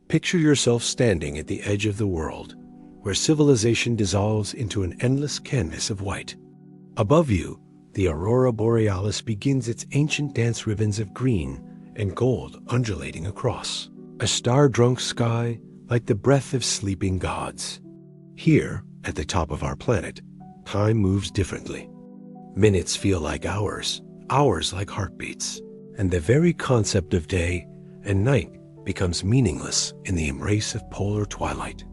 Picture yourself standing at the edge of the world, where civilization dissolves into an endless canvas of white. Above you, the Aurora Borealis begins its ancient dance ribbons of green and gold undulating across, a star-drunk sky like the breath of sleeping gods. Here, at the top of our planet, time moves differently. Minutes feel like hours, hours like heartbeats, and the very concept of day and night becomes meaningless in the embrace of polar twilight.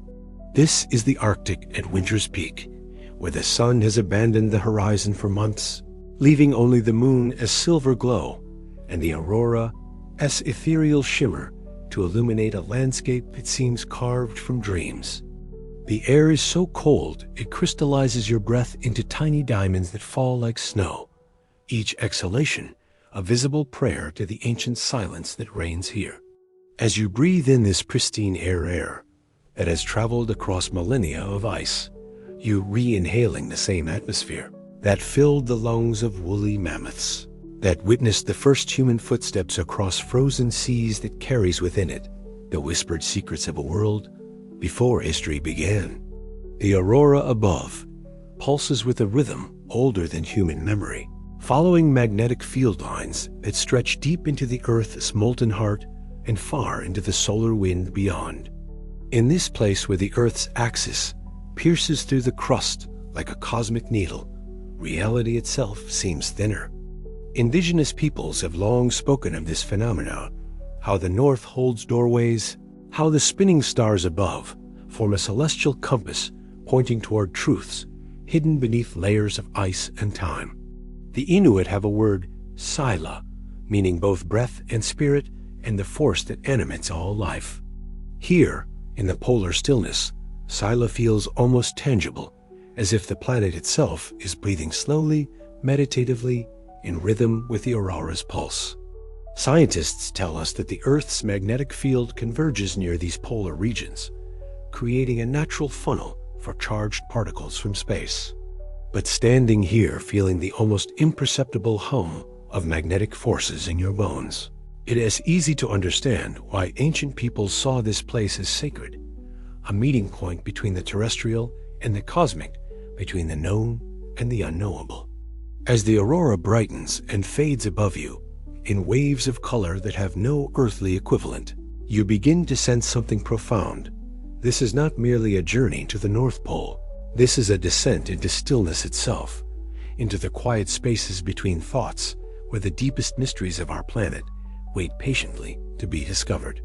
This is the Arctic at winter's peak, where the sun has abandoned the horizon for months, leaving only the moon as silver glow and the aurora as ethereal shimmer to illuminate a landscape that seems carved from dreams. The air is so cold it crystallizes your breath into tiny diamonds that fall like snow, each exhalation a visible prayer to the ancient silence that reigns here. As you breathe in this pristine air that has traveled across millennia of ice, you re-inhaling the same atmosphere that filled the lungs of woolly mammoths, that witnessed the first human footsteps across frozen seas, that carries within it the whispered secrets of a world before history began. The aurora above pulses with a rhythm older than human memory, following magnetic field lines that stretch deep into the Earth's molten heart and far into the solar wind beyond. In this place where the Earth's axis pierces through the crust like a cosmic needle, reality itself seems thinner. Indigenous peoples have long spoken of this phenomenon, how the north holds doorways, how the spinning stars above form a celestial compass pointing toward truths hidden beneath layers of ice and time. The Inuit have a word, sila, meaning both breath and spirit and the force that animates all life. Here, in the polar stillness, sila feels almost tangible, as if the planet itself is breathing slowly, meditatively, in rhythm with the aurora's pulse. Scientists tell us that the Earth's magnetic field converges near these polar regions, creating a natural funnel for charged particles from space. But standing here feeling the almost imperceptible hum of magnetic forces in your bones, it is easy to understand why ancient peoples saw this place as sacred, a meeting point between the terrestrial and the cosmic, between the known and the unknowable. As the aurora brightens and fades above you, in waves of color that have no earthly equivalent, you begin to sense something profound. This is not merely a journey to the North Pole. This is a descent into stillness itself, into the quiet spaces between thoughts, where the deepest mysteries of our planet wait patiently to be discovered.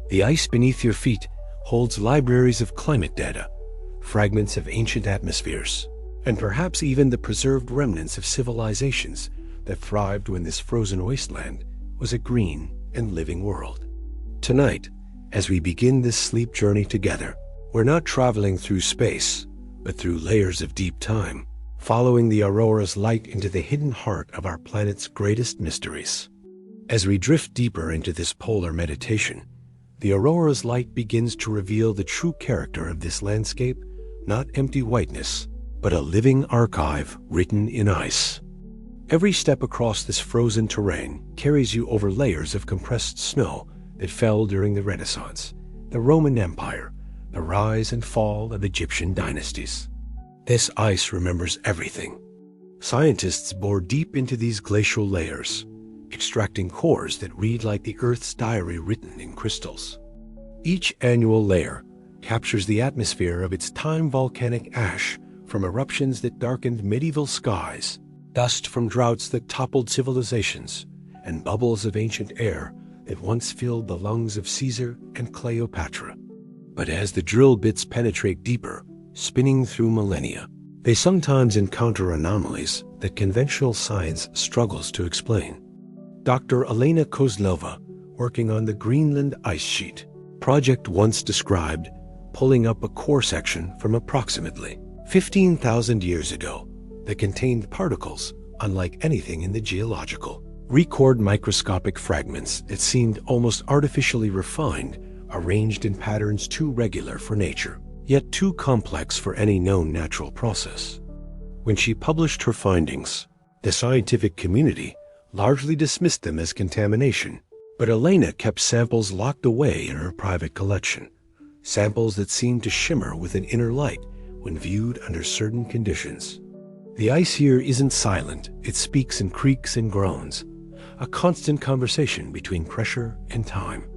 The ice beneath your feet holds libraries of climate data, fragments of ancient atmospheres, and perhaps even the preserved remnants of civilizations that thrived when this frozen wasteland was a green and living world. Tonight, as we begin this sleep journey together, we're not traveling through space, but through layers of deep time, following the aurora's light into the hidden heart of our planet's greatest mysteries. As we drift deeper into this polar meditation, the aurora's light begins to reveal the true character of this landscape, not empty whiteness, but a living archive written in ice. Every step across this frozen terrain carries you over layers of compressed snow that fell during the Renaissance, the Roman Empire, the rise and fall of Egyptian dynasties. This ice remembers everything. Scientists bore deep into these glacial layers, extracting cores that read like the Earth's diary written in crystals. Each annual layer captures the atmosphere of its time volcanic ash from eruptions that darkened medieval skies, dust from droughts that toppled civilizations, and bubbles of ancient air that once filled the lungs of Caesar and Cleopatra. But as the drill bits penetrate deeper, spinning through millennia, they sometimes encounter anomalies that conventional science struggles to explain. Dr. Elena Kozlova, working on the Greenland ice sheet project, once described pulling up a core section from approximately 15,000 years ago that contained particles unlike anything in the geological record, microscopic fragments that seemed almost artificially refined, arranged in patterns too regular for nature, yet too complex for any known natural process. When she published her findings, the scientific community largely dismissed them as contamination, But Elena kept samples locked away in her private collection, samples that seemed to shimmer with an inner light when viewed under certain conditions. The ice here isn't silent, it speaks in creaks and groans, a constant conversation between pressure and time.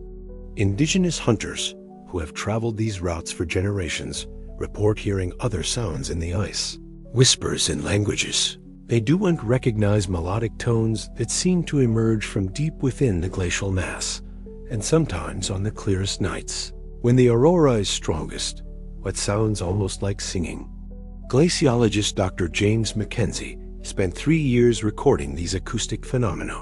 Indigenous hunters who have traveled these routes for generations report hearing other sounds in the ice, whispers in languages. They don't recognize melodic tones that seem to emerge from deep within the glacial mass, and sometimes on the clearest nights, when the aurora is strongest, what sounds almost like singing. Glaciologist Dr. James Mackenzie spent 3 years recording these acoustic phenomena.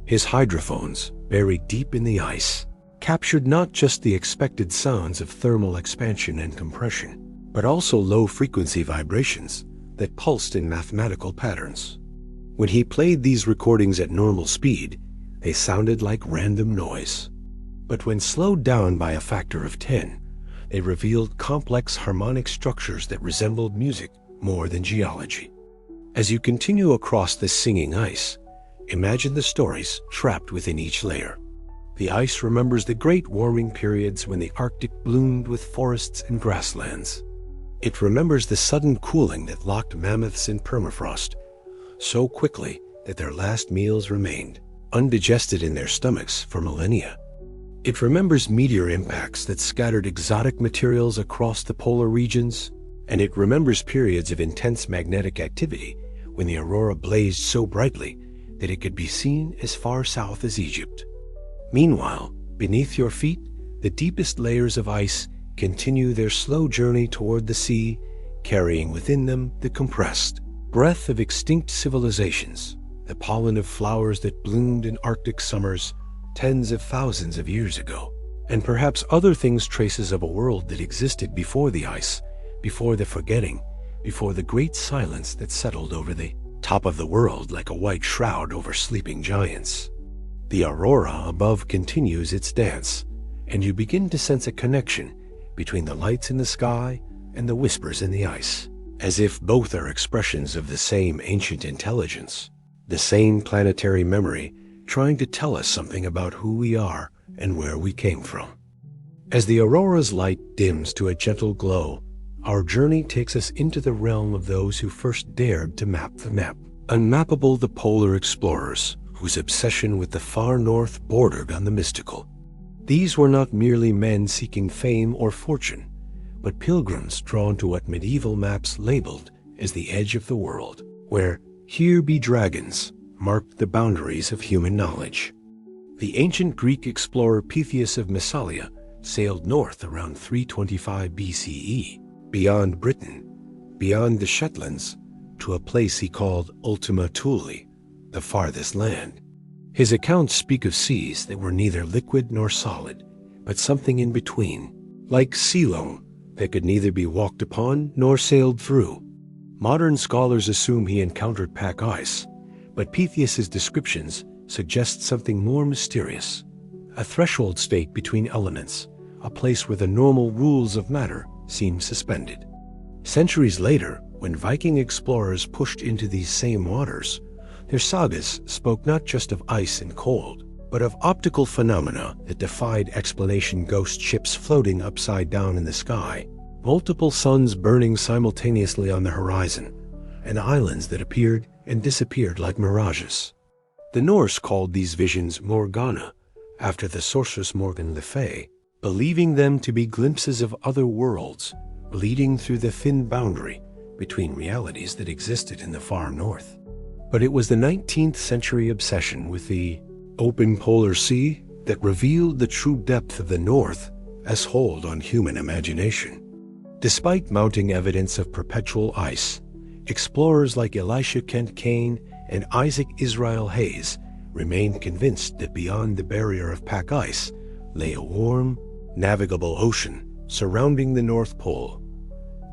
His hydrophones, buried deep in the ice, captured not just the expected sounds of thermal expansion and compression, but also low-frequency vibrations that pulsed in mathematical patterns. When he played these recordings at normal speed, they sounded like random noise. But when slowed down by a factor of 10, they revealed complex harmonic structures that resembled music more than geology. As you continue across this singing ice, imagine the stories trapped within each layer. The ice remembers the great warming periods when the Arctic bloomed with forests and grasslands. It remembers the sudden cooling that locked mammoths in permafrost so quickly that their last meals remained undigested in their stomachs for millennia. It remembers meteor impacts that scattered exotic materials across the polar regions, and it remembers periods of intense magnetic activity when the aurora blazed so brightly that it could be seen as far south as Egypt. Meanwhile, beneath your feet, the deepest layers of ice continue their slow journey toward the sea, carrying within them the compressed breath of extinct civilizations, the pollen of flowers that bloomed in Arctic summers tens of thousands of years ago, and perhaps other things, traces of a world that existed before the ice, before the forgetting, before the great silence that settled over the top of the world like a white shroud over sleeping giants. The aurora above continues its dance, and you begin to sense a connection between the lights in the sky and the whispers in the ice, as if both are expressions of the same ancient intelligence, the same planetary memory trying to tell us something about who we are and where we came from. As the aurora's light dims to a gentle glow, our journey takes us into the realm of those who first dared to map the map. Unmappable, the polar explorers, whose obsession with the far north bordered on the mystical. These were not merely men seeking fame or fortune, but pilgrims drawn to what medieval maps labeled as the edge of the world, where "here be dragons" marked the boundaries of human knowledge. The ancient Greek explorer Pytheas of Massalia sailed north around 325 BCE, beyond Britain, beyond the Shetlands, to a place he called Ultima Thule, the farthest land. His accounts speak of seas that were neither liquid nor solid, but something in between, like sea loam that could neither be walked upon nor sailed through. Modern scholars assume he encountered pack ice, but Pytheas's descriptions suggest something more mysterious, a threshold state between elements, a place where the normal rules of matter seem suspended. Centuries later, when Viking explorers pushed into these same waters, their sagas spoke not just of ice and cold, but of optical phenomena that defied explanation: ghost ships floating upside down in the sky, multiple suns burning simultaneously on the horizon, and islands that appeared and disappeared like mirages. The Norse called these visions Morgana, after the sorceress Morgan le Fay, believing them to be glimpses of other worlds, bleeding through the thin boundary between realities that existed in the far north. But it was the 19th century obsession with the open polar sea that revealed the true depth of the North as hold on human imagination. Despite mounting evidence of perpetual ice, explorers like Elisha Kent Kane and Isaac Israel Hayes remained convinced that beyond the barrier of pack ice lay a warm, navigable ocean surrounding the North Pole.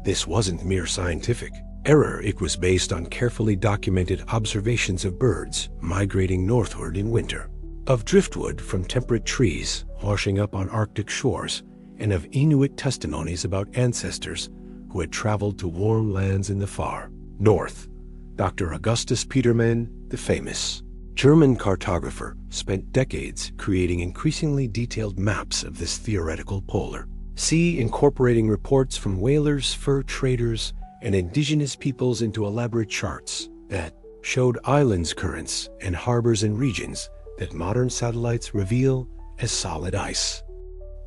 This wasn't mere scientific error, it was based on carefully documented observations of birds migrating northward in winter, of driftwood from temperate trees washing up on Arctic shores, and of Inuit testimonies about ancestors who had traveled to warm lands in the far north. Dr. Augustus Petermann, the famous German cartographer spent decades creating increasingly detailed maps of this theoretical polar sea, incorporating reports from whalers, fur traders, and indigenous peoples into elaborate charts that showed islands, currents, and harbors and regions that modern satellites reveal as solid ice.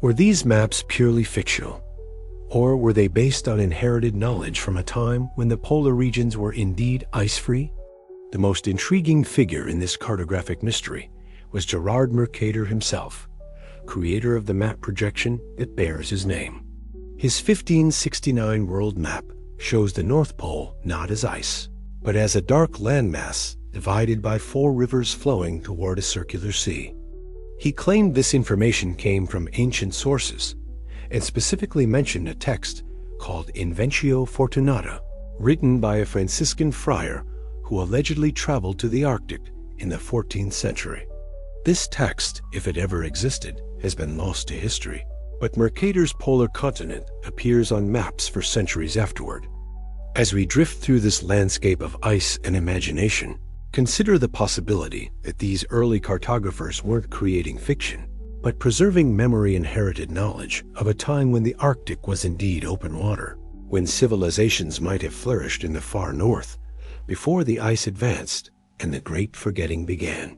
Were these maps purely fictional, or were they based on inherited knowledge from a time when the polar regions were indeed ice-free? The most intriguing figure in this cartographic mystery was Gerard Mercator himself, creator of the map projection that bears his name. His 1569 world map shows the North Pole not as ice, but as a dark landmass divided by 4 rivers flowing toward a circular sea. He claimed this information came from ancient sources, and specifically mentioned a text called Inventio Fortunata, written by a Franciscan friar who allegedly traveled to the Arctic in the 14th century. This text, if it ever existed, has been lost to history, but Mercator's polar continent appears on maps for centuries afterward. As we drift through this landscape of ice and imagination, consider the possibility that these early cartographers weren't creating fiction, but preserving memory-inherited knowledge of a time when the Arctic was indeed open water, when civilizations might have flourished in the far north, before the ice advanced and the great forgetting began.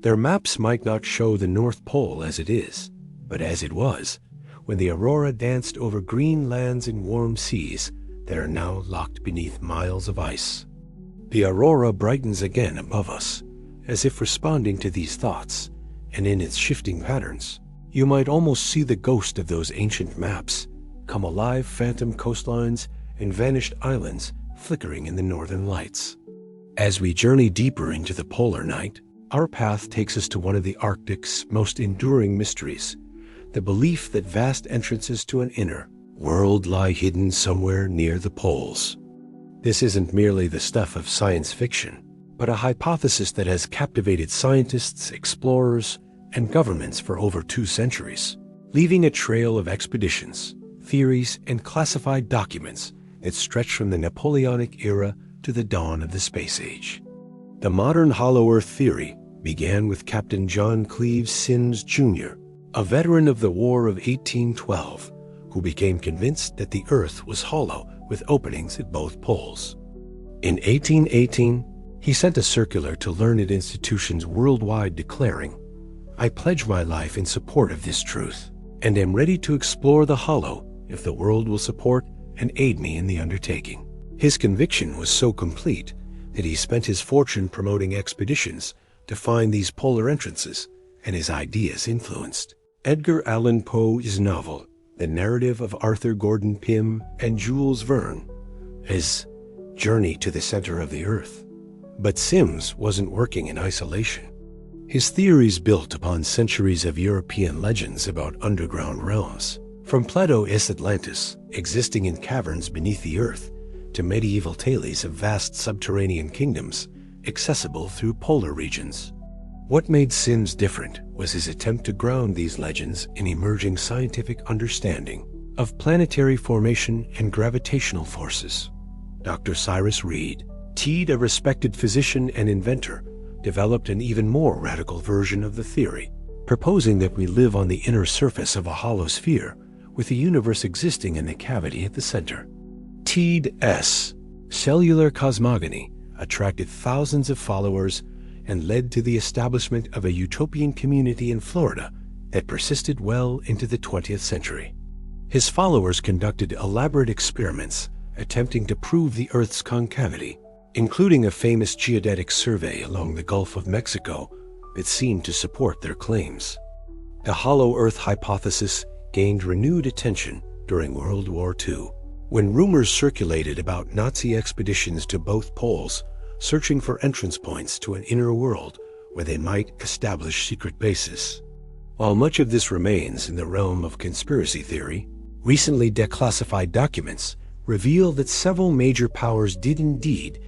Their maps might not show the North Pole as it is, but as it was, when the Aurora danced over green lands and warm seas that are now locked beneath miles of ice. The Aurora brightens again above us, as if responding to these thoughts, and in its shifting patterns, you might almost see the ghost of those ancient maps come alive, phantom coastlines and vanished islands flickering in the northern lights. As we journey deeper into the polar night, our path takes us to one of the Arctic's most enduring mysteries, the belief that vast entrances to an inner world lie hidden somewhere near the poles. This isn't merely the stuff of science fiction, but a hypothesis that has captivated scientists, explorers, and governments for over 2 centuries, leaving a trail of expeditions, theories, and classified documents that stretch from the Napoleonic era to the dawn of the space age. The modern Hollow Earth theory began with Captain John Cleves Sims Jr., a veteran of the War of 1812, who became convinced that the Earth was hollow with openings at both poles. In 1818, he sent a circular to learned institutions worldwide declaring, "I pledge my life in support of this truth, and am ready to explore the hollow if the world will support and aid me in the undertaking." His conviction was so complete that he spent his fortune promoting expeditions to find these polar entrances, and his ideas influenced Edgar Allan Poe's novel, The Narrative of Arthur Gordon Pym and Jules Verne, his Journey to the Center of the Earth. But Sims wasn't working in isolation. His theories built upon centuries of European legends about underground realms, from Plato's Atlantis, existing in caverns beneath the earth, to medieval tales of vast subterranean kingdoms, accessible through polar regions. What made Sims different was his attempt to ground these legends in emerging scientific understanding of planetary formation and gravitational forces. Dr. Cyrus Reed, Teed, a respected physician and inventor, developed an even more radical version of the theory, proposing that we live on the inner surface of a hollow sphere, with the universe existing in the cavity at the center. Teed's cellular cosmogony attracted thousands of followers and led to the establishment of a utopian community in Florida that persisted well into the 20th century. His followers conducted elaborate experiments attempting to prove the Earth's concavity, including a famous geodetic survey along the Gulf of Mexico that seemed to support their claims. The hollow Earth hypothesis gained renewed attention during World War II, when rumors circulated about Nazi expeditions to both poles searching for entrance points to an inner world where they might establish secret bases. While much of this remains in the realm of conspiracy theory, recently declassified documents reveal that several major powers did indeed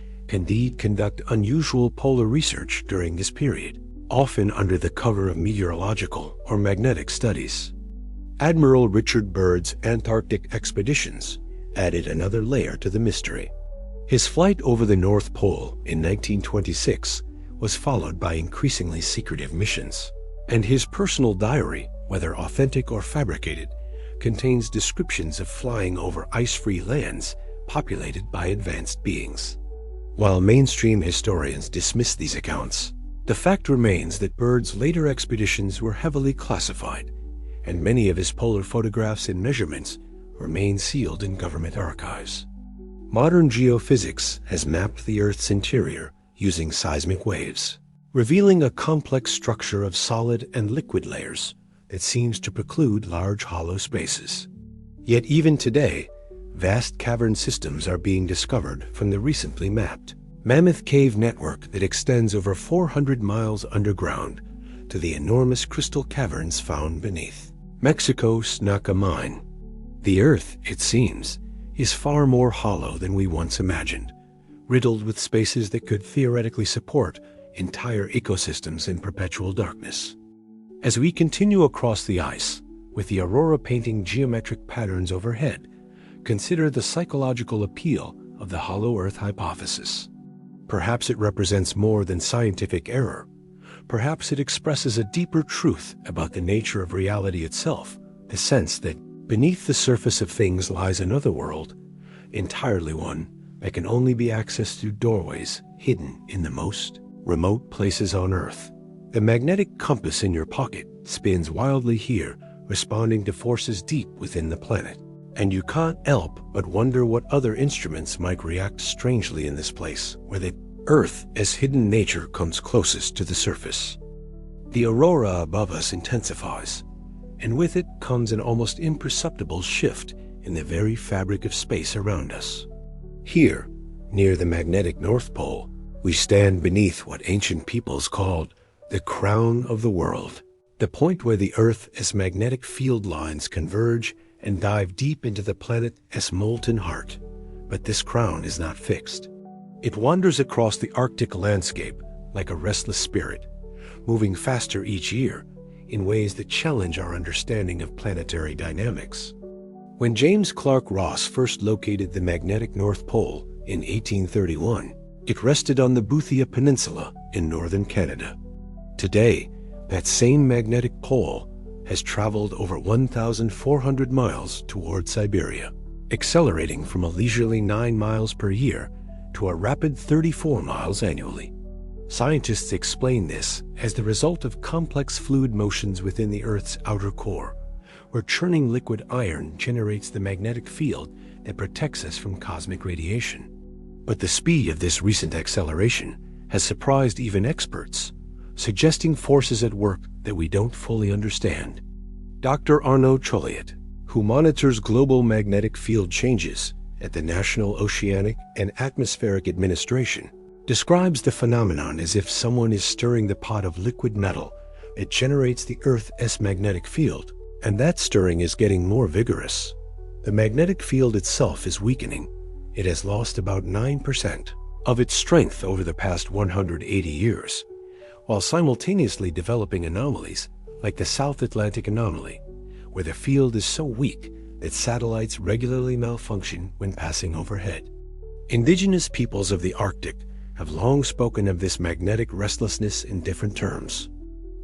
conduct unusual polar research during this period, often under the cover of meteorological or magnetic studies. Admiral Richard Byrd's Antarctic expeditions added another layer to the mystery. His flight over the North Pole in 1926 was followed by increasingly secretive missions. And his personal diary, whether authentic or fabricated, contains descriptions of flying over ice-free lands populated by advanced beings. While mainstream historians dismiss these accounts, the fact remains that Byrd's later expeditions were heavily classified, and many of his polar photographs and measurements remain sealed in government archives. Modern geophysics has mapped the Earth's interior using seismic waves, revealing a complex structure of solid and liquid layers that seems to preclude large hollow spaces. Yet even today, vast cavern systems are being discovered from the recently mapped Mammoth Cave network that extends over 400 miles underground to the enormous crystal caverns found beneath Mexico's Naka mine. The Earth, it seems, is far more hollow than we once imagined, riddled with spaces that could theoretically support entire ecosystems in perpetual darkness. As we continue across the ice, with the Aurora painting geometric patterns overhead, consider the psychological appeal of the hollow Earth hypothesis. Perhaps it represents more than scientific error. Perhaps it expresses a deeper truth about the nature of reality itself, the sense that beneath the surface of things lies another world, entirely one that can only be accessed through doorways hidden in the most remote places on Earth. The magnetic compass in your pocket spins wildly here, responding to forces deep within the planet. And you can't help but wonder what other instruments might react strangely in this place, where the Earth as hidden nature comes closest to the surface. The aurora above us intensifies, and with it comes an almost imperceptible shift in the very fabric of space around us. Here, near the magnetic North Pole, we stand beneath what ancient peoples called the crown of the world, the point where the Earth's magnetic field lines converge and dive deep into the planet's molten heart. But this crown is not fixed. It wanders across the Arctic landscape like a restless spirit, moving faster each year in ways that challenge our understanding of planetary dynamics. When James Clark Ross first located the magnetic North Pole in 1831, it rested on the Boothia Peninsula in northern Canada. Today, that same magnetic pole has traveled over 1,400 miles toward Siberia, accelerating from a leisurely 9 miles per year to a rapid 34 miles annually. Scientists explain this as the result of complex fluid motions within the Earth's outer core, where churning liquid iron generates the magnetic field that protects us from cosmic radiation. But the speed of this recent acceleration has surprised even experts, suggesting forces at work that we don't fully understand. Dr. Arnaud Choliat, who monitors global magnetic field changes at the National Oceanic and Atmospheric Administration, describes the phenomenon as if someone is stirring the pot of liquid metal that generates the Earth's magnetic field, and that stirring is getting more vigorous. The magnetic field itself is weakening. It has lost about 9% of its strength over the past 180 years, while simultaneously developing anomalies like the South Atlantic anomaly, where the field is so weak that satellites regularly malfunction when passing overhead. Indigenous peoples of the Arctic have long spoken of this magnetic restlessness in different terms.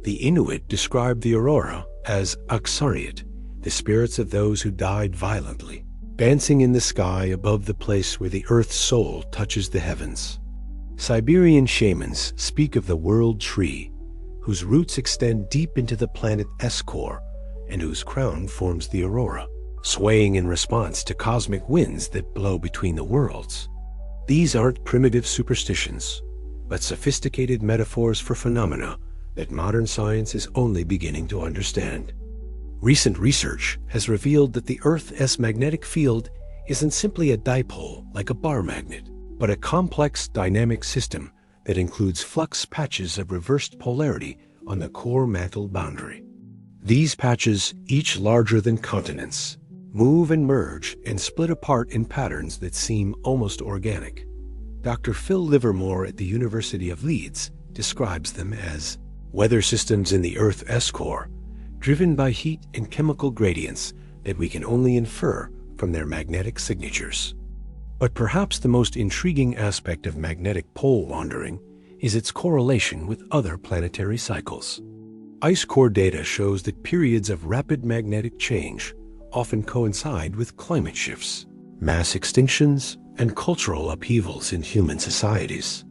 The Inuit describe the aurora as aksariat, the spirits of those who died violently, dancing in the sky above the place where the Earth's soul touches the heavens. Siberian shamans speak of the world tree, whose roots extend deep into the planet's core and whose crown forms the aurora, swaying in response to cosmic winds that blow between the worlds. These aren't primitive superstitions, but sophisticated metaphors for phenomena that modern science is only beginning to understand. Recent research has revealed that the Earth's magnetic field isn't simply a dipole like a bar magnet, but a complex dynamic system that includes flux patches of reversed polarity on the core mantle boundary. These patches, each larger than continents, move and merge and split apart in patterns that seem almost organic. Dr. Phil Livermore at the University of Leeds describes them as weather systems in the Earth's core, driven by heat and chemical gradients that we can only infer from their magnetic signatures. But perhaps the most intriguing aspect of magnetic pole wandering is its correlation with other planetary cycles. Ice core data shows that periods of rapid magnetic change often coincide with climate shifts, mass extinctions, and cultural upheavals in human societies.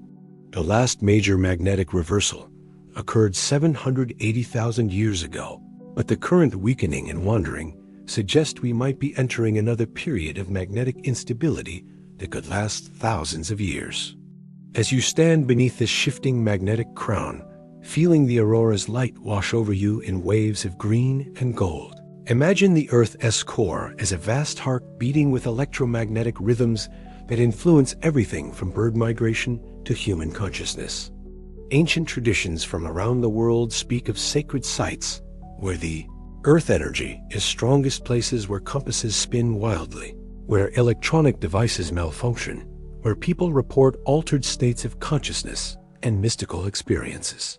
The last major magnetic reversal occurred 780,000 years ago, but the current weakening and wandering suggest we might be entering another period of magnetic instability that could last thousands of years. As you stand beneath this shifting magnetic crown, feeling the aurora's light wash over you in waves of green and gold, imagine the Earth's core as a vast heart beating with electromagnetic rhythms that influence everything from bird migration to human consciousness. Ancient traditions from around the world speak of sacred sites where the Earth energy is strongest, places where compasses spin wildly, where electronic devices malfunction, where people report altered states of consciousness and mystical experiences.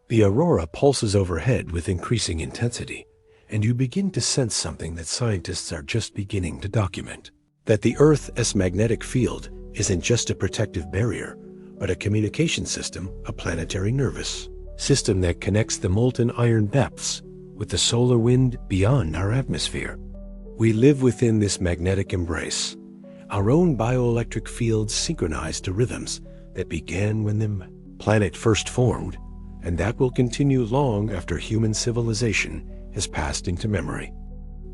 The aurora pulses overhead with increasing intensity, and you begin to sense something that scientists are just beginning to document: that the Earth's magnetic field isn't just a protective barrier, but a communication system, a planetary nervous system that connects the molten iron depths with the solar wind beyond our atmosphere. We live within this magnetic embrace, our own bioelectric fields synchronized to rhythms that began when the planet first formed, and that will continue long after human civilization has passed into memory.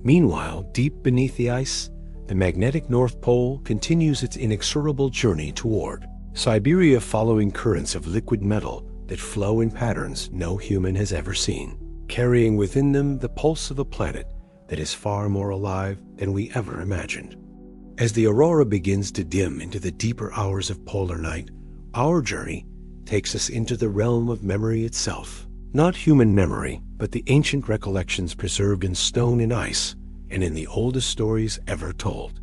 Meanwhile, deep beneath the ice, the magnetic North Pole continues its inexorable journey toward Siberia, following currents of liquid metal that flow in patterns no human has ever seen, carrying within them the pulse of a planet that is far more alive than we ever imagined. As the aurora begins to dim into the deeper hours of polar night, our journey takes us into the realm of memory itself. Not human memory, but the ancient recollections preserved in stone and ice, and in the oldest stories ever told.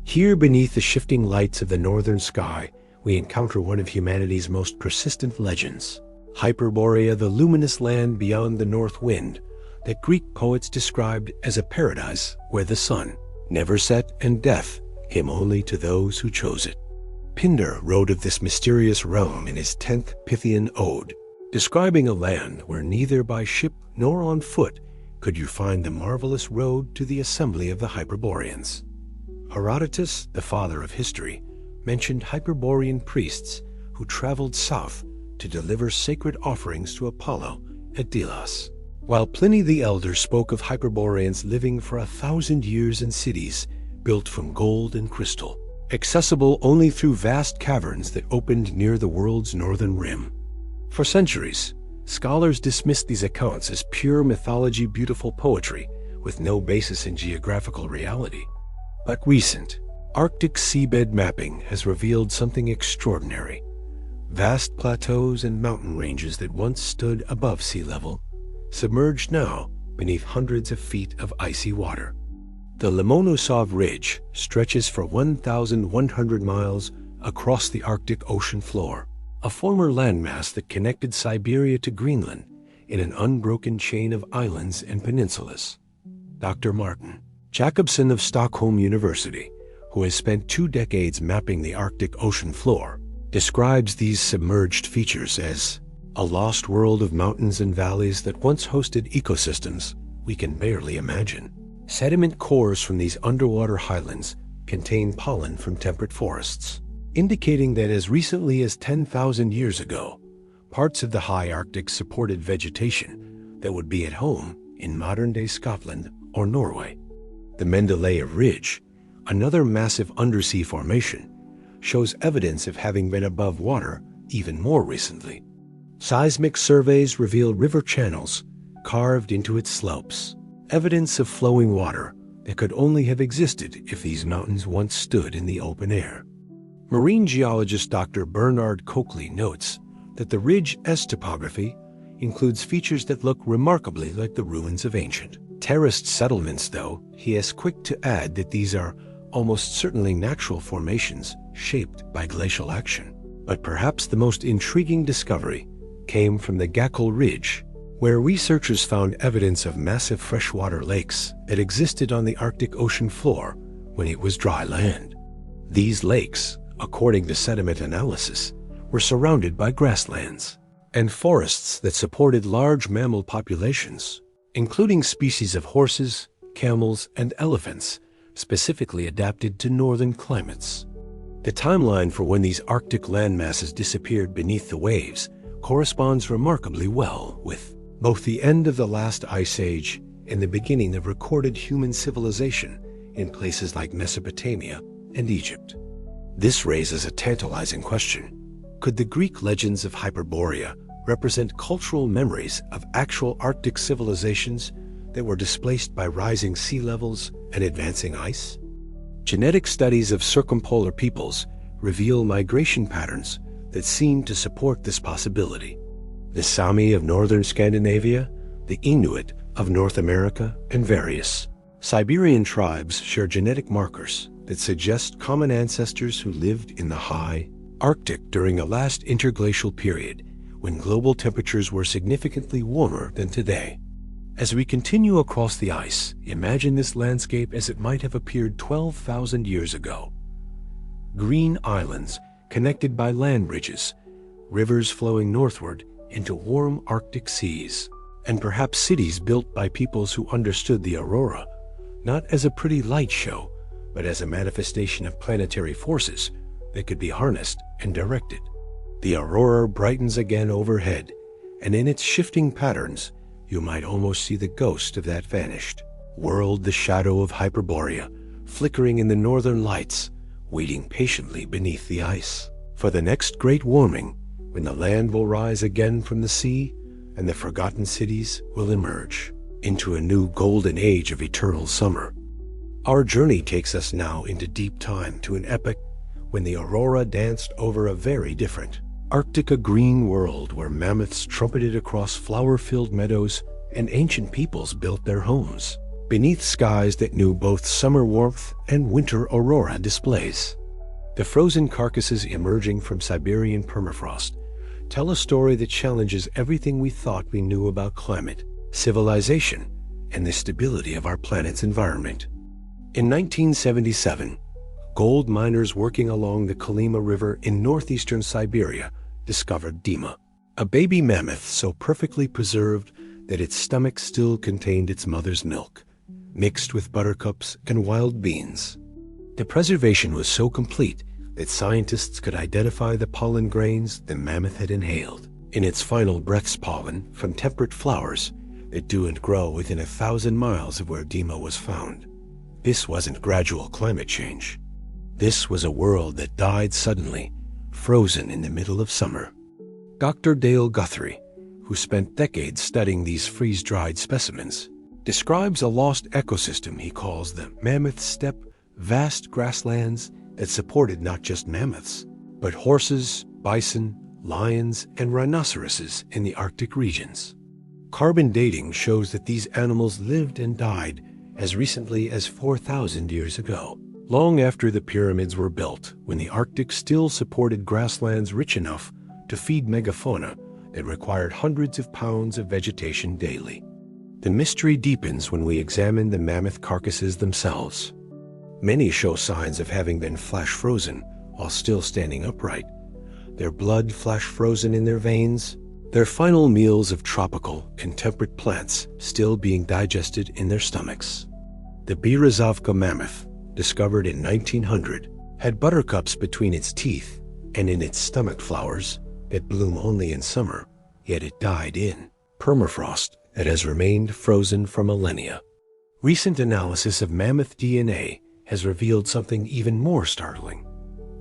Here, beneath the shifting lights of the northern sky, we encounter one of humanity's most persistent legends, Hyperborea, the luminous land beyond the north wind that Greek poets described as a paradise where the sun never set and death came only to those who chose it. Pindar wrote of this mysterious realm in his 10th Pythian ode, describing a land where neither by ship nor on foot could you find the marvelous road to the assembly of the Hyperboreans. Herodotus, the father of history, mentioned Hyperborean priests who traveled south to deliver sacred offerings to Apollo at Delos, while Pliny the Elder spoke of Hyperboreans living for 1,000 years in cities built from gold and crystal, accessible only through vast caverns that opened near the world's northern rim. For centuries, scholars dismissed these accounts as pure mythology, beautiful poetry with no basis in geographical reality. But recent Arctic seabed mapping has revealed something extraordinary. Vast plateaus and mountain ranges that once stood above sea level, submerged now beneath hundreds of feet of icy water. The Lomonosov Ridge stretches for 1,100 miles across the Arctic Ocean floor, a former landmass that connected Siberia to Greenland in an unbroken chain of islands and peninsulas. Dr. Martin Jacobson of Stockholm University, who has spent 2 decades mapping the Arctic Ocean floor, describes these submerged features as a lost world of mountains and valleys that once hosted ecosystems we can barely imagine. Sediment cores from these underwater highlands contain pollen from temperate forests, indicating that as recently as 10,000 years ago, parts of the high Arctic supported vegetation that would be at home in modern-day Scotland or Norway. The Mendeleev Ridge, another massive undersea formation, shows evidence of having been above water even more recently. Seismic surveys reveal river channels carved into its slopes, evidence of flowing water that could only have existed if these mountains once stood in the open air. Marine geologist Dr. Bernard Coakley notes that the ridge's topography includes features that look remarkably like the ruins of ancient terraced settlements, though he is quick to add that these are almost certainly natural formations shaped by glacial action. But perhaps the most intriguing discovery came from the Gakkel Ridge, where researchers found evidence of massive freshwater lakes that existed on the Arctic Ocean floor when it was dry land. These lakes, according to sediment analysis, were surrounded by grasslands and forests that supported large mammal populations, including species of horses, camels, and elephants, specifically adapted to northern climates. The timeline for when these Arctic landmasses disappeared beneath the waves corresponds remarkably well with both the end of the last ice age and the beginning of recorded human civilization in places like Mesopotamia and Egypt. This raises a tantalizing question. Could the Greek legends of Hyperborea represent cultural memories of actual Arctic civilizations that were displaced by rising sea levels and advancing ice? Genetic studies of circumpolar peoples reveal migration patterns that seem to support this possibility. The Sami of northern Scandinavia, the Inuit of North America, and various Siberian tribes share genetic markers that suggest common ancestors who lived in the high Arctic during a last interglacial period when global temperatures were significantly warmer than today. As we continue across the ice, imagine this landscape as it might have appeared 12,000 years ago. Green islands connected by land bridges, rivers flowing northward into warm Arctic seas, and perhaps cities built by peoples who understood the aurora, not as a pretty light show, but as a manifestation of planetary forces that could be harnessed and directed. The aurora brightens again overhead, and in its shifting patterns, you might almost see the ghost of that vanished world, the shadow of Hyperborea, flickering in the northern lights, waiting patiently beneath the ice for the next great warming, when the land will rise again from the sea and the forgotten cities will emerge into a new golden age of eternal summer. Our journey takes us now into deep time, to an epoch when the aurora danced over a very different Arctic, a green world where mammoths trumpeted across flower-filled meadows and ancient peoples built their homes beneath skies that knew both summer warmth and winter aurora displays. The frozen carcasses emerging from Siberian permafrost tell a story that challenges everything we thought we knew about climate, civilization, and the stability of our planet's environment. In 1977, gold miners working along the Kolyma River in northeastern Siberia discovered Dima, a baby mammoth so perfectly preserved that its stomach still contained its mother's milk, mixed with buttercups and wild beans. The preservation was so complete that scientists could identify the pollen grains the mammoth had inhaled in its final breath's pollen from temperate flowers that do and grow within 1,000 miles of where Dima was found. This wasn't gradual climate change. This was a world that died suddenly, frozen in the middle of summer. Dr. Dale Guthrie, who spent decades studying these freeze-dried specimens, describes a lost ecosystem he calls the Mammoth Steppe, vast grasslands that supported not just mammoths, but horses, bison, lions, and rhinoceroses in the Arctic regions. Carbon dating shows that these animals lived and died as recently as 4,000 years ago, long after the pyramids were built, when the Arctic still supported grasslands rich enough to feed megafauna that required hundreds of pounds of vegetation daily. The mystery deepens when we examine the mammoth carcasses themselves. Many show signs of having been flash frozen while still standing upright, their blood flash frozen in their veins, their final meals of tropical and temperate plants still being digested in their stomachs. The Berezovka mammoth, discovered in 1900, had buttercups between its teeth and in its stomach flowers that bloom only in summer, yet it died in permafrost that has remained frozen for millennia. Recent analysis of mammoth DNA has revealed something even more startling.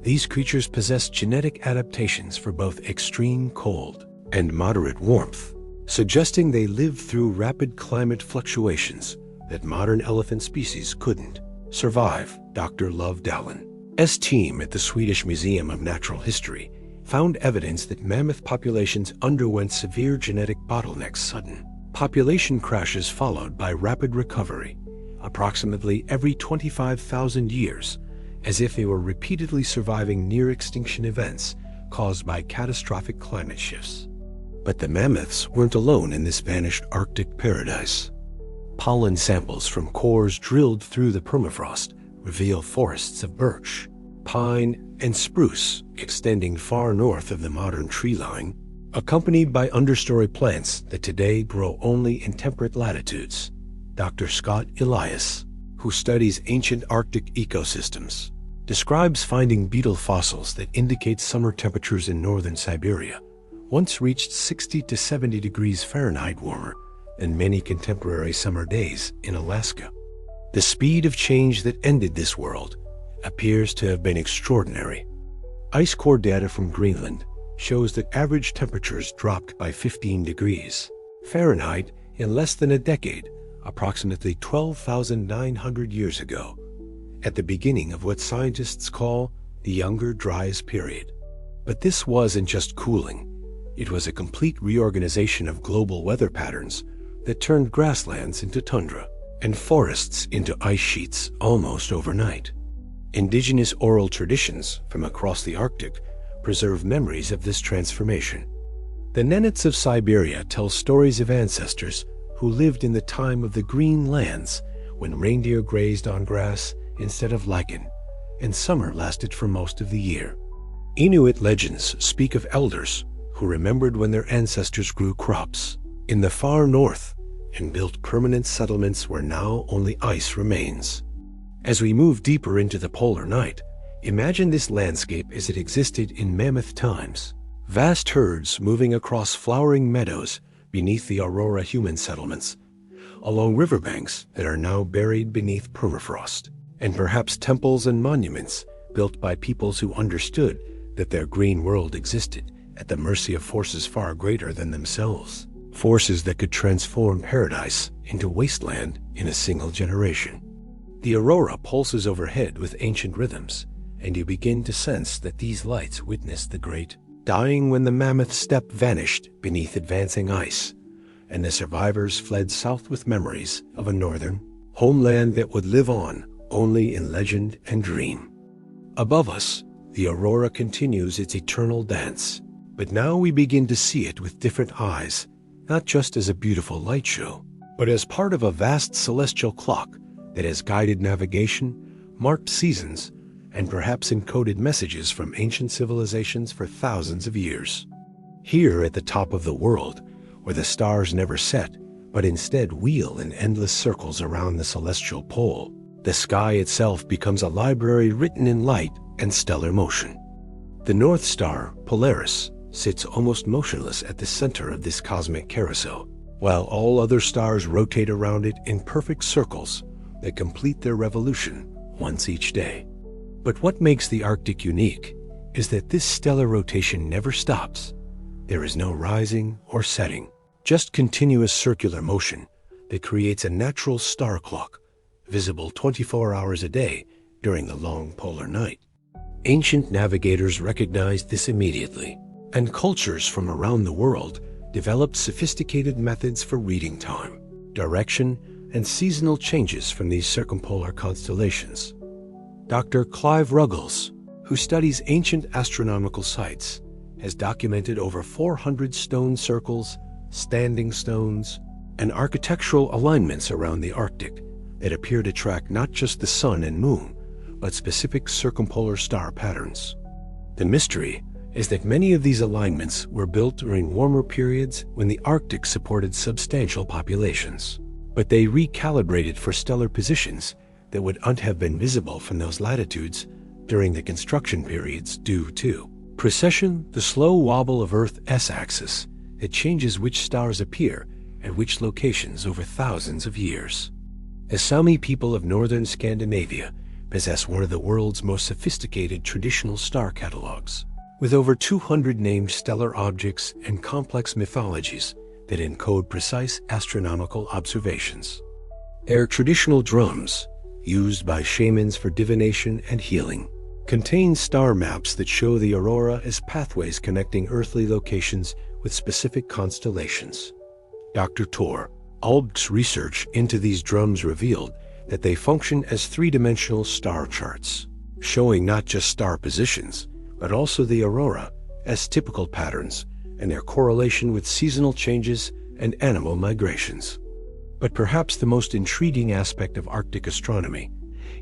These creatures possess genetic adaptations for both extreme cold and moderate warmth, suggesting they lived through rapid climate fluctuations that modern elephant species couldn't survive. Dr. Love Dallen's team at the Swedish Museum of Natural History found evidence that mammoth populations underwent severe genetic bottlenecks, sudden population crashes followed by rapid recovery, approximately every 25,000 years, as if they were repeatedly surviving near-extinction events caused by catastrophic climate shifts. But the mammoths weren't alone in this vanished Arctic paradise. Pollen samples from cores drilled through the permafrost reveal forests of birch, pine, and spruce extending far north of the modern tree line, accompanied by understory plants that today grow only in temperate latitudes. Dr. Scott Elias, who studies ancient Arctic ecosystems, describes finding beetle fossils that indicate summer temperatures in northern Siberia once reached 60 to 70 degrees Fahrenheit warmer than many contemporary summer days in Alaska. The speed of change that ended this world appears to have been extraordinary. Ice core data from Greenland shows that average temperatures dropped by 15 degrees Fahrenheit in less than a decade, approximately 12,900 years ago, at the beginning of what scientists call the Younger Dryas period. But this wasn't just cooling. It was a complete reorganization of global weather patterns that turned grasslands into tundra and forests into ice sheets almost overnight. Indigenous oral traditions from across the Arctic preserve memories of this transformation. The Nenets of Siberia tell stories of ancestors who lived in the time of the green lands when reindeer grazed on grass instead of lichen, and summer lasted for most of the year. Inuit legends speak of elders who remembered when their ancestors grew crops in the far north and built permanent settlements where now only ice remains. As we move deeper into the polar night, imagine this landscape as it existed in mammoth times. Vast herds moving across flowering meadows beneath the Aurora human settlements, along riverbanks that are now buried beneath permafrost, and perhaps temples and monuments built by peoples who understood that their green world existed at the mercy of forces far greater than themselves, forces that could transform paradise into wasteland in a single generation. The aurora pulses overhead with ancient rhythms, and you begin to sense that these lights witnessed the great dying when the mammoth steppe vanished beneath advancing ice, and the survivors fled south with memories of a northern homeland that would live on only in legend and dream. Above us, the aurora continues its eternal dance, but now we begin to see it with different eyes, not just as a beautiful light show, but as part of a vast celestial clock that has guided navigation, marked seasons, and perhaps encoded messages from ancient civilizations for thousands of years. Here at the top of the world, where the stars never set, but instead wheel in endless circles around the celestial pole, the sky itself becomes a library written in light and stellar motion. The North Star, Polaris, sits almost motionless at the center of this cosmic carousel, while all other stars rotate around it in perfect circles that complete their revolution once each day. But what makes the Arctic unique is that this stellar rotation never stops. There is no rising or setting, just continuous circular motion that creates a natural star clock, visible 24 hours a day during the long polar night. Ancient navigators recognized this immediately, and cultures from around the world developed sophisticated methods for reading time, direction, and seasonal changes from these circumpolar constellations. Dr. Clive Ruggles, who studies ancient astronomical sites, has documented over 400 stone circles, standing stones, and architectural alignments around the Arctic that appear to track not just the sun and moon, but specific circumpolar star patterns. The mystery is that many of these alignments were built during warmer periods when the Arctic supported substantial populations, but they recalibrated for stellar positions that would not have been visible from those latitudes during the construction periods due to precession, the slow wobble of Earth's S-axis that changes which stars appear at which locations over thousands of years. The Sami people of northern Scandinavia possess one of the world's most sophisticated traditional star catalogs, with over 200 named stellar objects and complex mythologies that encode precise astronomical observations. Their traditional drums, used by shamans for divination and healing, contain star maps that show the aurora as pathways connecting earthly locations with specific constellations. Dr. Tor Albt's research into these drums revealed that they function as three-dimensional star charts, showing not just star positions, but also the aurora as typical patterns and their correlation with seasonal changes and animal migrations. But perhaps the most intriguing aspect of Arctic astronomy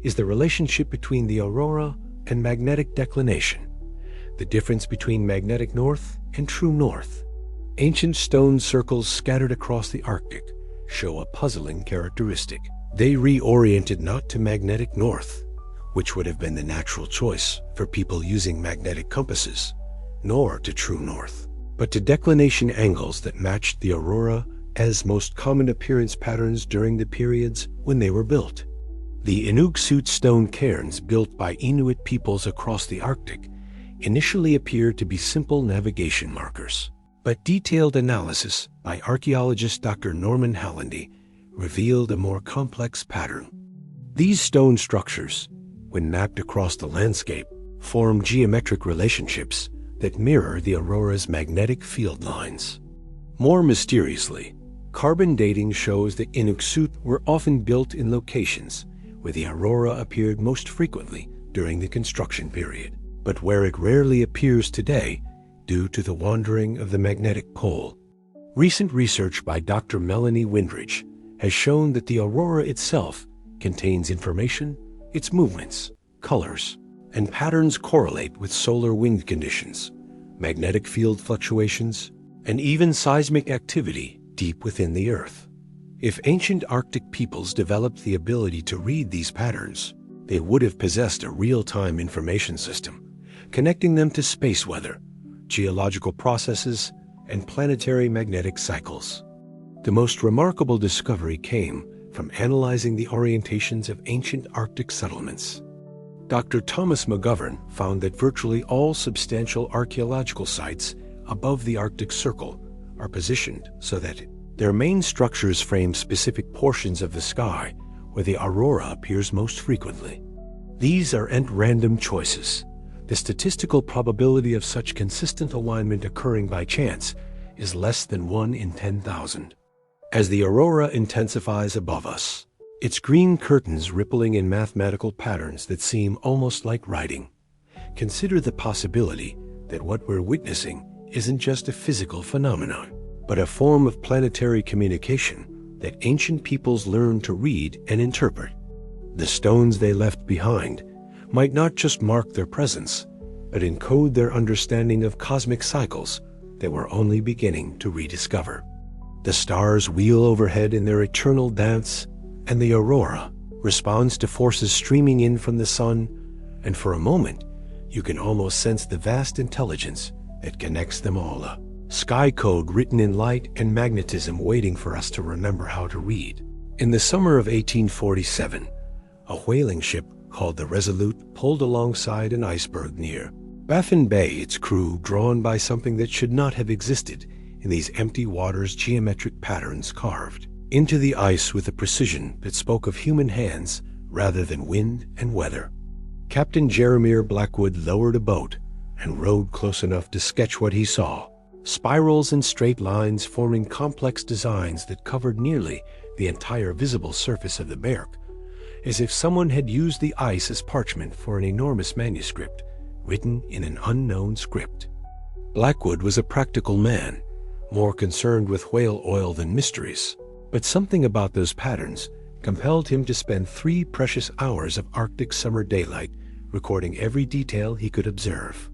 is the relationship between the aurora and magnetic declination, the difference between magnetic north and true north. Ancient stone circles scattered across the Arctic show a puzzling characteristic. They reoriented not to magnetic north, which would have been the natural choice for people using magnetic compasses, nor to true north, but to declination angles that matched the aurora as most common appearance patterns during the periods when they were built. The Inuksut stone cairns built by Inuit peoples across the Arctic initially appeared to be simple navigation markers, but detailed analysis by archaeologist Dr. Norman Hallandy revealed a more complex pattern. These stone structures, when mapped across the landscape, form geometric relationships that mirror the aurora's magnetic field lines. More mysteriously, carbon dating shows that Inuksut were often built in locations where the aurora appeared most frequently during the construction period, but where it rarely appears today due to the wandering of the magnetic pole. Recent research by Dr. Melanie Windridge has shown that the aurora itself contains information, its movements, colors, and patterns correlate with solar wind conditions, magnetic field fluctuations, and even seismic activity deep within the Earth. If ancient Arctic peoples developed the ability to read these patterns, they would have possessed a real-time information system, connecting them to space weather, geological processes, and planetary magnetic cycles. The most remarkable discovery came from analyzing the orientations of ancient Arctic settlements. Dr. Thomas McGovern found that virtually all substantial archaeological sites above the Arctic Circle are positioned so that their main structures frame specific portions of the sky where the aurora appears most frequently. These aren't random choices. The statistical probability of such consistent alignment occurring by chance is less than 1 in 10,000. As the aurora intensifies above us, its green curtains rippling in mathematical patterns that seem almost like writing, consider the possibility that what we're witnessing isn't just a physical phenomenon, but a form of planetary communication that ancient peoples learned to read and interpret. The stones they left behind might not just mark their presence, but encode their understanding of cosmic cycles that we're only beginning to rediscover. The stars wheel overhead in their eternal dance, and the aurora responds to forces streaming in from the sun, and for a moment, you can almost sense the vast intelligence that connects them all, a sky code written in light and magnetism waiting for us to remember how to read. In the summer of 1847, a whaling ship called the Resolute pulled alongside an iceberg near Baffin Bay, its crew drawn by something that should not have existed in these empty waters, geometric patterns carved into the ice with a precision that spoke of human hands rather than wind and weather. Captain Jeremiah Blackwood lowered a boat and rowed close enough to sketch what he saw: spirals and straight lines forming complex designs that covered nearly the entire visible surface of the berg, as if someone had used the ice as parchment for an enormous manuscript written in an unknown script. Blackwood was a practical man, more concerned with whale oil than mysteries, but something about those patterns compelled him to spend 3 precious hours of Arctic summer daylight recording every detail he could observe.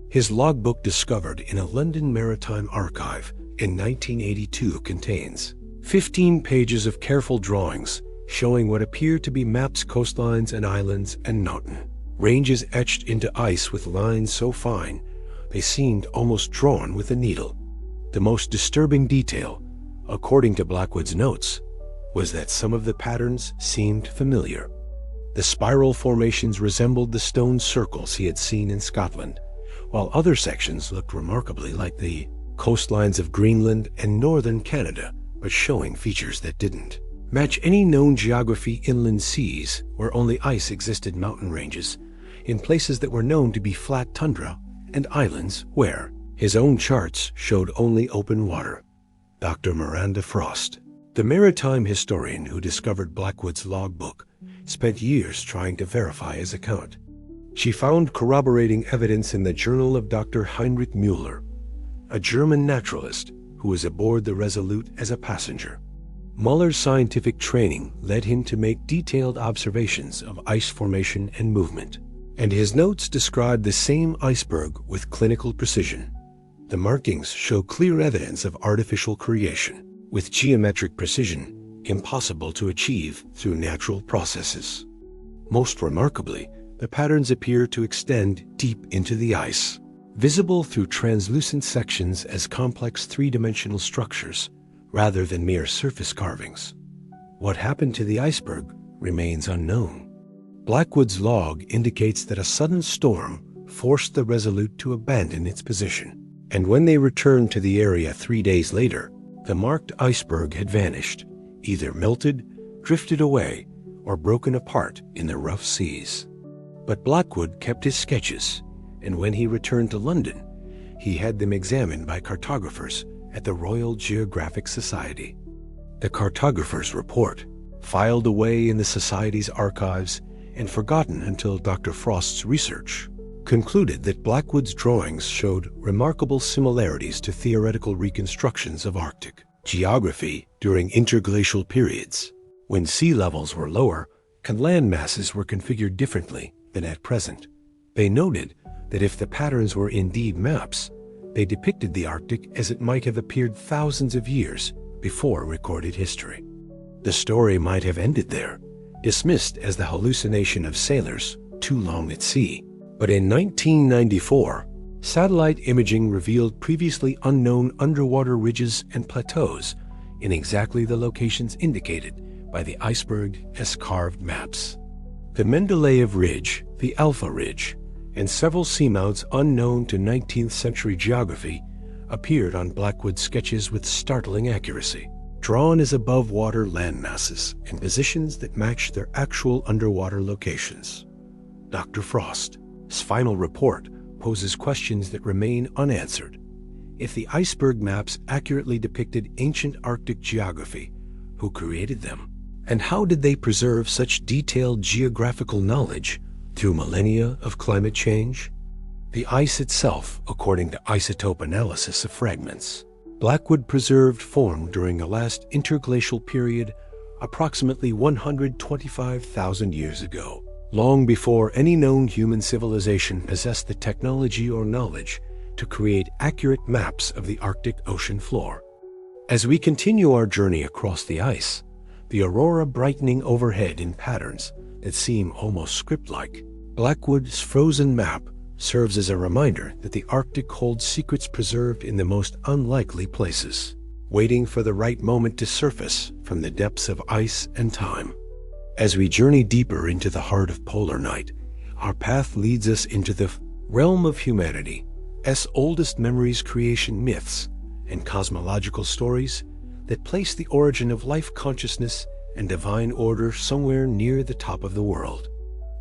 His logbook, discovered in a London maritime archive in 1982, contains 15 pages of careful drawings showing what appear to be maps, coastlines and islands and mountain ranges etched into ice with lines so fine they seemed almost drawn with a needle. The most disturbing detail, according to Blackwood's notes, was that some of the patterns seemed familiar. The spiral formations resembled the stone circles he had seen in Scotland, while other sections looked remarkably like the coastlines of Greenland and northern Canada, but showing features that didn't match any known geography. Inland seas where only ice existed, mountain ranges in places that were known to be flat tundra, and islands where his own charts showed only open water. Dr. Miranda Frost, the maritime historian who discovered Blackwood's logbook, spent years trying to verify his account. She found corroborating evidence in the journal of Dr. Heinrich Müller, a German naturalist who was aboard the Resolute as a passenger. Muller's scientific training led him to make detailed observations of ice formation and movement. and his notes describe the same iceberg with clinical precision. The markings show clear evidence of artificial creation, with geometric precision impossible to achieve through natural processes. Most remarkably, the patterns appear to extend deep into the ice, visible through translucent sections as complex three-dimensional structures rather than mere surface carvings. What happened to the iceberg remains unknown. Blackwood's log indicates that a sudden storm forced the Resolute to abandon its position, and when they returned to the area 3 days later, the marked iceberg had vanished, either melted, drifted away, or broken apart in the rough seas. But Blackwood kept his sketches, and when he returned to London, he had them examined by cartographers at the Royal Geographic Society. The cartographer's report, filed away in the Society's archives and forgotten until Dr. Frost's research, concluded that Blackwood's drawings showed remarkable similarities to theoretical reconstructions of Arctic geography during interglacial periods, when sea levels were lower and land masses were configured differently than at present. They noted that if the patterns were indeed maps, they depicted the Arctic as it might have appeared thousands of years before recorded history. The story might have ended there, dismissed as the hallucination of sailors too long at sea. But in 1994, satellite imaging revealed previously unknown underwater ridges and plateaus in exactly the locations indicated by the iceberg as carved maps. The Mendeleev Ridge, the Alpha Ridge, and several seamounts unknown to 19th century geography appeared on Blackwood's sketches with startling accuracy, drawn as above-water land masses in positions that matched their actual underwater locations. Dr. Frost's final report poses questions that remain unanswered. If the iceberg maps accurately depicted ancient Arctic geography, who created them? And how did they preserve such detailed geographical knowledge through millennia of climate change? The ice itself, according to isotope analysis of fragments, Blackwood preserved formed during the last interglacial period approximately 125,000 years ago, long before any known human civilization possessed the technology or knowledge to create accurate maps of the Arctic Ocean floor. As we continue our journey across the ice, the aurora brightening overhead in patterns that seem almost script-like, Blackwood's frozen map serves as a reminder that the Arctic holds secrets preserved in the most unlikely places, waiting for the right moment to surface from the depths of ice and time. As we journey deeper into the heart of polar night, our path leads us into the realm of humanity's oldest memories, creation myths, and cosmological stories that place the origin of life consciousness and divine order somewhere near the top of the world.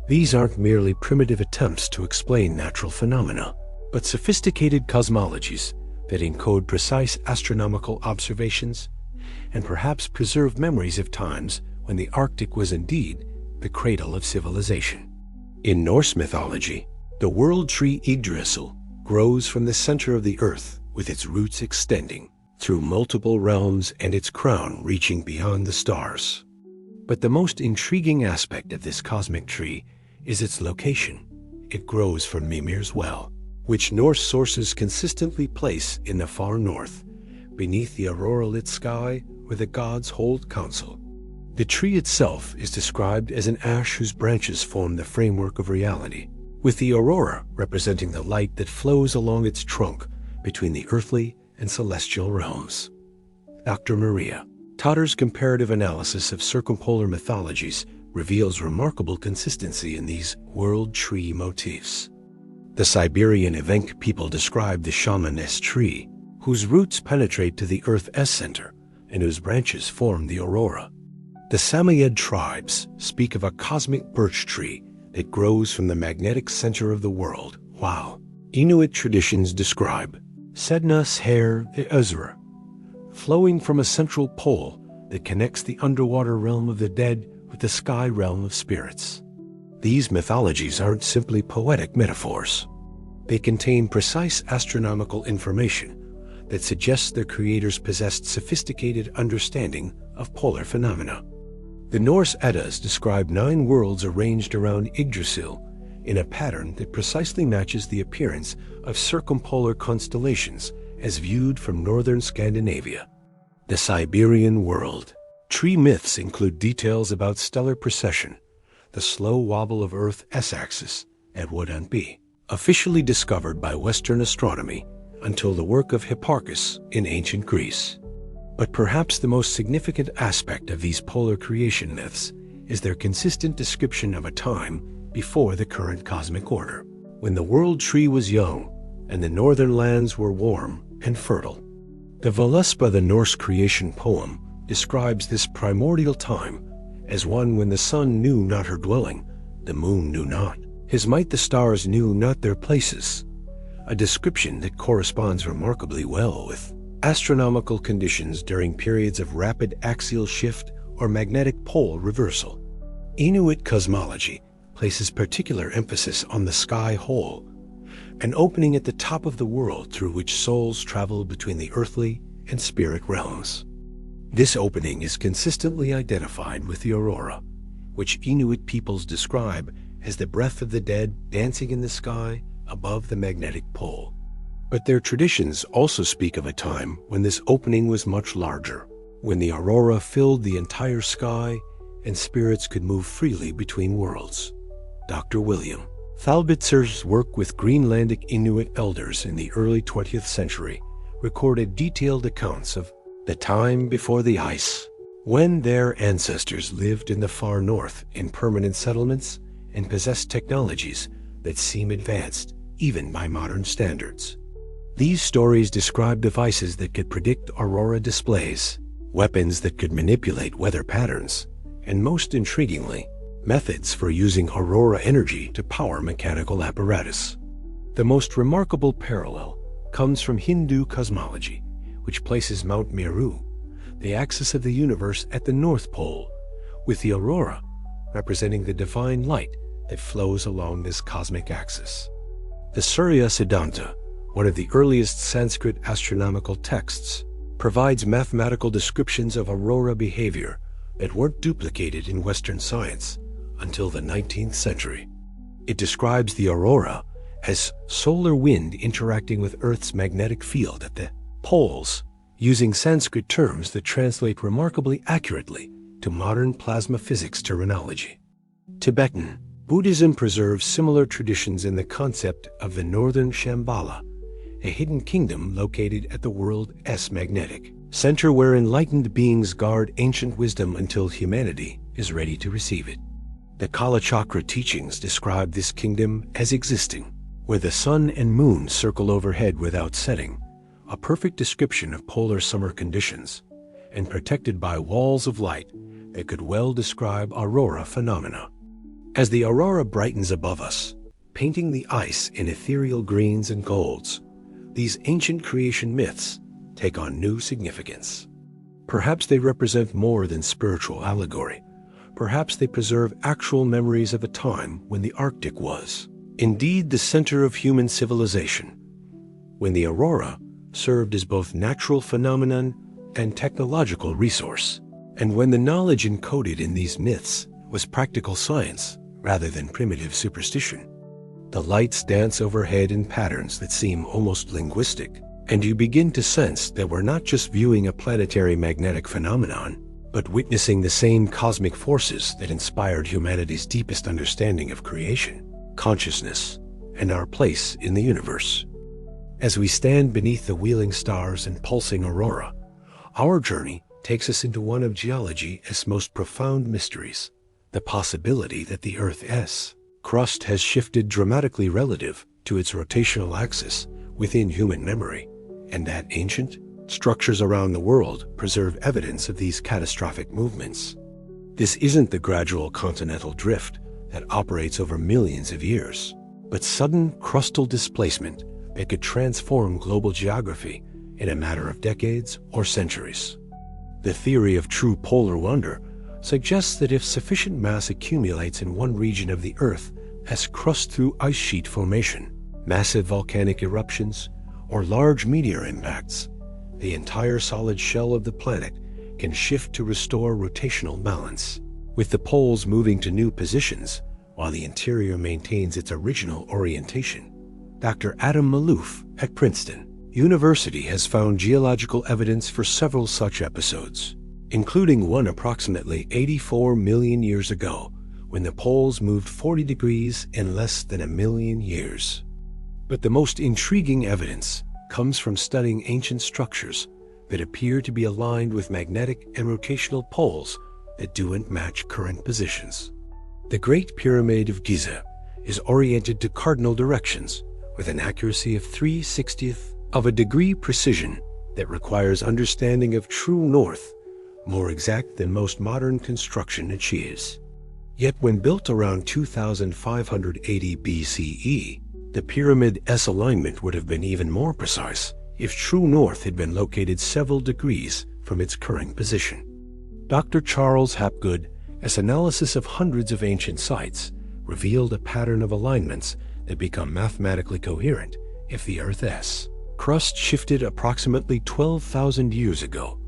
These aren't merely primitive attempts to explain natural phenomena, but sophisticated cosmologies that encode precise astronomical observations and perhaps preserve memories of times when the Arctic was indeed the cradle of civilization. In Norse mythology, the world tree Yggdrasil grows from the center of the earth, with its roots extending through multiple realms and its crown reaching beyond the stars. But the most intriguing aspect of this cosmic tree is its location. It grows from Mimir's Well, which Norse sources consistently place in the far north, beneath the aurora-lit sky where the gods hold council. The tree itself is described as an ash whose branches form the framework of reality, with the aurora representing the light that flows along its trunk between the earthly and celestial realms. Dr. Maria Totter's comparative analysis of circumpolar mythologies reveals remarkable consistency in these world tree motifs. The Siberian Evenk people describe the shaman-esque tree, whose roots penetrate to the Earth's center and whose branches form the aurora. The Samoyed tribes speak of a cosmic birch tree that grows from the magnetic center of the world, while Inuit traditions describe Sedna's hair the Ezra, flowing from a central pole that connects the underwater realm of the dead with the sky realm of spirits. These mythologies aren't simply poetic metaphors. They contain precise astronomical information that suggests their creators possessed sophisticated understanding of polar phenomena. The Norse Eddas describe 9 worlds arranged around Yggdrasil in a pattern that precisely matches the appearance of circumpolar constellations as viewed from northern Scandinavia. The Siberian world. Tree myths include details about stellar precession, the slow wobble of Earth's S-axis, and would not be officially discovered by Western astronomy until the work of Hipparchus in ancient Greece. But perhaps the most significant aspect of these polar creation myths is their consistent description of a time before the current cosmic order, when the world tree was young and the northern lands were warm and fertile. The Voluspa, the Norse creation poem, describes this primordial time as one when the sun knew not her dwelling, the moon knew not his might, the stars knew not their places, a description that corresponds remarkably well with astronomical conditions during periods of rapid axial shift or magnetic pole reversal. Inuit cosmology places particular emphasis on the sky hole, an opening at the top of the world through which souls travel between the earthly and spirit realms. This opening is consistently identified with the aurora, which Inuit peoples describe as the breath of the dead dancing in the sky above the magnetic pole. But their traditions also speak of a time when this opening was much larger, when the aurora filled the entire sky and spirits could move freely between worlds. Dr. William Thalbitzer's work with Greenlandic Inuit elders in the early 20th century recorded detailed accounts of the time before the ice, when their ancestors lived in the far north in permanent settlements and possessed technologies that seem advanced even by modern standards. These stories describe devices that could predict aurora displays, weapons that could manipulate weather patterns, and most intriguingly, methods for using aurora energy to power mechanical apparatus. The most remarkable parallel comes from Hindu cosmology, which places Mount Meru, the axis of the universe, at the North Pole, with the aurora representing the divine light that flows along this cosmic axis. The Surya Siddhanta, one of the earliest Sanskrit astronomical texts, provides mathematical descriptions of aurora behavior that weren't duplicated in Western science until the 19th century. It describes the aurora as solar wind interacting with Earth's magnetic field at the poles, using Sanskrit terms that translate remarkably accurately to modern plasma physics terminology. Tibetan Buddhism preserves similar traditions in the concept of the northern Shambhala, a hidden kingdom located at the world's magnetic center where enlightened beings guard ancient wisdom until humanity is ready to receive it. The Kalachakra teachings describe this kingdom as existing, where the sun and moon circle overhead without setting, a perfect description of polar summer conditions, and protected by walls of light that could well describe aurora phenomena. As the aurora brightens above us, painting the ice in ethereal greens and golds, these ancient creation myths take on new significance. Perhaps they represent more than spiritual allegory. Perhaps they preserve actual memories of a time when the Arctic was indeed the center of human civilization, when the aurora served as both natural phenomenon and technological resource, and when the knowledge encoded in these myths was practical science rather than primitive superstition. The lights dance overhead in patterns that seem almost linguistic, and you begin to sense that we're not just viewing a planetary magnetic phenomenon, but witnessing the same cosmic forces that inspired humanity's deepest understanding of creation, consciousness, and our place in the universe. As we stand beneath the wheeling stars and pulsing aurora, our journey takes us into one of geology's most profound mysteries, the possibility that the Earth's crust has shifted dramatically relative to its rotational axis within human memory, and that ancient structures around the world preserve evidence of these catastrophic movements. This isn't the gradual continental drift that operates over millions of years, but sudden crustal displacement that could transform global geography in a matter of decades or centuries. The theory of true polar wonder suggests that if sufficient mass accumulates in one region of the Earth as crust through ice sheet formation, massive volcanic eruptions, or large meteor impacts, the entire solid shell of the planet can shift to restore rotational balance. With the poles moving to new positions, while the interior maintains its original orientation. Dr. Adam Malouf at Princeton University has found geological evidence for several such episodes, including one approximately 84 million years ago, when the poles moved 40 degrees in less than a million years. But the most intriguing evidence comes from studying ancient structures that appear to be aligned with magnetic and rotational poles that don't match current positions. The Great Pyramid of Giza is oriented to cardinal directions with an accuracy of 3/60th of a degree precision that requires understanding of true north, more exact than most modern construction achieves. Yet when built around 2580 BCE, the pyramid's alignment would have been even more precise if true north had been located several degrees from its current position. Dr. Charles Hapgood's analysis of hundreds of ancient sites revealed a pattern of alignments that become mathematically coherent if the Earth's crust shifted approximately 12,000 years ago,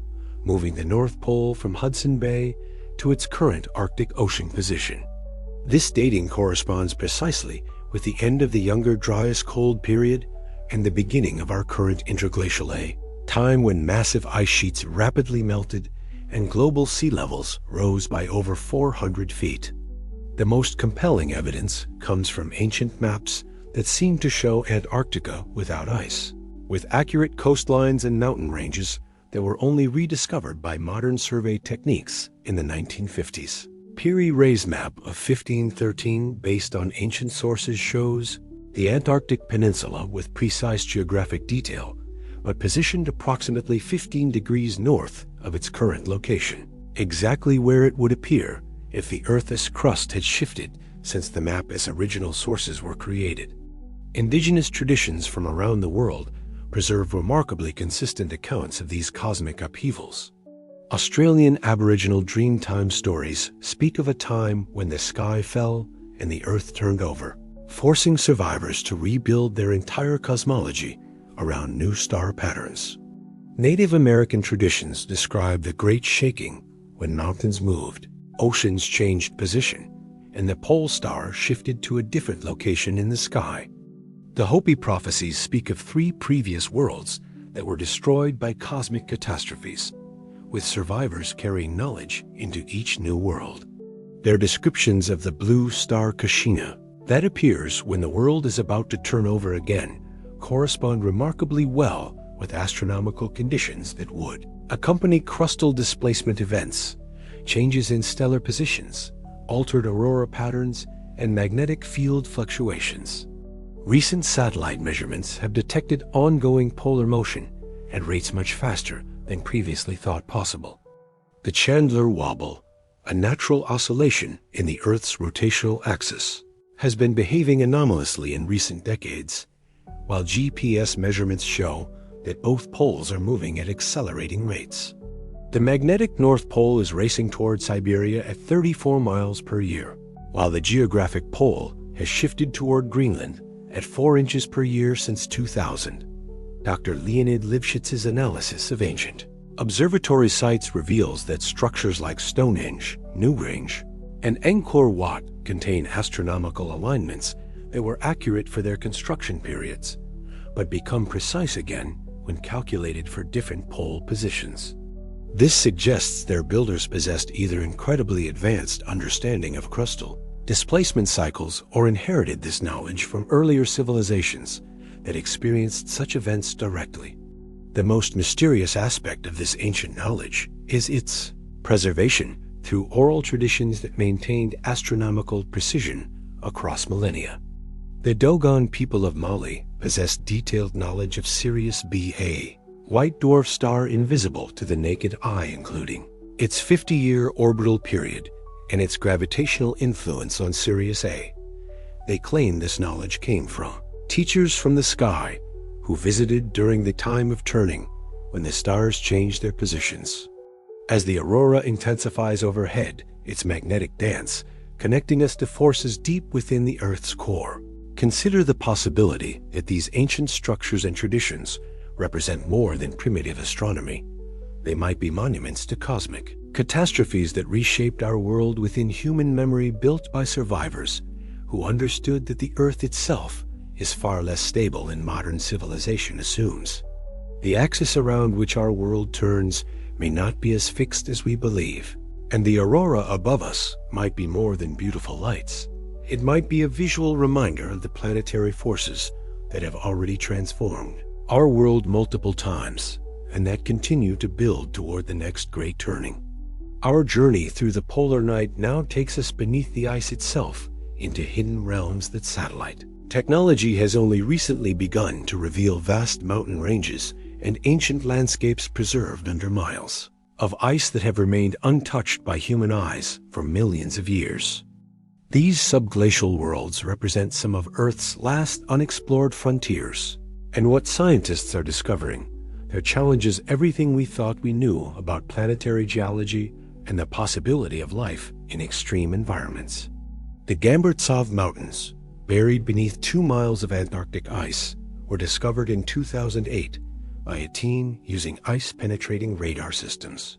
moving the North Pole from Hudson Bay to its current Arctic Ocean position. This dating corresponds precisely with the end of the Younger Dryas Cold period and the beginning of our current interglacial age, time when massive ice sheets rapidly melted and global sea levels rose by over 400 feet. The most compelling evidence comes from ancient maps that seem to show Antarctica without ice, with accurate coastlines and mountain ranges that were only rediscovered by modern survey techniques in the 1950s. Peary Ray's map of 1513, based on ancient sources, shows the Antarctic Peninsula with precise geographic detail, but positioned approximately 15 degrees north of its current location, exactly where it would appear if the Earth's crust had shifted since the map's original sources were created. Indigenous traditions from around the world preserve remarkably consistent accounts of these cosmic upheavals. Australian Aboriginal Dreamtime stories speak of a time when the sky fell and the Earth turned over, forcing survivors to rebuild their entire cosmology around new star patterns. Native American traditions describe the Great Shaking when mountains moved, oceans changed position, and the pole star shifted to a different location in the sky. The Hopi prophecies speak of 3 previous worlds that were destroyed by cosmic catastrophes, with survivors carrying knowledge into each new world. Their descriptions of the blue star Kashina that appears when the world is about to turn over again correspond remarkably well with astronomical conditions that would accompany crustal displacement events, changes in stellar positions, altered aurora patterns, and magnetic field fluctuations. Recent satellite measurements have detected ongoing polar motion at rates much faster than previously thought possible. The Chandler wobble, a natural oscillation in the Earth's rotational axis, has been behaving anomalously in recent decades, while GPS measurements show that both poles are moving at accelerating rates. The magnetic North Pole is racing toward Siberia at 34 miles per year, while the geographic pole has shifted toward Greenland at 4 inches per year since 2000. Dr. Leonid Lifshitz's analysis of ancient observatory sites reveals that structures like Stonehenge, Newgrange, and Angkor Wat contain astronomical alignments that were accurate for their construction periods, but become precise again when calculated for different pole positions. This suggests their builders possessed either incredibly advanced understanding of crustal displacement cycles or inherited this knowledge from earlier civilizations that experienced such events directly. The most mysterious aspect of this ancient knowledge is its preservation through oral traditions that maintained astronomical precision across millennia. The Dogon people of Mali possess detailed knowledge of Sirius B, a white dwarf star invisible to the naked eye, including its 50-year orbital period and its gravitational influence on Sirius A. They claim this knowledge came from teachers from the sky who visited during the time of turning when the stars changed their positions. As the aurora intensifies overhead, its magnetic dance, connecting us to forces deep within the Earth's core. Consider the possibility that these ancient structures and traditions represent more than primitive astronomy. They might be monuments to cosmic catastrophes that reshaped our world within human memory, built by survivors who understood that the Earth itself is far less stable than modern civilization assumes. The axis around which our world turns may not be as fixed as we believe, and the aurora above us might be more than beautiful lights. It might be a visual reminder of the planetary forces that have already transformed our world multiple times, and that continue to build toward the next great turning. Our journey through the polar night now takes us beneath the ice itself into hidden realms that satellite. Technology has only recently begun to reveal vast mountain ranges and ancient landscapes preserved under miles of ice that have remained untouched by human eyes for millions of years. These subglacial worlds represent some of Earth's last unexplored frontiers, and what scientists are discovering there challenges everything we thought we knew about planetary geology and the possibility of life in extreme environments. The Gamburtsov Mountains, buried beneath 2 miles of Antarctic ice, were discovered in 2008 by a team using ice-penetrating radar systems.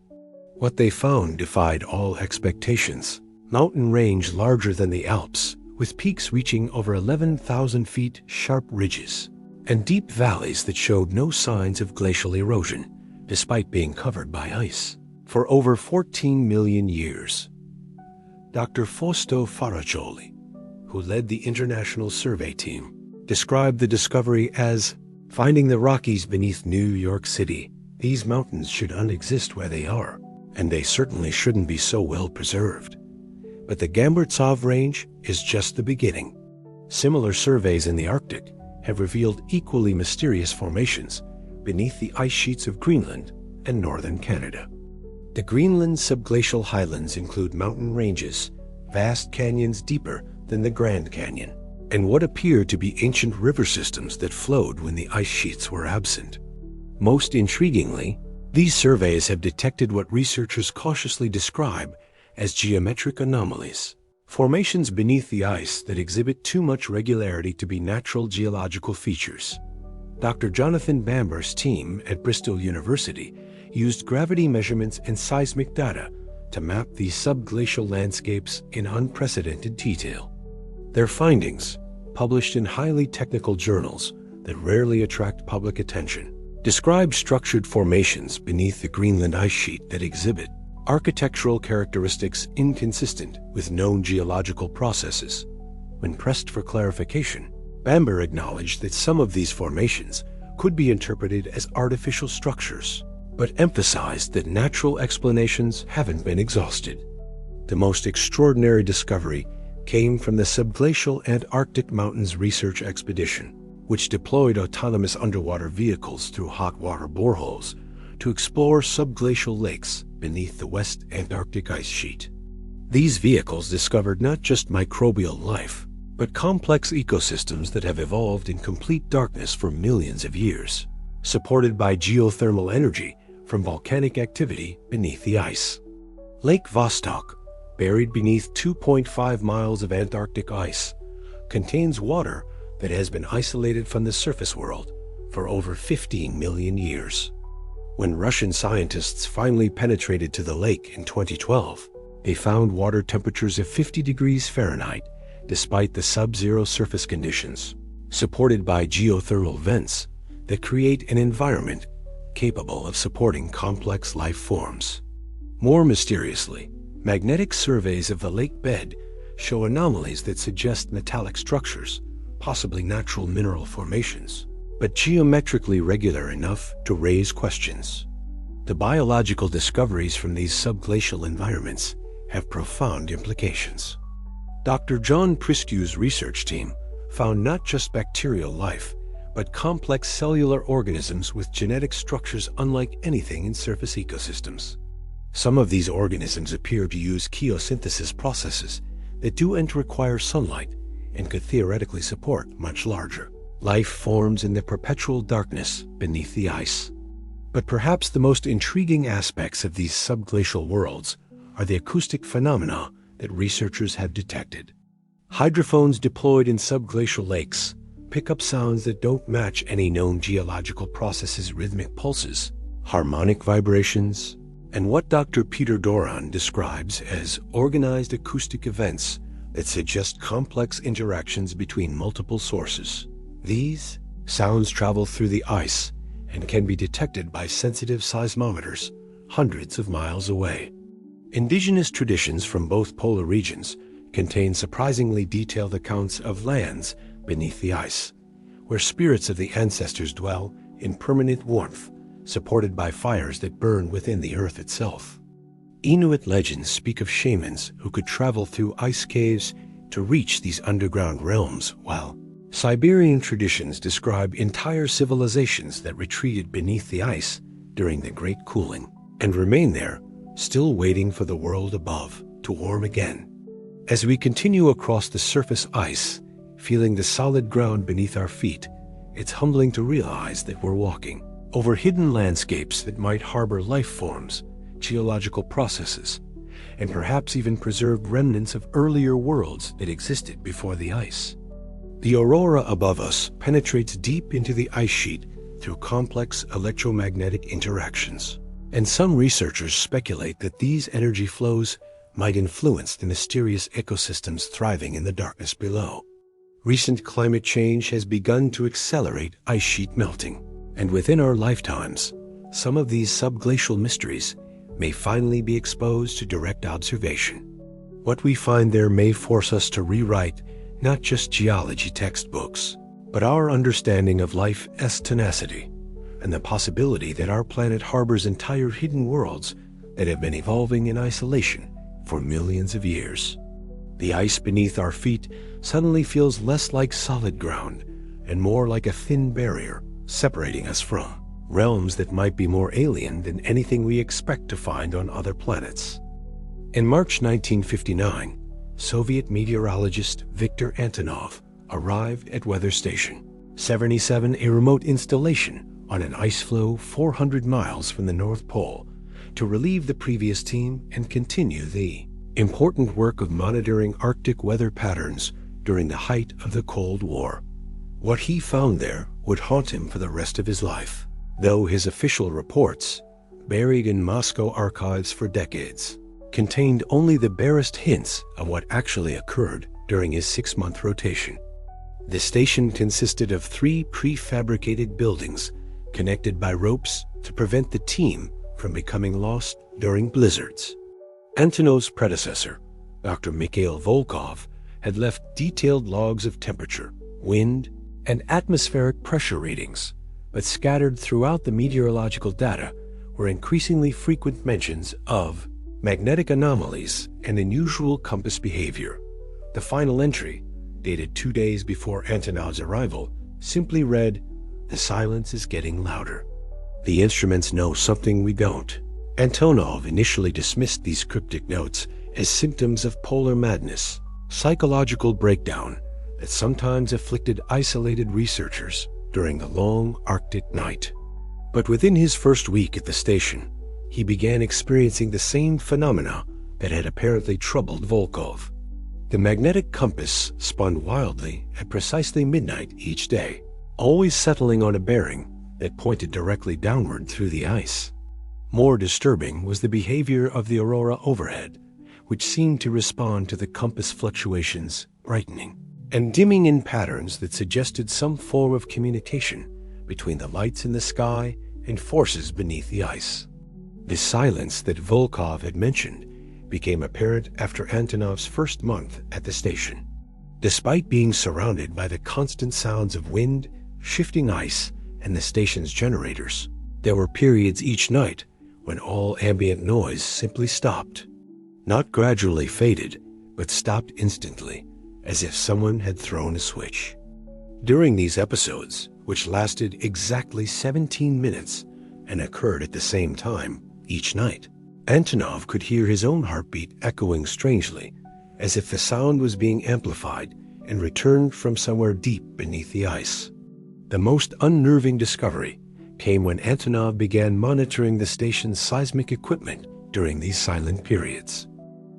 What they found defied all expectations. Mountain range larger than the Alps, with peaks reaching over 11,000 feet, sharp ridges, and deep valleys that showed no signs of glacial erosion, despite being covered by ice for over 14 million years. Dr. Fausto Faraccioli, who led the international survey team, described the discovery as finding the Rockies beneath New York City. These mountains should not exist where they are, and they certainly shouldn't be so well preserved. But the Gamburtsov Range is just the beginning. Similar surveys in the Arctic have revealed equally mysterious formations beneath the ice sheets of Greenland and northern Canada. The Greenland subglacial highlands include mountain ranges, vast canyons deeper than the Grand Canyon, and what appear to be ancient river systems that flowed when the ice sheets were absent. Most intriguingly, these surveys have detected what researchers cautiously describe as geometric anomalies, formations beneath the ice that exhibit too much regularity to be natural geological features. Dr. Jonathan Bamber's team at Bristol University used gravity measurements and seismic data to map these subglacial landscapes in unprecedented detail. Their findings, published in highly technical journals that rarely attract public attention, describe structured formations beneath the Greenland ice sheet that exhibit architectural characteristics inconsistent with known geological processes. When pressed for clarification, Bamber acknowledged that some of these formations could be interpreted as artificial structures, but emphasized that natural explanations haven't been exhausted. The most extraordinary discovery came from the Subglacial Antarctic Mountains Research Expedition, which deployed autonomous underwater vehicles through hot water boreholes to explore subglacial lakes beneath the West Antarctic ice sheet. These vehicles discovered not just microbial life, but complex ecosystems that have evolved in complete darkness for millions of years, supported by geothermal energy from volcanic activity beneath the ice. Lake Vostok, buried beneath 2.5 miles of Antarctic ice, contains water that has been isolated from the surface world for over 15 million years. When Russian scientists finally penetrated to the lake in 2012, they found water temperatures of 50 degrees Fahrenheit despite the sub-zero surface conditions, supported by geothermal vents that create an environment capable of supporting complex life forms. More mysteriously, magnetic surveys of the lake bed show anomalies that suggest metallic structures, possibly natural mineral formations, but geometrically regular enough to raise questions. The biological discoveries from these subglacial environments have profound implications. Dr. John Priskew's research team found not just bacterial life, but complex cellular organisms with genetic structures unlike anything in surface ecosystems. Some of these organisms appear to use chemosynthesis processes that don't require sunlight and could theoretically support much larger life forms in the perpetual darkness beneath the ice. But perhaps the most intriguing aspects of these subglacial worlds are the acoustic phenomena that researchers have detected. Hydrophones deployed in subglacial lakes pick up sounds that don't match any known geological processes' rhythmic pulses, harmonic vibrations, and what Dr. Peter Doran describes as organized acoustic events that suggest complex interactions between multiple sources. These sounds travel through the ice and can be detected by sensitive seismometers hundreds of miles away. Indigenous traditions from both polar regions contain surprisingly detailed accounts of lands beneath the ice, where spirits of the ancestors dwell in permanent warmth, supported by fires that burn within the earth itself. Inuit legends speak of shamans who could travel through ice caves to reach these underground realms, while Siberian traditions describe entire civilizations that retreated beneath the ice during the Great Cooling and remain there, still waiting for the world above to warm again. As we continue across the surface ice, feeling the solid ground beneath our feet, it's humbling to realize that we're walking over hidden landscapes that might harbor life forms, geological processes, and perhaps even preserved remnants of earlier worlds that existed before the ice. The aurora above us penetrates deep into the ice sheet through complex electromagnetic interactions, and some researchers speculate that these energy flows might influence the mysterious ecosystems thriving in the darkness below. Recent climate change has begun to accelerate ice sheet melting, and within our lifetimes, some of these subglacial mysteries may finally be exposed to direct observation. What we find there may force us to rewrite not just geology textbooks, but our understanding of life's tenacity and the possibility that our planet harbors entire hidden worlds that have been evolving in isolation for millions of years. The ice beneath our feet suddenly feels less like solid ground and more like a thin barrier separating us from realms that might be more alien than anything we expect to find on other planets. In March 1959, Soviet meteorologist Viktor Antonov arrived at Weather Station 77, a remote installation on an ice floe 400 miles from the North Pole, to relieve the previous team and continue the important work of monitoring Arctic weather patterns during the height of the Cold War. What he found there would haunt him for the rest of his life, though his official reports, buried in Moscow archives for decades, contained only the barest hints of what actually occurred during his 6-month rotation. The station consisted of 3 prefabricated buildings connected by ropes to prevent the team from becoming lost during blizzards. Antonov's predecessor, Dr. Mikhail Volkov, had left detailed logs of temperature, wind, and atmospheric pressure readings, but scattered throughout the meteorological data were increasingly frequent mentions of magnetic anomalies and unusual compass behavior. The final entry, dated 2 days before Antonov's arrival, simply read, "The silence is getting louder. The instruments know something we don't." Antonov initially dismissed these cryptic notes as symptoms of polar madness, psychological breakdown that sometimes afflicted isolated researchers during the long Arctic night. But within his first week at the station, he began experiencing the same phenomena that had apparently troubled Volkov. The magnetic compass spun wildly at precisely midnight each day, always settling on a bearing that pointed directly downward through the ice. More disturbing was the behavior of the aurora overhead, which seemed to respond to the compass fluctuations, brightening and dimming in patterns that suggested some form of communication between the lights in the sky and forces beneath the ice. The silence that Volkov had mentioned became apparent after Antonov's first month at the station. Despite being surrounded by the constant sounds of wind, shifting ice, and the station's generators, there were periods each night when all ambient noise simply stopped. Not gradually faded, but stopped instantly, as if someone had thrown a switch. During these episodes, which lasted exactly 17 minutes and occurred at the same time each night, Antonov could hear his own heartbeat echoing strangely, as if the sound was being amplified and returned from somewhere deep beneath the ice. The most unnerving discovery came when Antonov began monitoring the station's seismic equipment during these silent periods.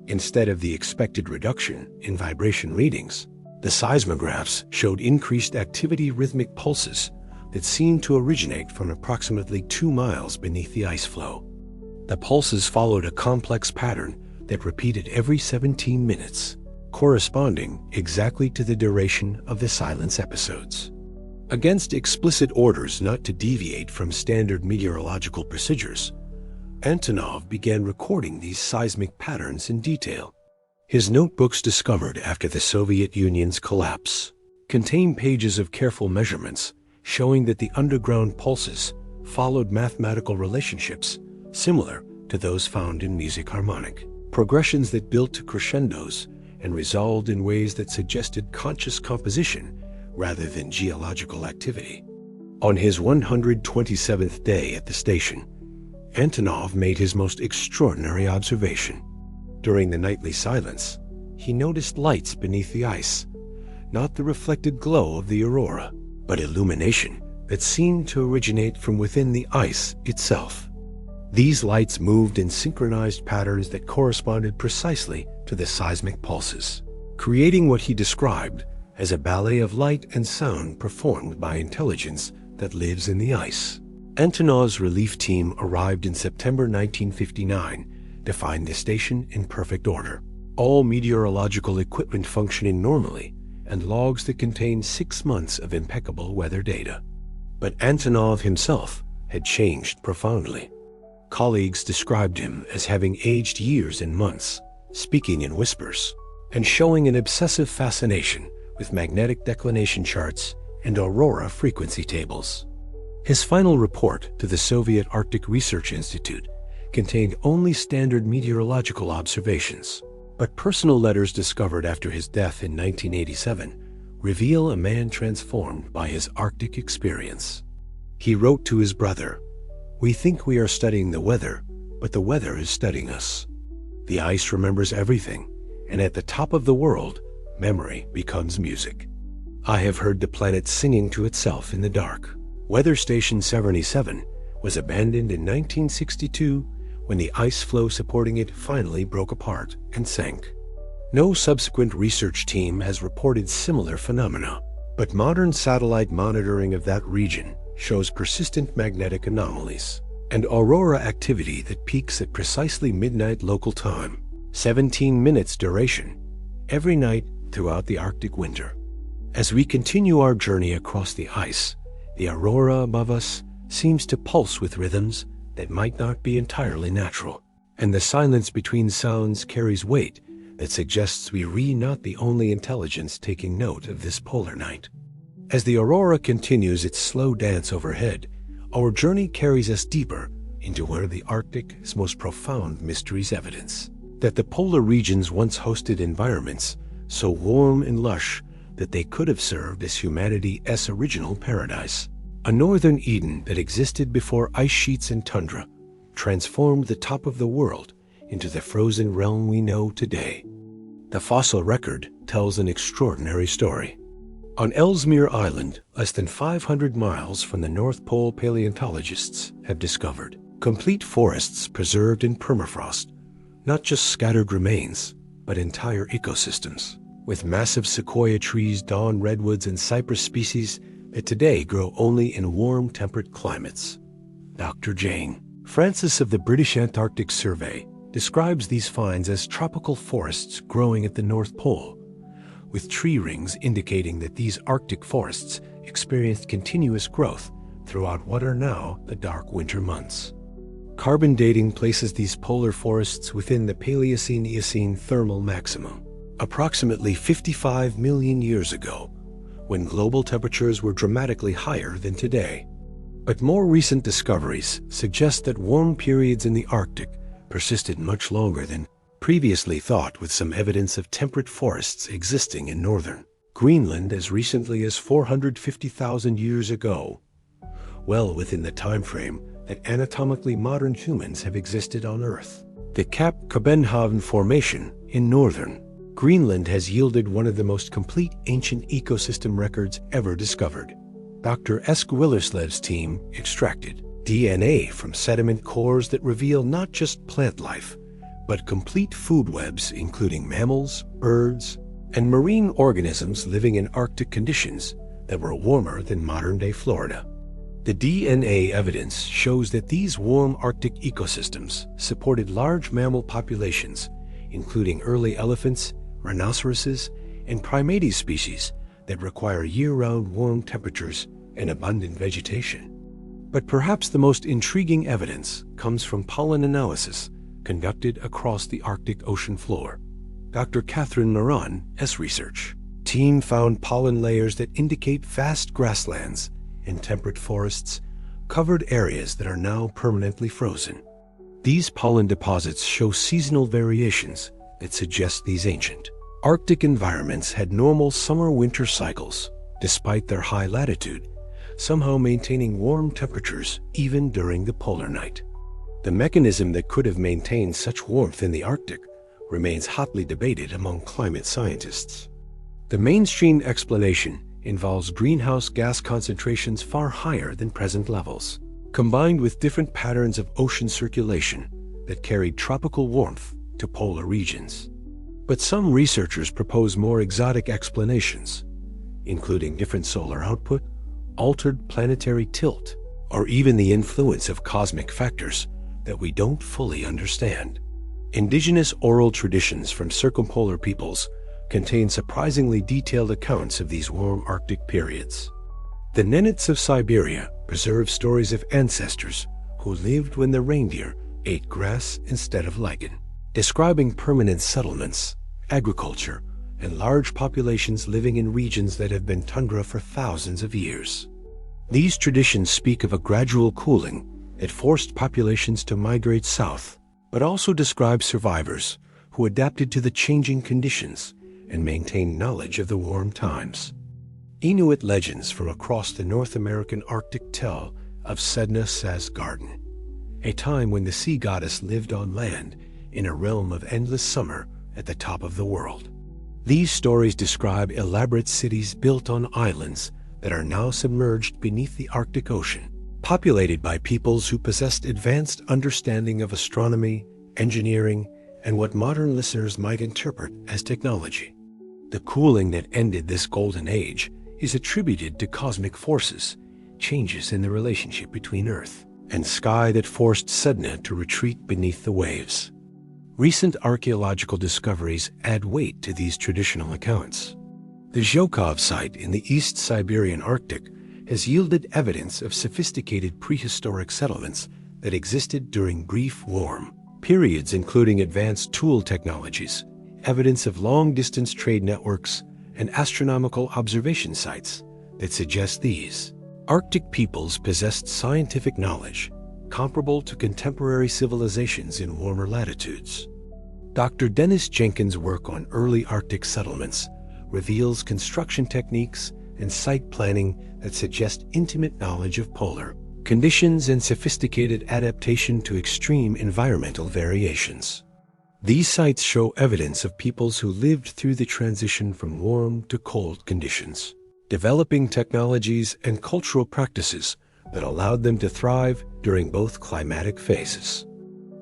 Instead of the expected reduction in vibration readings, the seismographs showed increased activity rhythmic pulses that seemed to originate from approximately 2 miles beneath the ice floe. The pulses followed a complex pattern that repeated every 17 minutes, corresponding exactly to the duration of the silence episodes. Against explicit orders not to deviate from standard meteorological procedures, Antonov began recording these seismic patterns in detail. His notebooks, discovered after the Soviet Union's collapse, contain pages of careful measurements showing that the underground pulses followed mathematical relationships similar to those found in music harmonic, progressions that built to crescendos and resolved in ways that suggested conscious composition rather than geological activity. On his 127th day at the station, Antonov made his most extraordinary observation. During the nightly silence, he noticed lights beneath the ice, not the reflected glow of the aurora, but illumination that seemed to originate from within the ice itself. These lights moved in synchronized patterns that corresponded precisely to the seismic pulses, creating what he described as a ballet of light and sound performed by intelligence that lives in the ice. Antonov's relief team arrived in September 1959 to find the station in perfect order, all meteorological equipment functioning normally, and logs that contained 6 months of impeccable weather data. But Antonov himself had changed profoundly. Colleagues described him as having aged years and months, speaking in whispers, and showing an obsessive fascination with magnetic declination charts and aurora frequency tables. His final report to the Soviet Arctic Research Institute contained only standard meteorological observations, but personal letters discovered after his death in 1987 reveal a man transformed by his Arctic experience. He wrote to his brother, "We think we are studying the weather, but the weather is studying us. The ice remembers everything, and at the top of the world, memory becomes music. I have heard the planet singing to itself in the dark." Weather Station 77 was abandoned in 1962 when the ice floe supporting it finally broke apart and sank. No subsequent research team has reported similar phenomena, but modern satellite monitoring of that region shows persistent magnetic anomalies and aurora activity that peaks at precisely midnight local time, 17 minutes duration, every night throughout the Arctic winter. As we continue our journey across the ice, the aurora above us seems to pulse with rhythms that might not be entirely natural, and the silence between sounds carries weight that suggests we are not the only intelligence taking note of this polar night. As the aurora continues its slow dance overhead, our journey carries us deeper into one of the Arctic's most profound mysteries, evidence that the polar regions once hosted environments so warm and lush that they could have served as humanity's original paradise. A northern Eden that existed before ice sheets and tundra transformed the top of the world into the frozen realm we know today. The fossil record tells an extraordinary story. On Ellesmere Island, less than 500 miles from the North Pole, paleontologists have discovered complete forests preserved in permafrost, not just scattered remains, but entire ecosystems, with massive sequoia trees, dawn redwoods, and cypress species that today grow only in warm, temperate climates. Dr. Jane Francis of the British Antarctic Survey describes these finds as tropical forests growing at the North Pole, with tree rings indicating that these Arctic forests experienced continuous growth throughout what are now the dark winter months. Carbon dating places these polar forests within the Paleocene-Eocene thermal maximum, approximately 55 million years ago, when global temperatures were dramatically higher than today. But more recent discoveries suggest that warm periods in the Arctic persisted much longer than previously thought, with some evidence of temperate forests existing in northern Greenland as recently as 450,000 years ago, well within the time frame that anatomically modern humans have existed on Earth. The Cap Copenhagen Formation in northern Greenland has yielded one of the most complete ancient ecosystem records ever discovered. Dr. Esk Willerslev's team extracted DNA from sediment cores that reveal not just plant life, but complete food webs including mammals, birds, and marine organisms living in Arctic conditions that were warmer than modern-day Florida. The DNA evidence shows that these warm Arctic ecosystems supported large mammal populations, including early elephants, rhinoceroses, and primates species that require year-round warm temperatures and abundant vegetation. But perhaps the most intriguing evidence comes from pollen analysis conducted across the Arctic ocean floor. Dr. Catherine Laron's research team found pollen layers that indicate vast grasslands and temperate forests covered areas that are now permanently frozen. These pollen deposits show seasonal variations that suggest these ancient Arctic environments had normal summer-winter cycles, despite their high latitude, somehow maintaining warm temperatures even during the polar night. The mechanism that could have maintained such warmth in the Arctic remains hotly debated among climate scientists. The mainstream explanation involves greenhouse gas concentrations far higher than present levels, combined with different patterns of ocean circulation that carried tropical warmth to polar regions. But some researchers propose more exotic explanations, including different solar output, altered planetary tilt, or even the influence of cosmic factors that we don't fully understand. Indigenous oral traditions from circumpolar peoples contain surprisingly detailed accounts of these warm Arctic periods. The Nenets of Siberia preserve stories of ancestors who lived when the reindeer ate grass instead of lichen, describing permanent settlements, agriculture, and large populations living in regions that have been tundra for thousands of years. These traditions speak of a gradual cooling that forced populations to migrate south, but also describe survivors who adapted to the changing conditions and maintained knowledge of the warm times. Inuit legends from across the North American Arctic tell of Sedna Saz Garden, a time when the sea goddess lived on land in a realm of endless summer at the top of the world. These stories describe elaborate cities built on islands that are now submerged beneath the Arctic Ocean, populated by peoples who possessed advanced understanding of astronomy, engineering, and what modern listeners might interpret as technology. The cooling that ended this golden age is attributed to cosmic forces, changes in the relationship between Earth and sky that forced Sedna to retreat beneath the waves. Recent archaeological discoveries add weight to these traditional accounts. The Zhukov site in the East Siberian Arctic has yielded evidence of sophisticated prehistoric settlements that existed during brief warm periods, including advanced tool technologies, evidence of long-distance trade networks, and astronomical observation sites that suggest these Arctic peoples possessed scientific knowledge comparable to contemporary civilizations in warmer latitudes. Dr. Dennis Jenkins' work on early Arctic settlements reveals construction techniques and site planning that suggest intimate knowledge of polar conditions and sophisticated adaptation to extreme environmental variations. These sites show evidence of peoples who lived through the transition from warm to cold conditions, developing technologies and cultural practices that allowed them to thrive during both climatic phases.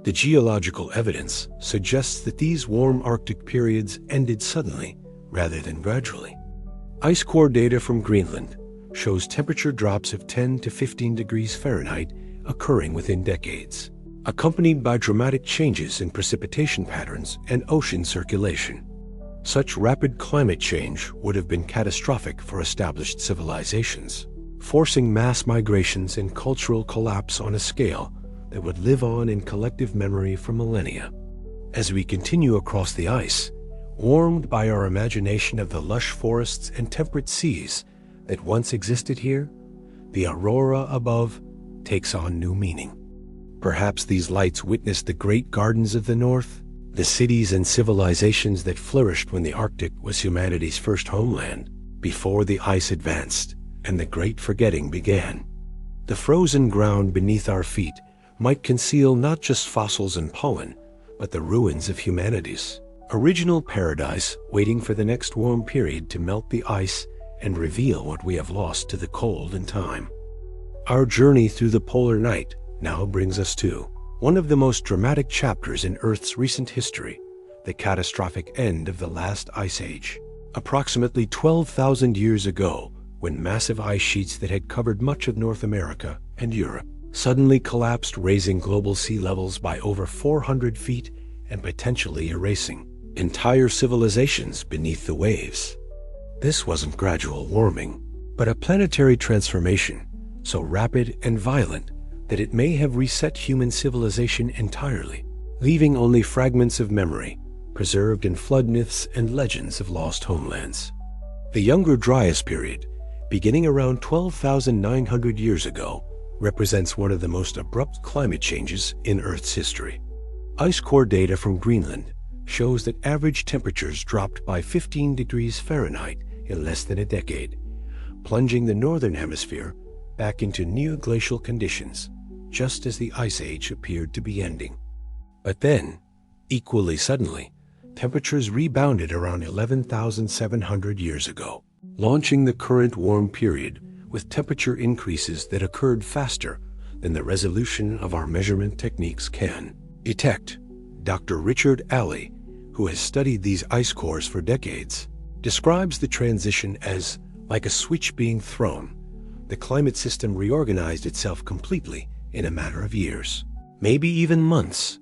The geological evidence suggests that these warm Arctic periods ended suddenly rather than gradually. Ice core data from Greenland shows temperature drops of 10 to 15 degrees Fahrenheit occurring within decades, accompanied by dramatic changes in precipitation patterns and ocean circulation. Such rapid climate change would have been catastrophic for established civilizations, forcing mass migrations and cultural collapse on a scale that would live on in collective memory for millennia. As we continue across the ice, warmed by our imagination of the lush forests and temperate seas that once existed here, the aurora above takes on new meaning. Perhaps these lights witnessed the great gardens of the North, the cities and civilizations that flourished when the Arctic was humanity's first homeland, before the ice advanced and the great forgetting began. The frozen ground beneath our feet might conceal not just fossils and pollen, but the ruins of humanity's original paradise, waiting for the next warm period to melt the ice and reveal what we have lost to the cold and time. Our journey through the polar night now brings us to one of the most dramatic chapters in Earth's recent history, the catastrophic end of the last ice age. Approximately 12,000 years ago, when massive ice sheets that had covered much of North America and Europe suddenly collapsed, raising global sea levels by over 400 feet and potentially erasing entire civilizations beneath the waves. This wasn't gradual warming, but a planetary transformation so rapid and violent that it may have reset human civilization entirely, leaving only fragments of memory preserved in flood myths and legends of lost homelands. The Younger Dryas period, beginning around 12,900 years ago, represents one of the most abrupt climate changes in Earth's history. Ice core data from Greenland shows that average temperatures dropped by 15 degrees Fahrenheit in less than a decade, plunging the northern hemisphere back into neoglacial conditions, just as the Ice Age appeared to be ending. But then, equally suddenly, temperatures rebounded around 11,700 years ago, launching the current warm period with temperature increases that occurred faster than the resolution of our measurement techniques can detect. Dr. Richard Alley, who has studied these ice cores for decades, describes the transition as like a switch being thrown. The climate system reorganized itself completely in a matter of years, maybe even months.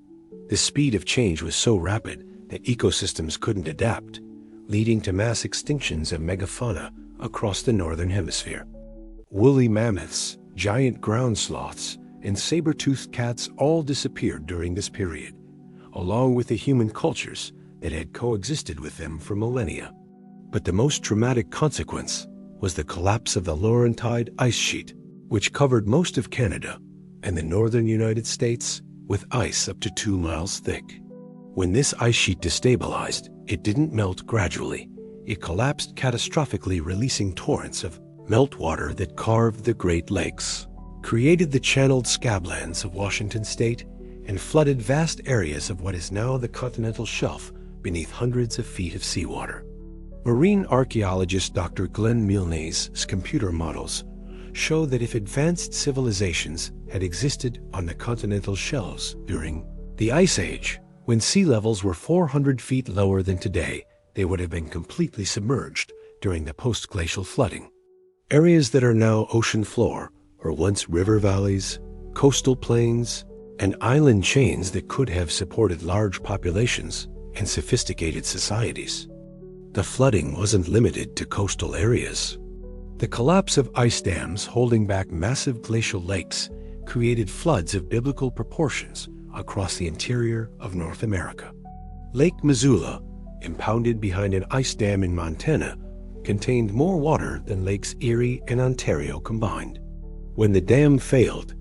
The speed of change was so rapid that ecosystems couldn't adapt, leading to mass extinctions of megafauna across the northern hemisphere. Woolly mammoths, giant ground sloths, and saber-toothed cats all disappeared during this period, along with the human cultures that had coexisted with them for millennia. But the most dramatic consequence was the collapse of the Laurentide ice sheet, which covered most of Canada and the northern United States with ice up to 2 miles thick. When this ice sheet destabilized, it didn't melt gradually. It collapsed catastrophically, releasing torrents of meltwater that carved the Great Lakes, created the channeled scablands of Washington state, and flooded vast areas of what is now the continental shelf beneath hundreds of feet of seawater. Marine archaeologist Dr. Glenn Milne's computer models show that if advanced civilizations had existed on the continental shelves during the Ice Age, when sea levels were 400 feet lower than today, they would have been completely submerged during the post-glacial flooding. Areas that are now ocean floor were once river valleys, coastal plains, and island chains that could have supported large populations and sophisticated societies. The flooding wasn't limited to coastal areas. The collapse of ice dams holding back massive glacial lakes created floods of biblical proportions across the interior of North America. Lake Missoula, impounded behind an ice dam in Montana, contained more water than Lakes Erie and Ontario combined. When the dam failed,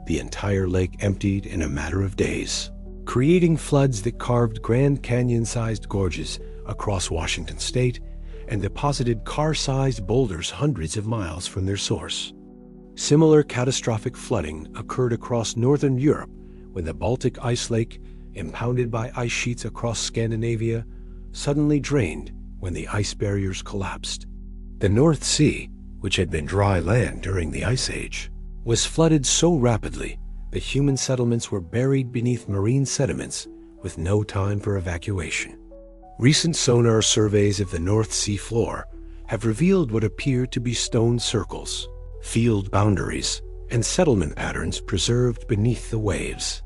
the entire lake emptied in a matter of days, creating floods that carved Grand Canyon-sized gorges across Washington state and deposited car-sized boulders hundreds of miles from their source. Similar catastrophic flooding occurred across northern Europe when the Baltic ice lake, impounded by ice sheets across Scandinavia, suddenly drained when the ice barriers collapsed. The North Sea, which had been dry land during the Ice Age, was flooded so rapidly that human settlements were buried beneath marine sediments with no time for evacuation. Recent sonar surveys of the North Sea floor have revealed what appear to be stone circles, field boundaries, and settlement patterns preserved beneath the waves.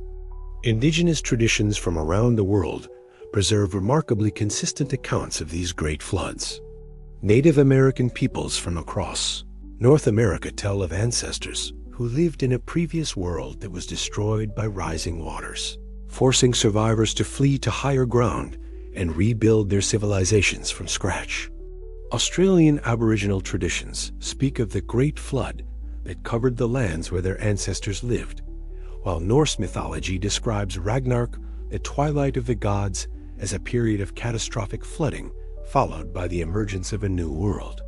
Indigenous traditions from around the world preserve remarkably consistent accounts of these great floods. Native American peoples from across North America tell of ancestors who lived in a previous world that was destroyed by rising waters, forcing survivors to flee to higher ground and rebuild their civilizations from scratch. Australian Aboriginal traditions speak of the Great Flood that covered the lands where their ancestors lived, while Norse mythology describes Ragnarok, the twilight of the gods, as a period of catastrophic flooding followed by the emergence of a new world.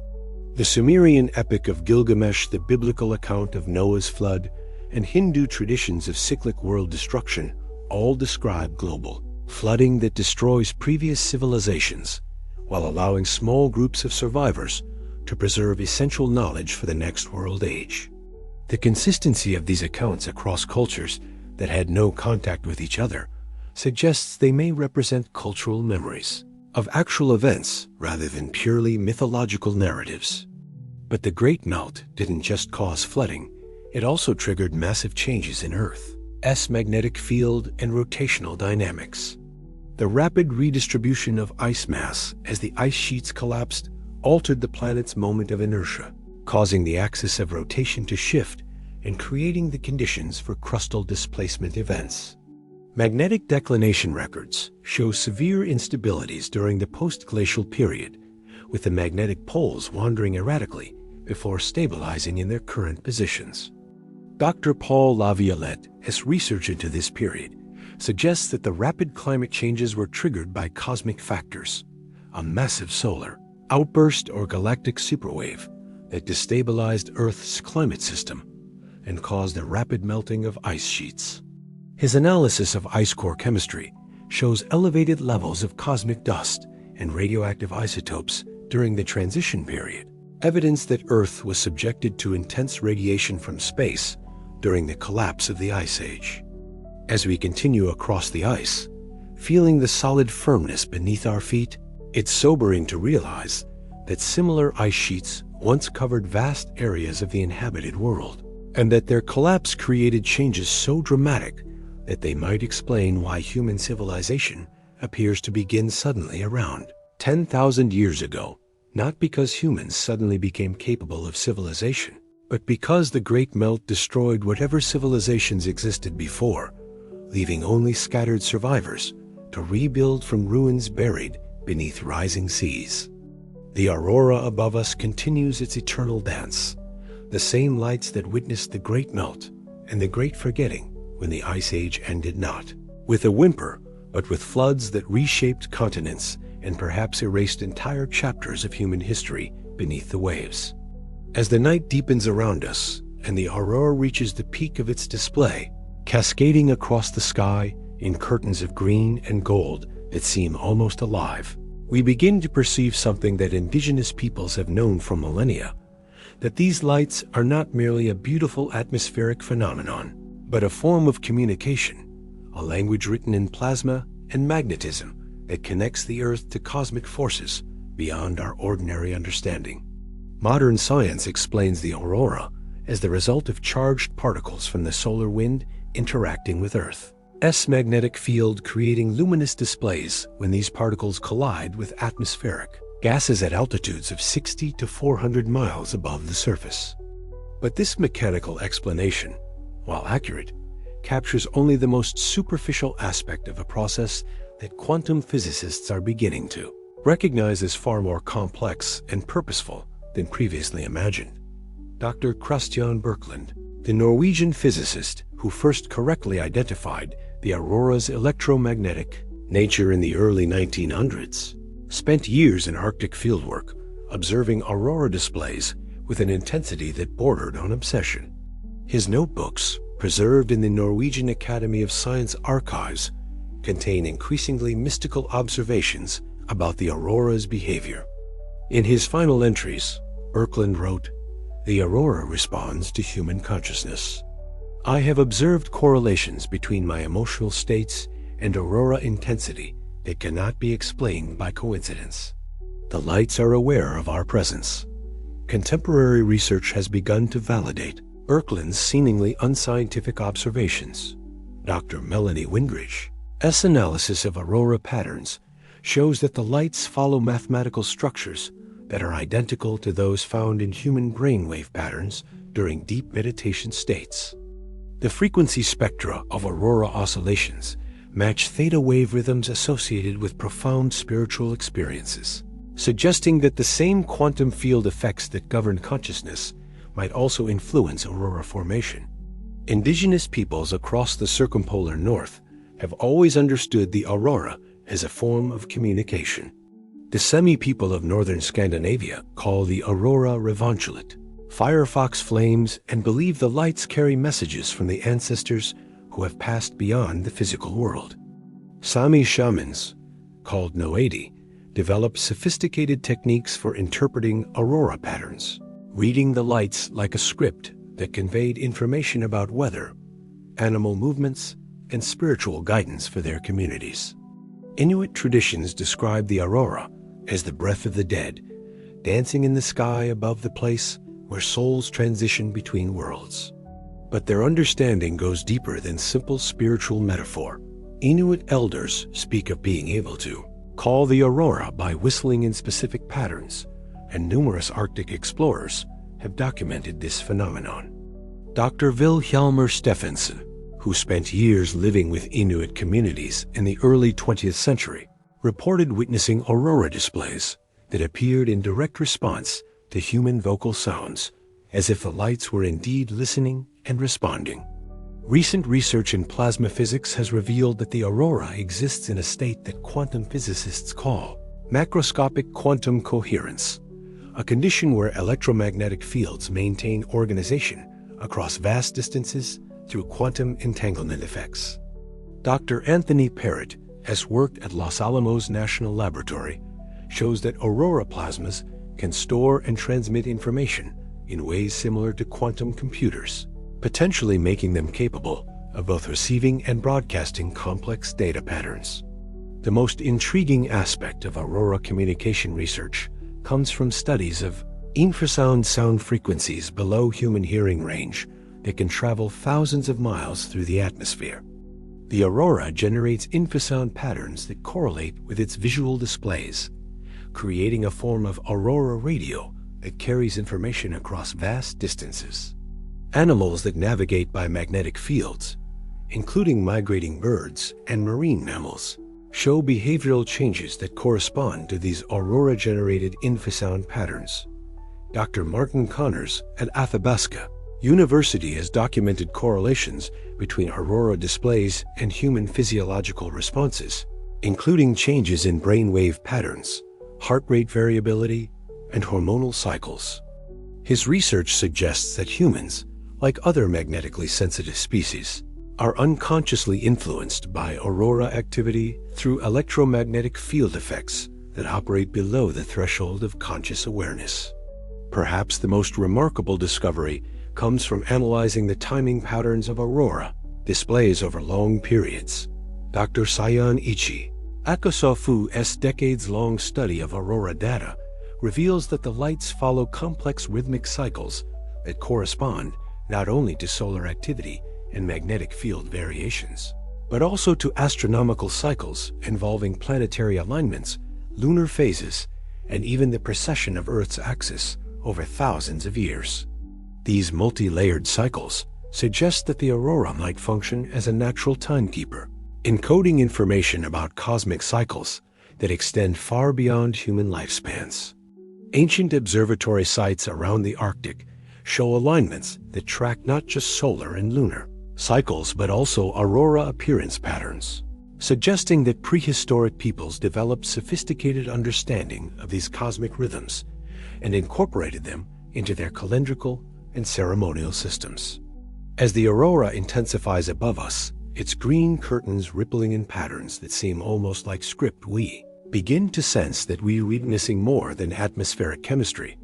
The Sumerian epic of Gilgamesh, the biblical account of Noah's flood, and Hindu traditions of cyclic world destruction all describe global flooding that destroys previous civilizations while allowing small groups of survivors to preserve essential knowledge for the next world age. The consistency of these accounts across cultures that had no contact with each other suggests they may represent cultural memories of actual events rather than purely mythological narratives. But the Great Melt didn't just cause flooding, it also triggered massive changes in Earth's magnetic field and rotational dynamics. The rapid redistribution of ice mass as the ice sheets collapsed altered the planet's moment of inertia, causing the axis of rotation to shift and creating the conditions for crustal displacement events. Magnetic declination records show severe instabilities during the post-glacial period, with the magnetic poles wandering erratically before stabilizing in their current positions. Dr. Paul Laviolette has research into this period suggests that the rapid climate changes were triggered by cosmic factors, a massive solar outburst or galactic superwave that destabilized Earth's climate system and caused a rapid melting of ice sheets. His analysis of ice core chemistry shows elevated levels of cosmic dust and radioactive isotopes during the transition period, evidence that Earth was subjected to intense radiation from space during the collapse of the Ice Age. As we continue across the ice, feeling the solid firmness beneath our feet, it's sobering to realize that similar ice sheets once covered vast areas of the inhabited world, and that their collapse created changes so dramatic that they might explain why human civilization appears to begin suddenly around 10,000 years ago, not because humans suddenly became capable of civilization, but because the Great Melt destroyed whatever civilizations existed before, leaving only scattered survivors to rebuild from ruins buried beneath rising seas. The aurora above us continues its eternal dance, the same lights that witnessed the Great Melt and the Great Forgetting when the Ice Age ended not. With a whimper, but with floods that reshaped continents and perhaps erased entire chapters of human history beneath the waves. As the night deepens around us and the aurora reaches the peak of its display, cascading across the sky in curtains of green and gold that seem almost alive, we begin to perceive something that indigenous peoples have known for millennia, that these lights are not merely a beautiful atmospheric phenomenon, but a form of communication, a language written in plasma and magnetism that connects the Earth to cosmic forces beyond our ordinary understanding. Modern science explains the aurora as the result of charged particles from the solar wind interacting with Earth's magnetic field, creating luminous displays when these particles collide with atmospheric gases at altitudes of 60 to 400 miles above the surface. But this mechanical explanation, while accurate, captures only the most superficial aspect of a process that quantum physicists are beginning to recognize as far more complex and purposeful than previously imagined. Dr. Christian Birkeland, the Norwegian physicist who first correctly identified the aurora's electromagnetic nature in the early 1900s, spent years in Arctic fieldwork observing aurora displays with an intensity that bordered on obsession. His notebooks, preserved in the Norwegian Academy of Science archives, contain increasingly mystical observations about the aurora's behavior. In his final entries, Birkeland wrote, "The aurora responds to human consciousness. I have observed correlations between my emotional states and aurora intensity that cannot be explained by coincidence. The lights are aware of our presence." Contemporary research has begun to validate Birkeland's seemingly unscientific observations. Dr. Melanie Windridge's analysis of aurora patterns shows that the lights follow mathematical structures that are identical to those found in human brainwave patterns during deep meditation states. The frequency spectra of aurora oscillations match theta wave rhythms associated with profound spiritual experiences, suggesting that the same quantum field effects that govern consciousness might also influence aurora formation. Indigenous peoples across the circumpolar north have always understood the aurora as a form of communication. The Sami people of northern Scandinavia call the aurora revanchulet, firefox flames, and believe the lights carry messages from the ancestors who have passed beyond the physical world. Sami shamans, called noedi, developed sophisticated techniques for interpreting aurora patterns, reading the lights like a script that conveyed information about weather, animal movements, and spiritual guidance for their communities. Inuit traditions describe the aurora as the breath of the dead, dancing in the sky above the place where souls transition between worlds. But their understanding goes deeper than simple spiritual metaphor. Inuit elders speak of being able to call the aurora by whistling in specific patterns, and numerous Arctic explorers have documented this phenomenon. Dr. Vilhjalmur Steffensen, who spent years living with Inuit communities in the early 20th century, reported witnessing aurora displays that appeared in direct response to human vocal sounds, as if the lights were indeed listening and responding. Recent research in plasma physics has revealed that the aurora exists in a state that quantum physicists call macroscopic quantum coherence, a condition where electromagnetic fields maintain organization across vast distances through quantum entanglement effects. Dr. Anthony Parrott has worked at Los Alamos National Laboratory, shows that aurora plasmas can store and transmit information in ways similar to quantum computers, potentially making them capable of both receiving and broadcasting complex data patterns. The most intriguing aspect of aurora communication research comes from studies of infrasound sound frequencies below human hearing range that can travel thousands of miles through the atmosphere. The aurora generates infrasound patterns that correlate with its visual displays, creating a form of aurora radio that carries information across vast distances. Animals that navigate by magnetic fields, including migrating birds and marine mammals, show behavioral changes that correspond to these aurora-generated infrasound patterns. Dr. Martin Connors at Athabasca University has documented correlations between aurora displays and human physiological responses, including changes in brainwave patterns, heart rate variability, and hormonal cycles. His research suggests that humans, like other magnetically sensitive species, are unconsciously influenced by aurora activity through electromagnetic field effects that operate below the threshold of conscious awareness. Perhaps the most remarkable discovery comes from analyzing the timing patterns of aurora displays over long periods. Dr. Sayan Ichi, Akasofu's decades-long study of aurora data reveals that the lights follow complex rhythmic cycles that correspond not only to solar activity and magnetic field variations, but also to astronomical cycles involving planetary alignments, lunar phases, and even the precession of Earth's axis over thousands of years. These multi-layered cycles suggest that the aurora might function as a natural timekeeper, encoding information about cosmic cycles that extend far beyond human lifespans. Ancient observatory sites around the Arctic show alignments that track not just solar and lunar cycles but also aurora appearance patterns, suggesting that prehistoric peoples developed sophisticated understanding of these cosmic rhythms and incorporated them into their calendrical and ceremonial systems. As the aurora intensifies above us, its green curtains rippling in patterns that seem almost like script, we begin to sense that we're witnessing more than atmospheric chemistry.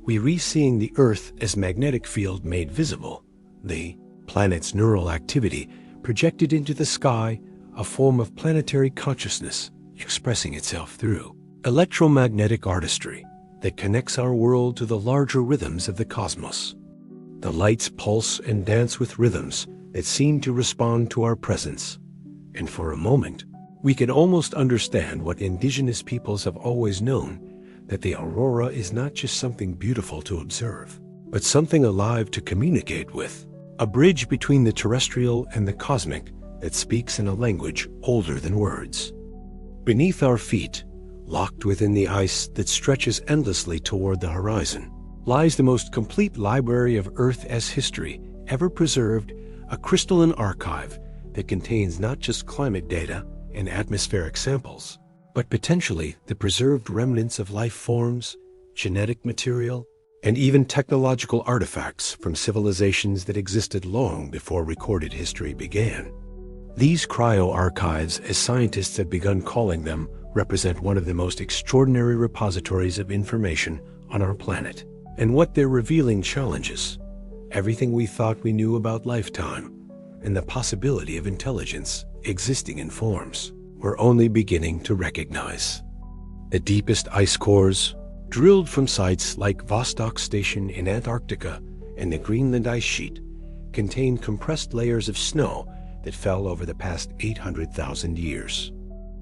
We're re-seeing the Earth as magnetic field made visible, the planet's neural activity projected into the sky, a form of planetary consciousness expressing itself through electromagnetic artistry that connects our world to the larger rhythms of the cosmos. The lights pulse and dance with rhythms that seem to respond to our presence, and for a moment, we can almost understand what indigenous peoples have always known, that the aurora is not just something beautiful to observe, but something alive to communicate with, a bridge between the terrestrial and the cosmic that speaks in a language older than words. Beneath our feet, locked within the ice that stretches endlessly toward the horizon, lies the most complete library of Earth's history ever preserved, a crystalline archive that contains not just climate data and atmospheric samples, but potentially the preserved remnants of life forms, genetic material, and even technological artifacts from civilizations that existed long before recorded history began. These cryo-archives, as scientists have begun calling them, represent one of the most extraordinary repositories of information on our planet. And what they're revealing challenges everything we thought we knew about lifetime and the possibility of intelligence existing in forms we're only beginning to recognize. The deepest ice cores, drilled from sites like Vostok Station in Antarctica and the Greenland ice sheet, contain compressed layers of snow that fell over the past 800,000 years.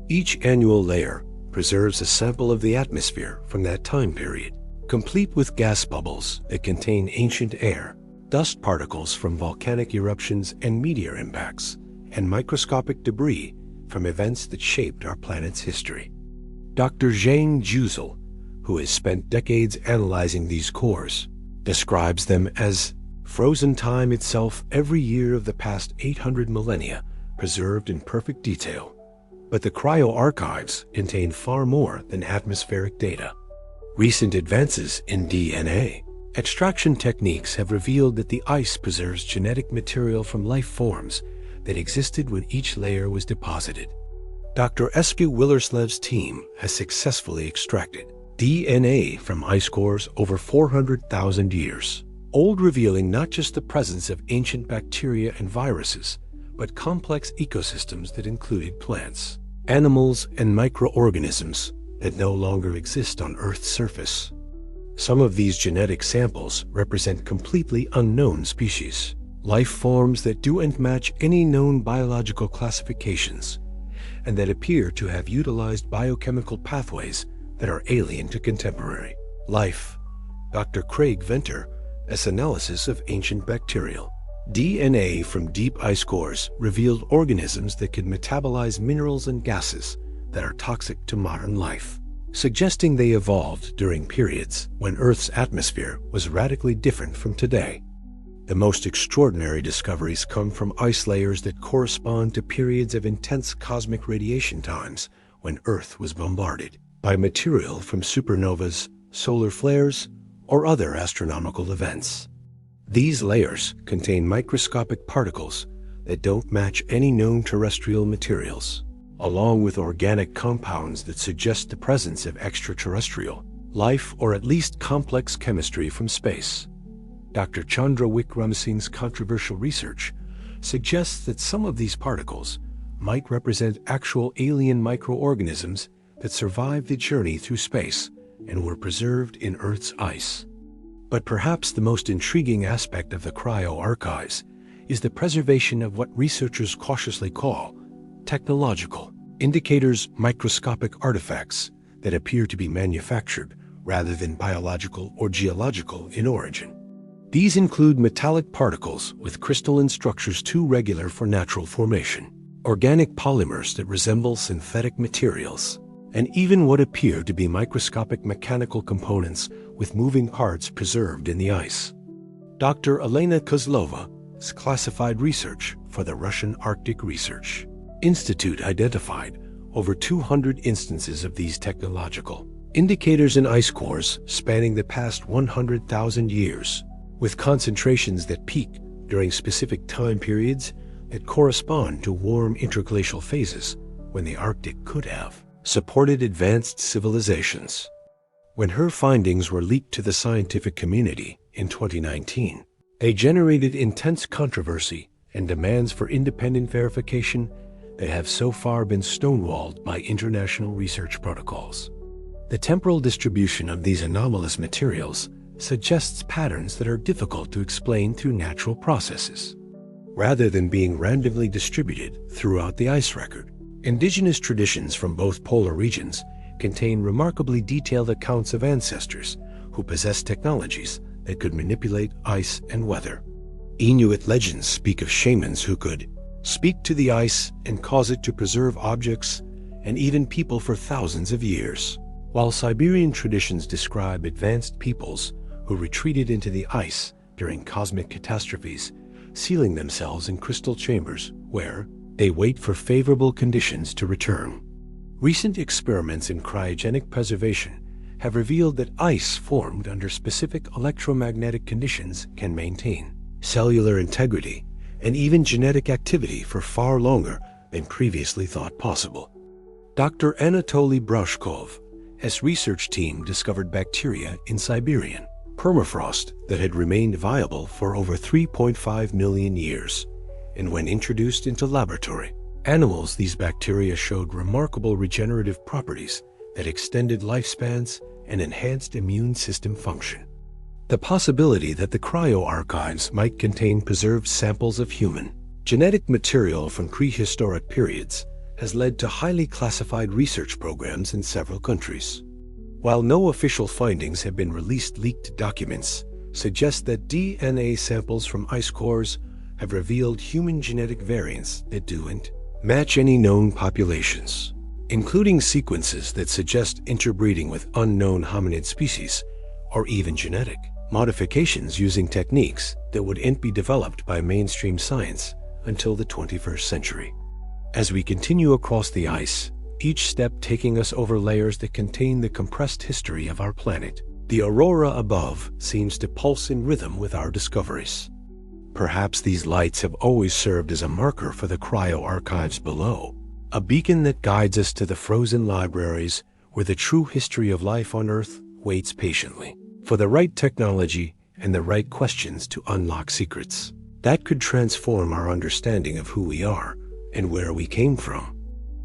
Each annual layer preserves a sample of the atmosphere from that time period, complete with gas bubbles that contain ancient air, dust particles from volcanic eruptions and meteor impacts, and microscopic debris from events that shaped our planet's history. Dr. Zhang Juzhou, who has spent decades analyzing these cores, describes them as frozen time itself every year of the past 800 millennia, preserved in perfect detail. But the cryoarchives contain far more than atmospheric data. Recent advances in DNA extraction techniques have revealed that the ice preserves genetic material from life forms that existed when each layer was deposited. Dr. Eske Willerslev's team has successfully extracted DNA from ice cores over 400,000 years old, revealing not just the presence of ancient bacteria and viruses, but complex ecosystems that included plants, animals, and microorganisms that no longer exist on Earth's surface. Some of these genetic samples represent completely unknown species, life forms that don't match any known biological classifications, and that appear to have utilized biochemical pathways that are alien to contemporary life. Dr. Craig Venter has analysis of ancient bacterial DNA from deep ice cores revealed organisms that could metabolize minerals and gases that are toxic to modern life, suggesting they evolved during periods when Earth's atmosphere was radically different from today. The most extraordinary discoveries come from ice layers that correspond to periods of intense cosmic radiation times when Earth was bombarded by material from supernovas, solar flares, or other astronomical events. These layers contain microscopic particles that don't match any known terrestrial materials, along with organic compounds that suggest the presence of extraterrestrial life or at least complex chemistry from space. Dr. Chandra Wickramasinghe's controversial research suggests that some of these particles might represent actual alien microorganisms that survived the journey through space and were preserved in Earth's ice. But perhaps the most intriguing aspect of the cryoarchives is the preservation of what researchers cautiously call technological indicators, microscopic artifacts that appear to be manufactured rather than biological or geological in origin. These include metallic particles with crystalline structures too regular for natural formation, organic polymers that resemble synthetic materials, and even what appear to be microscopic mechanical components with moving parts preserved in the ice. Dr. Elena Kozlova's classified research for the Russian Arctic Research Institute identified over 200 instances of these technological indicators in ice cores spanning the past 100,000 years, with concentrations that peak during specific time periods that correspond to warm interglacial phases when the Arctic could have supported advanced civilizations. When her findings were leaked to the scientific community in 2019, they generated intense controversy and demands for independent verification that have so far been stonewalled by international research protocols. The temporal distribution of these anomalous materials suggests patterns that are difficult to explain through natural processes. Rather than being randomly distributed throughout the ice record, indigenous traditions from both polar regions contain remarkably detailed accounts of ancestors who possessed technologies that could manipulate ice and weather. Inuit legends speak of shamans who could speak to the ice and cause it to preserve objects and even people for thousands of years, while Siberian traditions describe advanced peoples who retreated into the ice during cosmic catastrophes, sealing themselves in crystal chambers where they wait for favorable conditions to return. Recent experiments in cryogenic preservation have revealed that ice formed under specific electromagnetic conditions can maintain cellular integrity and even genetic activity for far longer than previously thought possible. Dr. Anatoly Brashkov's research team discovered bacteria in Siberian permafrost that had remained viable for over 3.5 million years, and when introduced into laboratory animals, these bacteria showed remarkable regenerative properties that extended lifespans and enhanced immune system function. The possibility that the cryoarchives might contain preserved samples of human Genetic material from prehistoric periods has led to highly classified research programs in several countries. While no official findings have been released, leaked documents suggest that DNA samples from ice cores have revealed human genetic variants that don't match any known populations, including sequences that suggest interbreeding with unknown hominid species, or even genetic modifications using techniques that wouldn't be developed by mainstream science until the 21st century. As we continue across the ice, each step taking us over layers that contain the compressed history of our planet, the aurora above seems to pulse in rhythm with our discoveries. Perhaps these lights have always served as a marker for the cryo-archives below, a beacon that guides us to the frozen libraries where the true history of life on Earth waits patiently for the right technology and the right questions to unlock secrets that could transform our understanding of who we are and where we came from.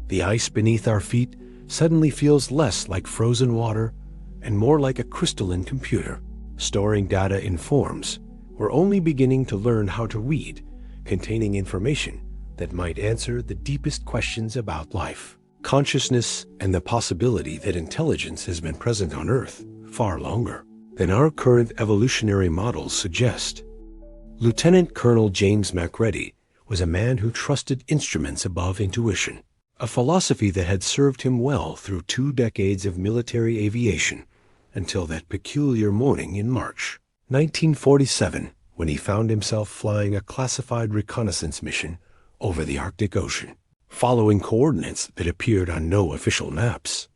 The ice beneath our feet suddenly feels less like frozen water and more like a crystalline computer, storing data in forms we're only beginning to learn how to read, containing information that might answer the deepest questions about life, consciousness, and the possibility that intelligence has been present on Earth far longer than our current evolutionary models suggest. Lieutenant Colonel James Macready was a man who trusted instruments above intuition, a philosophy that had served him well through 2 decades of military aviation until that peculiar morning in March 1947, when he found himself flying a classified reconnaissance mission over the Arctic Ocean, following coordinates that appeared on no official maps.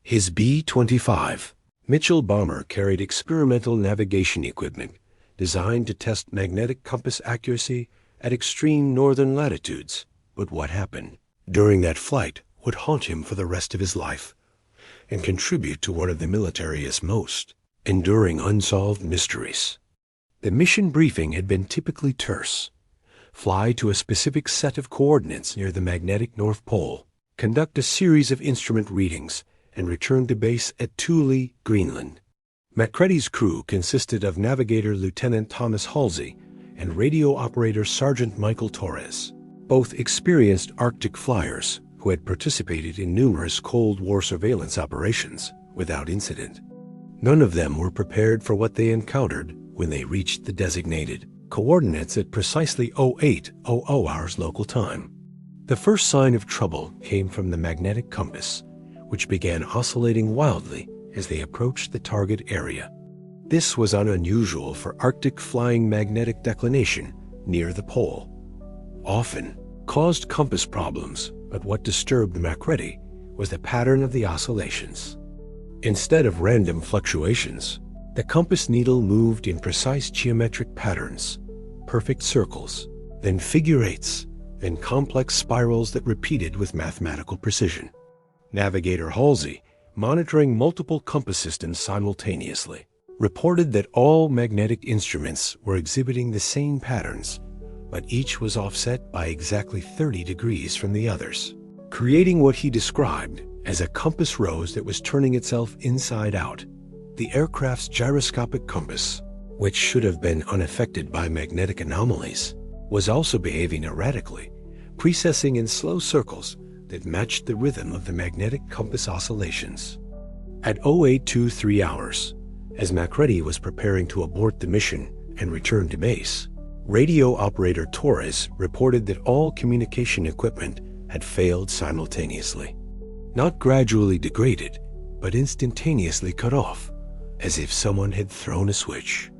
His B-25 Mitchell bomber carried experimental navigation equipment designed to test magnetic compass accuracy at extreme northern latitudes. But what happened during that flight would haunt him for the rest of his life and contribute to one of the military's most enduring unsolved mysteries. The mission briefing had been typically terse. Fly to a specific set of coordinates near the magnetic North Pole, conduct a series of instrument readings, and return to base at Thule, Greenland. Macready's crew consisted of navigator Lieutenant Thomas Halsey and radio operator Sergeant Michael Torres, both experienced Arctic flyers who had participated in numerous Cold War surveillance operations without incident. None of them were prepared for what they encountered when they reached the designated coordinates at precisely 0800 hours local time. The first sign of trouble came from the magnetic compass, which began oscillating wildly as they approached the target area. This was unusual for Arctic flying magnetic declination near the pole. Often caused compass problems, but what disturbed Macready was the pattern of the oscillations. Instead of random fluctuations, the compass needle moved in precise geometric patterns, perfect circles, then figure eights, then complex spirals that repeated with mathematical precision. Navigator Halsey, monitoring multiple compass systems simultaneously, reported that all magnetic instruments were exhibiting the same patterns, but each was offset by exactly 30 degrees from the others, creating what he described as a compass rose that was turning itself inside out. The aircraft's gyroscopic compass, which should have been unaffected by magnetic anomalies, was also behaving erratically, precessing in slow circles that matched the rhythm of the magnetic compass oscillations. At 0823 hours, as Macready was preparing to abort the mission and return to base, radio operator Torres reported that all communication equipment had failed simultaneously. Not gradually degraded, but instantaneously cut off, as if someone had thrown a switch.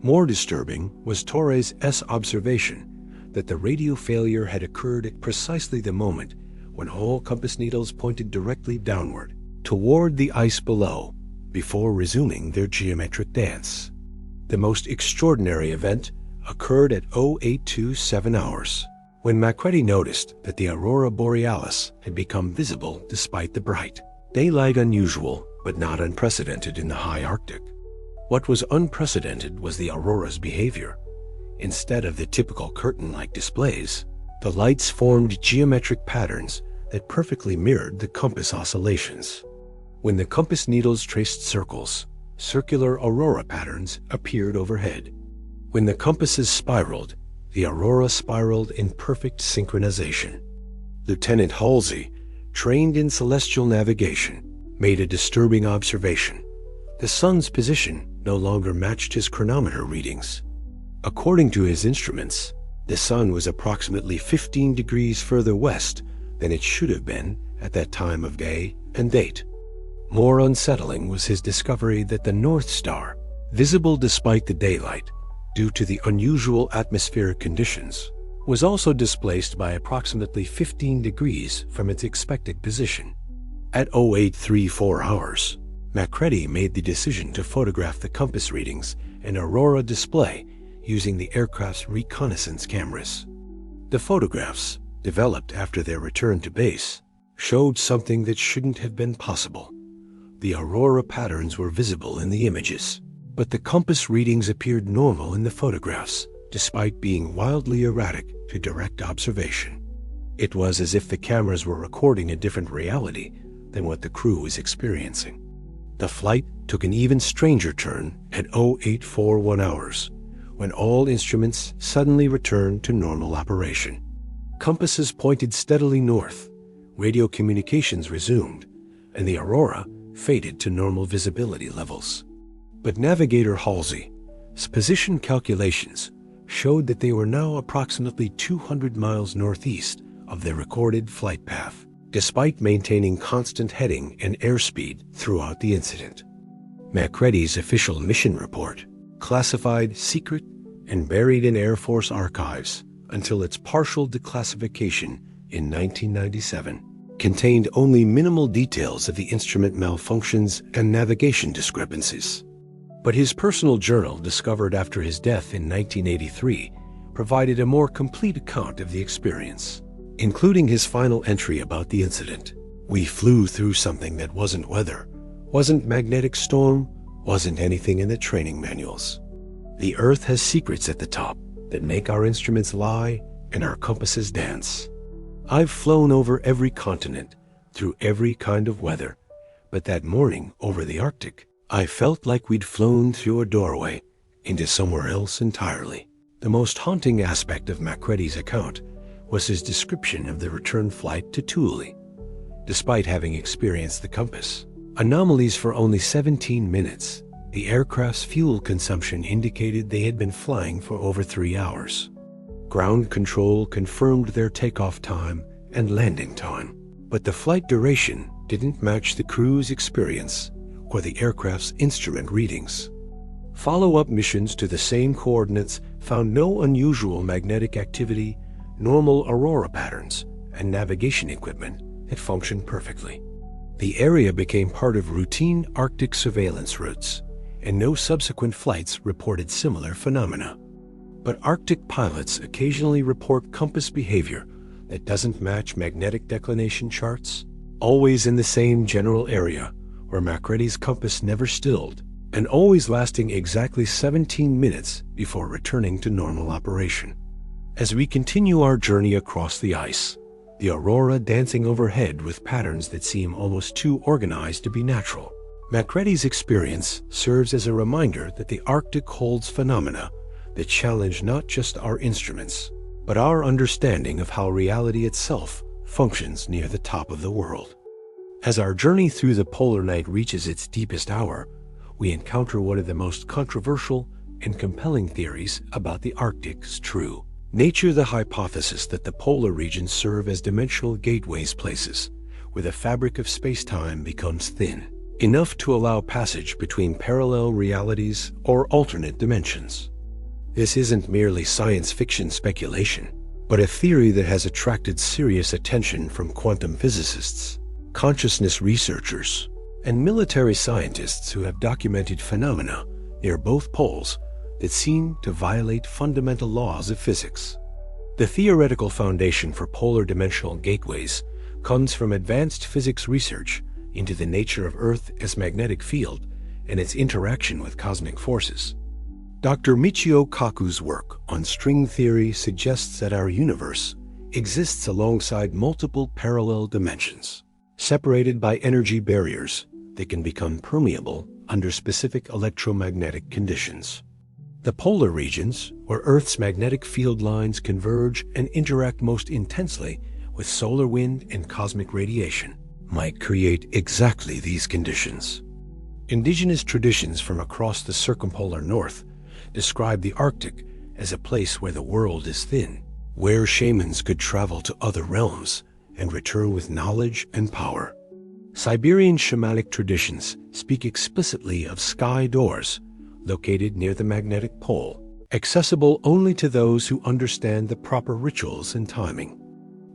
More disturbing was Torres' observation that the radio failure had occurred at precisely the moment when all compass needles pointed directly downward, toward the ice below, before resuming their geometric dance. The most extraordinary event occurred at 0827 hours, when Macready noticed that the Aurora Borealis had become visible despite the bright daylight. Unusual, but not unprecedented in the high Arctic. What was unprecedented was the aurora's behavior. Instead of the typical curtain-like displays, the lights formed geometric patterns that perfectly mirrored the compass oscillations. When the compass needles traced circles, circular aurora patterns appeared overhead. When the compasses spiraled, the Aurora spiraled in perfect synchronization. Lieutenant Halsey, trained in celestial navigation, made a disturbing observation. The sun's position no longer matched his chronometer readings. According to his instruments, the sun was approximately 15 degrees further west than it should have been at that time of day and date. More unsettling was his discovery that the North Star, visible despite the daylight due to the unusual atmospheric conditions, was also displaced by approximately 15 degrees from its expected position. At 0834 hours, Macready made the decision to photograph the compass readings and Aurora display using the aircraft's reconnaissance cameras. The photographs, developed after their return to base, showed something that shouldn't have been possible. The Aurora patterns were visible in the images, but the compass readings appeared normal in the photographs, despite being wildly erratic to direct observation. It was as if the cameras were recording a different reality than what the crew was experiencing. The flight took an even stranger turn at 0841 hours, when all instruments suddenly returned to normal operation. Compasses pointed steadily north, radio communications resumed, and the Aurora faded to normal visibility levels. But Navigator Halsey's position calculations showed that they were now approximately 200 miles northeast of their recorded flight path, despite maintaining constant heading and airspeed throughout the incident. Macready's official mission report, classified secret and buried in Air Force archives until its partial declassification in 1997, contained only minimal details of the instrument malfunctions and navigation discrepancies. But his personal journal, discovered after his death in 1983, provided a more complete account of the experience, including his final entry about the incident. "We flew through something that wasn't weather, wasn't magnetic storm, wasn't anything in the training manuals. The Earth has secrets at the top that make our instruments lie and our compasses dance. I've flown over every continent, through every kind of weather, but that morning over the Arctic, I felt like we'd flown through a doorway into somewhere else entirely." The most haunting aspect of Macready's account was his description of the return flight to Thule. Despite having experienced the compass anomalies for only 17 minutes, the aircraft's fuel consumption indicated they had been flying for over 3 hours. Ground control confirmed their takeoff time and landing time, but the flight duration didn't match the crew's experience or the aircraft's instrument readings. Follow-up missions to the same coordinates found no unusual magnetic activity, normal aurora patterns, and navigation equipment that functioned perfectly. The area became part of routine Arctic surveillance routes, and no subsequent flights reported similar phenomena. But Arctic pilots occasionally report compass behavior that doesn't match magnetic declination charts, always in the same general area where Macready's compass never stilled, and always lasting exactly 17 minutes before returning to normal operation. As we continue our journey across the ice, the Aurora dancing overhead with patterns that seem almost too organized to be natural, Macready's experience serves as a reminder that the Arctic holds phenomena that challenge not just our instruments, but our understanding of how reality itself functions near the top of the world. As our journey through the polar night reaches its deepest hour, we encounter one of the most controversial and compelling theories about the Arctic's true nature: the hypothesis that the polar regions serve as dimensional gateways, places where the fabric of space-time becomes thin, enough to allow passage between parallel realities or alternate dimensions. This isn't merely science fiction speculation, but a theory that has attracted serious attention from quantum physicists, consciousness researchers, and military scientists who have documented phenomena near both poles that seem to violate fundamental laws of physics. The theoretical foundation for polar dimensional gateways comes from advanced physics research into the nature of Earth as magnetic field and its interaction with cosmic forces. Dr. Michio Kaku's work on string theory suggests that our universe exists alongside multiple parallel dimensions, separated by energy barriers that can become permeable under specific electromagnetic conditions. The polar regions, where Earth's magnetic field lines converge and interact most intensely with solar wind and cosmic radiation, might create exactly these conditions. Indigenous traditions from across the circumpolar north describe the Arctic as a place where the world is thin, where shamans could travel to other realms and return with knowledge and power. Siberian shamanic traditions speak explicitly of sky doors located near the magnetic pole, accessible only to those who understand the proper rituals and timing.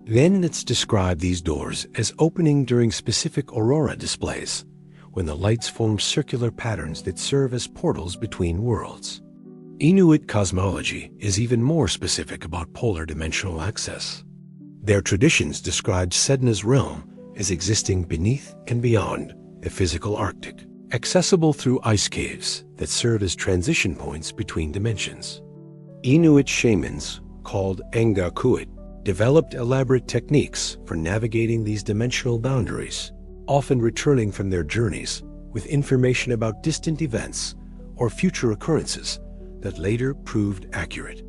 Then let's describe these doors as opening during specific aurora displays, when the lights form circular patterns that serve as portals between worlds. Inuit cosmology is even more specific about polar dimensional access. Their traditions describe Sedna's realm as existing beneath and beyond the physical Arctic, accessible through ice caves that serve as transition points between dimensions. Inuit shamans, called Angakuit, developed elaborate techniques for navigating these dimensional boundaries, often returning from their journeys with information about distant events or future occurrences that later proved accurate.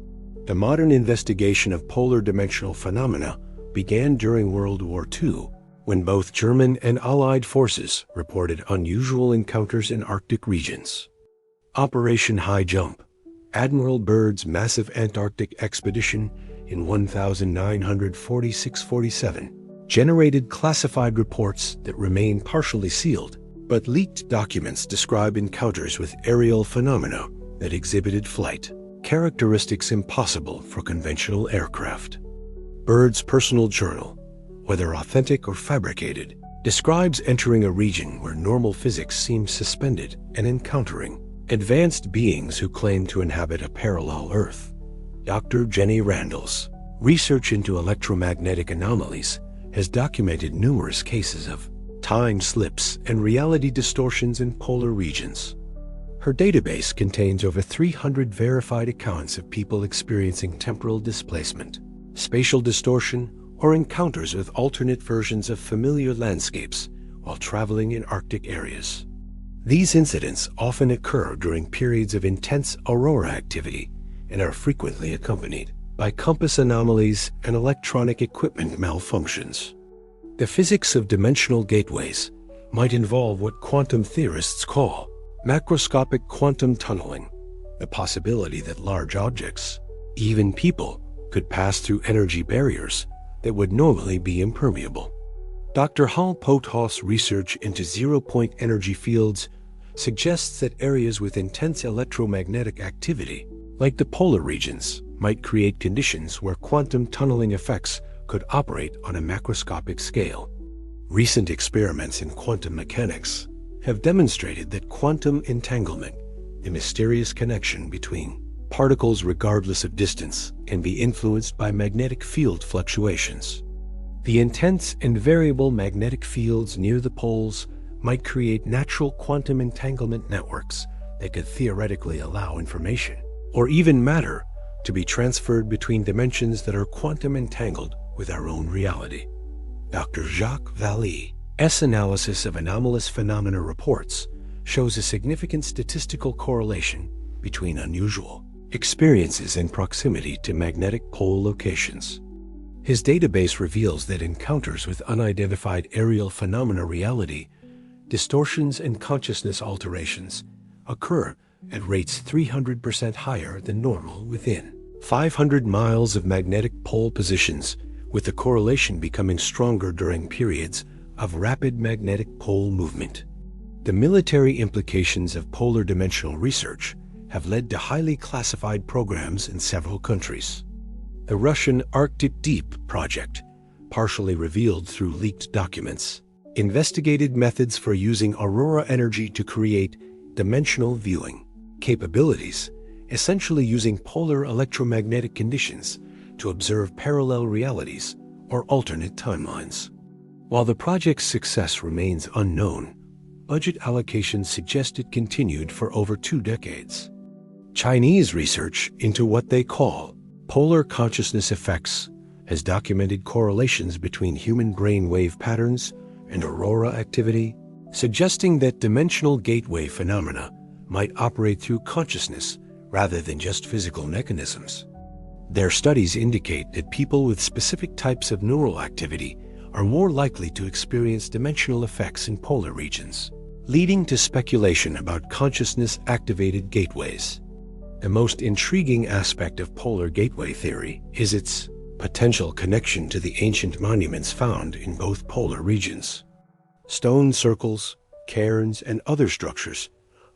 The modern investigation of polar dimensional phenomena began during World War II, when both German and Allied forces reported unusual encounters in Arctic regions. Operation High Jump, Admiral Byrd's massive Antarctic expedition in 1946-47, generated classified reports that remain partially sealed, but leaked documents describe encounters with aerial phenomena that exhibited flight, characteristics impossible for conventional aircraft. Byrd's personal journal, whether authentic or fabricated, describes entering a region where normal physics seems suspended and encountering advanced beings who claim to inhabit a parallel Earth. Dr. Jenny Randall's research into electromagnetic anomalies has documented numerous cases of time slips and reality distortions in polar regions. Her database contains over 300 verified accounts of people experiencing temporal displacement, spatial distortion, or encounters with alternate versions of familiar landscapes while traveling in Arctic areas. These incidents often occur during periods of intense aurora activity and are frequently accompanied by compass anomalies and electronic equipment malfunctions. The physics of dimensional gateways might involve what quantum theorists call macroscopic quantum tunneling, the possibility that large objects, even people, could pass through energy barriers that would normally be impermeable. Dr. Hal Pothoff's research into zero-point energy fields suggests that areas with intense electromagnetic activity, like the polar regions, might create conditions where quantum tunneling effects could operate on a macroscopic scale. Recent experiments in quantum mechanics have demonstrated that quantum entanglement, the mysterious connection between particles regardless of distance, can be influenced by magnetic field fluctuations. The intense and variable magnetic fields near the poles might create natural quantum entanglement networks that could theoretically allow information, or even matter, to be transferred between dimensions that are quantum entangled with our own reality. Dr. Jacques Vallée's analysis of anomalous phenomena reports shows a significant statistical correlation between unusual experiences in proximity to magnetic pole locations. His database reveals that encounters with unidentified aerial phenomena reality, distortions and consciousness alterations occur at rates 300% higher than normal within 500 miles of magnetic pole positions, with the correlation becoming stronger during periods of rapid magnetic pole movement. The military implications of polar dimensional research have led to highly classified programs in several countries. The Russian Arctic Deep project, partially revealed through leaked documents, investigated methods for using aurora energy to create dimensional viewing capabilities, essentially using polar electromagnetic conditions to observe parallel realities or alternate timelines. While the project's success remains unknown, budget allocations suggest it continued for over 2 decades. Chinese research into what they call polar consciousness effects has documented correlations between human brain wave patterns and aurora activity, suggesting that dimensional gateway phenomena might operate through consciousness rather than just physical mechanisms. Their studies indicate that people with specific types of neural activity are more likely to experience dimensional effects in polar regions, leading to speculation about consciousness-activated gateways. The most intriguing aspect of polar gateway theory is its potential connection to the ancient monuments found in both polar regions. Stone circles, cairns, and other structures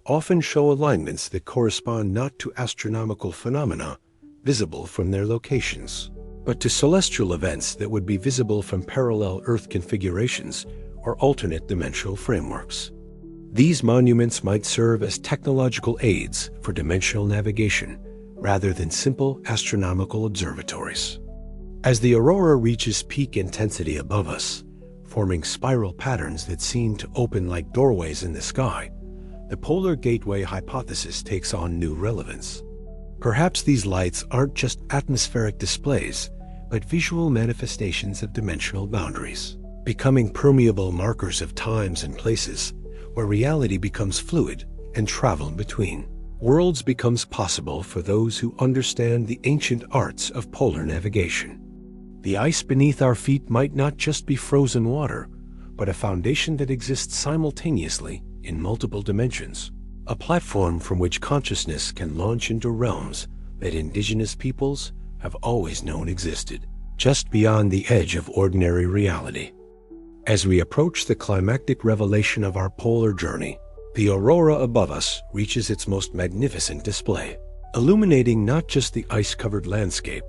often show alignments that correspond not to astronomical phenomena visible from their locations, but to celestial events that would be visible from parallel Earth configurations or alternate dimensional frameworks. These monuments might serve as technological aids for dimensional navigation rather than simple astronomical observatories. As the aurora reaches peak intensity above us, forming spiral patterns that seem to open like doorways in the sky, the polar gateway hypothesis takes on new relevance. Perhaps these lights aren't just atmospheric displays, but visual manifestations of dimensional boundaries, becoming permeable markers of times and places where reality becomes fluid and travel between worlds becomes possible for those who understand the ancient arts of polar navigation. The ice beneath our feet might not just be frozen water, but a foundation that exists simultaneously in multiple dimensions, a platform from which consciousness can launch into realms that indigenous peoples have always known existed, just beyond the edge of ordinary reality. As we approach the climactic revelation of our polar journey, the aurora above us reaches its most magnificent display, illuminating not just the ice-covered landscape,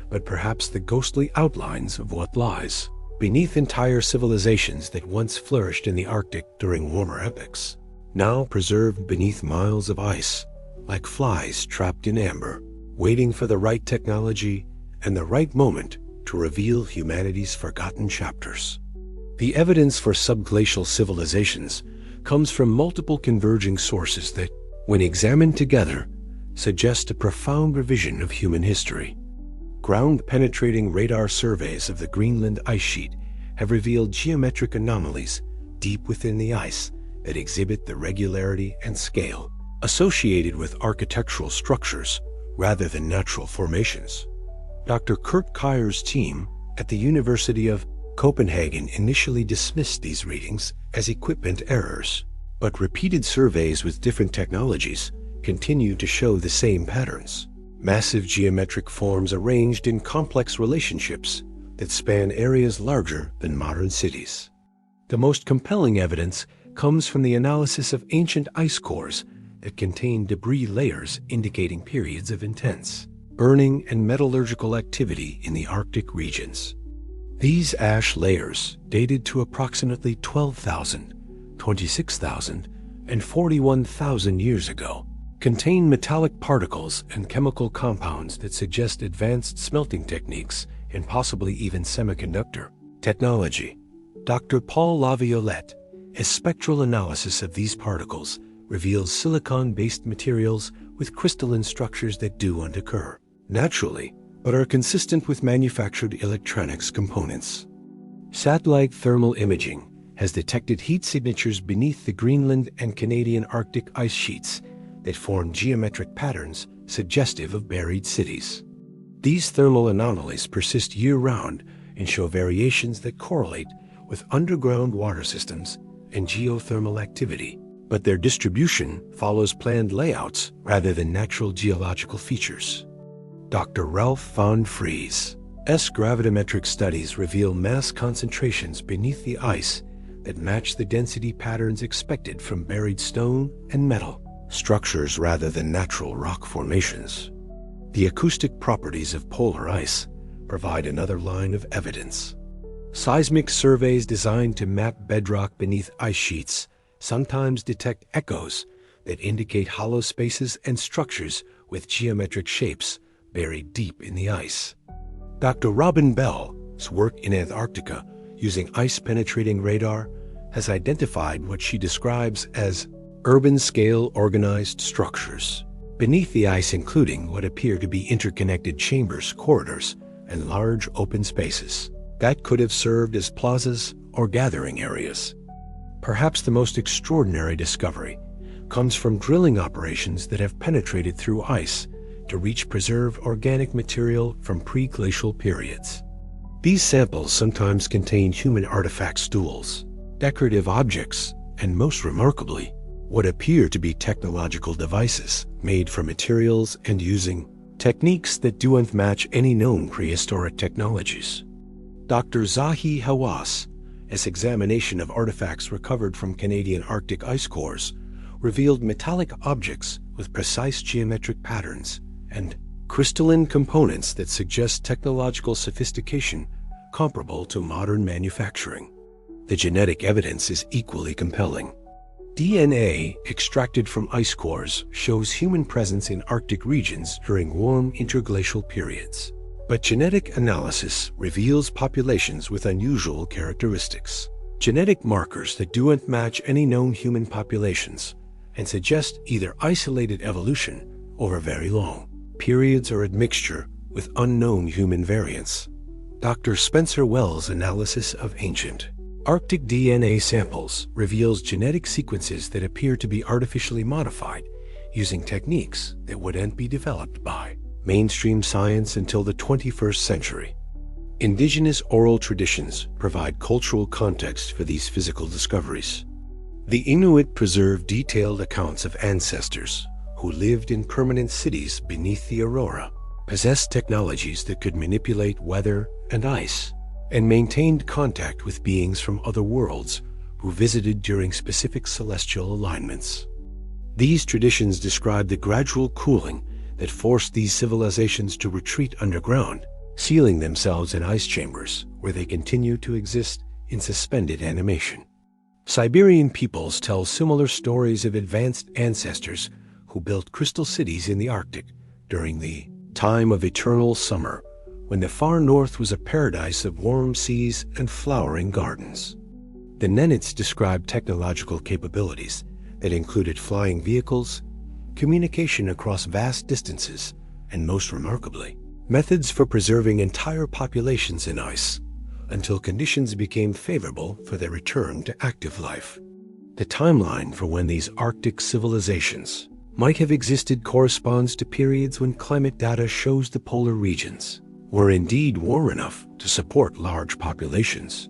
but perhaps the ghostly outlines of what lies beneath entire civilizations that once flourished in the Arctic during warmer epochs, now preserved beneath miles of ice, like flies trapped in amber, waiting for the right technology and the right moment to reveal humanity's forgotten chapters. The evidence for subglacial civilizations comes from multiple converging sources that, when examined together, suggest a profound revision of human history. Ground-penetrating radar surveys of the Greenland ice sheet have revealed geometric anomalies deep within the ice that exhibit the regularity and scale associated with architectural structures rather than natural formations. Dr. Kurt Keyer's team at the University of Copenhagen initially dismissed these readings as equipment errors, but repeated surveys with different technologies continue to show the same patterns. Massive geometric forms arranged in complex relationships that span areas larger than modern cities. The most compelling evidence comes from the analysis of ancient ice cores that contain debris layers indicating periods of intense burning and metallurgical activity in the Arctic regions. These ash layers, dated to approximately 12,000, 26,000, and 41,000 years ago, contain metallic particles and chemical compounds that suggest advanced smelting techniques and possibly even semiconductor technology. Dr. Paul Laviolette, a spectral analysis of these particles reveals silicon-based materials with crystalline structures that do occur naturally, but are consistent with manufactured electronics components. Satellite thermal imaging has detected heat signatures beneath the Greenland and Canadian Arctic ice sheets that form geometric patterns suggestive of buried cities. These thermal anomalies persist year-round and show variations that correlate with underground water systems and geothermal activity, but their distribution follows planned layouts rather than natural geological features. Dr. Ralph von Friese's gravimetric studies reveal mass concentrations beneath the ice that match the density patterns expected from buried stone and metal structures rather than natural rock formations. The acoustic properties of polar ice provide another line of evidence. Seismic surveys designed to map bedrock beneath ice sheets sometimes detect echoes that indicate hollow spaces and structures with geometric shapes buried deep in the ice. Dr. Robin Bell's work in Antarctica using ice-penetrating radar has identified what she describes as urban-scale organized structures beneath the ice, including what appear to be interconnected chambers, corridors, and large open spaces that could have served as plazas or gathering areas. Perhaps the most extraordinary discovery comes from drilling operations that have penetrated through ice to reach preserved organic material from pre-glacial periods. These samples sometimes contain human artifact stools, decorative objects, and most remarkably, what appear to be technological devices made from materials and using techniques that don't match any known prehistoric technologies. Dr. Zahi Hawass' examination of artifacts recovered from Canadian Arctic ice cores revealed metallic objects with precise geometric patterns and crystalline components that suggest technological sophistication comparable to modern manufacturing. The genetic evidence is equally compelling. DNA extracted from ice cores shows human presence in Arctic regions during warm interglacial periods. But genetic analysis reveals populations with unusual characteristics. Genetic markers that don't match any known human populations and suggest either isolated evolution over very long periods or admixture with unknown human variants. Dr. Spencer Wells' analysis of ancient Arctic DNA samples reveals genetic sequences that appear to be artificially modified using techniques that wouldn't be developed by mainstream science until the 21st century. Indigenous oral traditions provide cultural context for these physical discoveries. The Inuit preserve detailed accounts of ancestors who lived in permanent cities beneath the Aurora, possessed technologies that could manipulate weather and ice, and maintained contact with beings from other worlds who visited during specific celestial alignments. These traditions describe the gradual cooling that forced these civilizations to retreat underground, sealing themselves in ice chambers where they continue to exist in suspended animation. Siberian peoples tell similar stories of advanced ancestors who built crystal cities in the Arctic during the time of eternal summer, when the far north was a paradise of warm seas and flowering gardens. The Nenets described technological capabilities that included flying vehicles, communication across vast distances, and most remarkably, methods for preserving entire populations in ice until conditions became favorable for their return to active life. The timeline for when these Arctic civilizations might have existed corresponds to periods when climate data shows the polar regions were indeed warm enough to support large populations.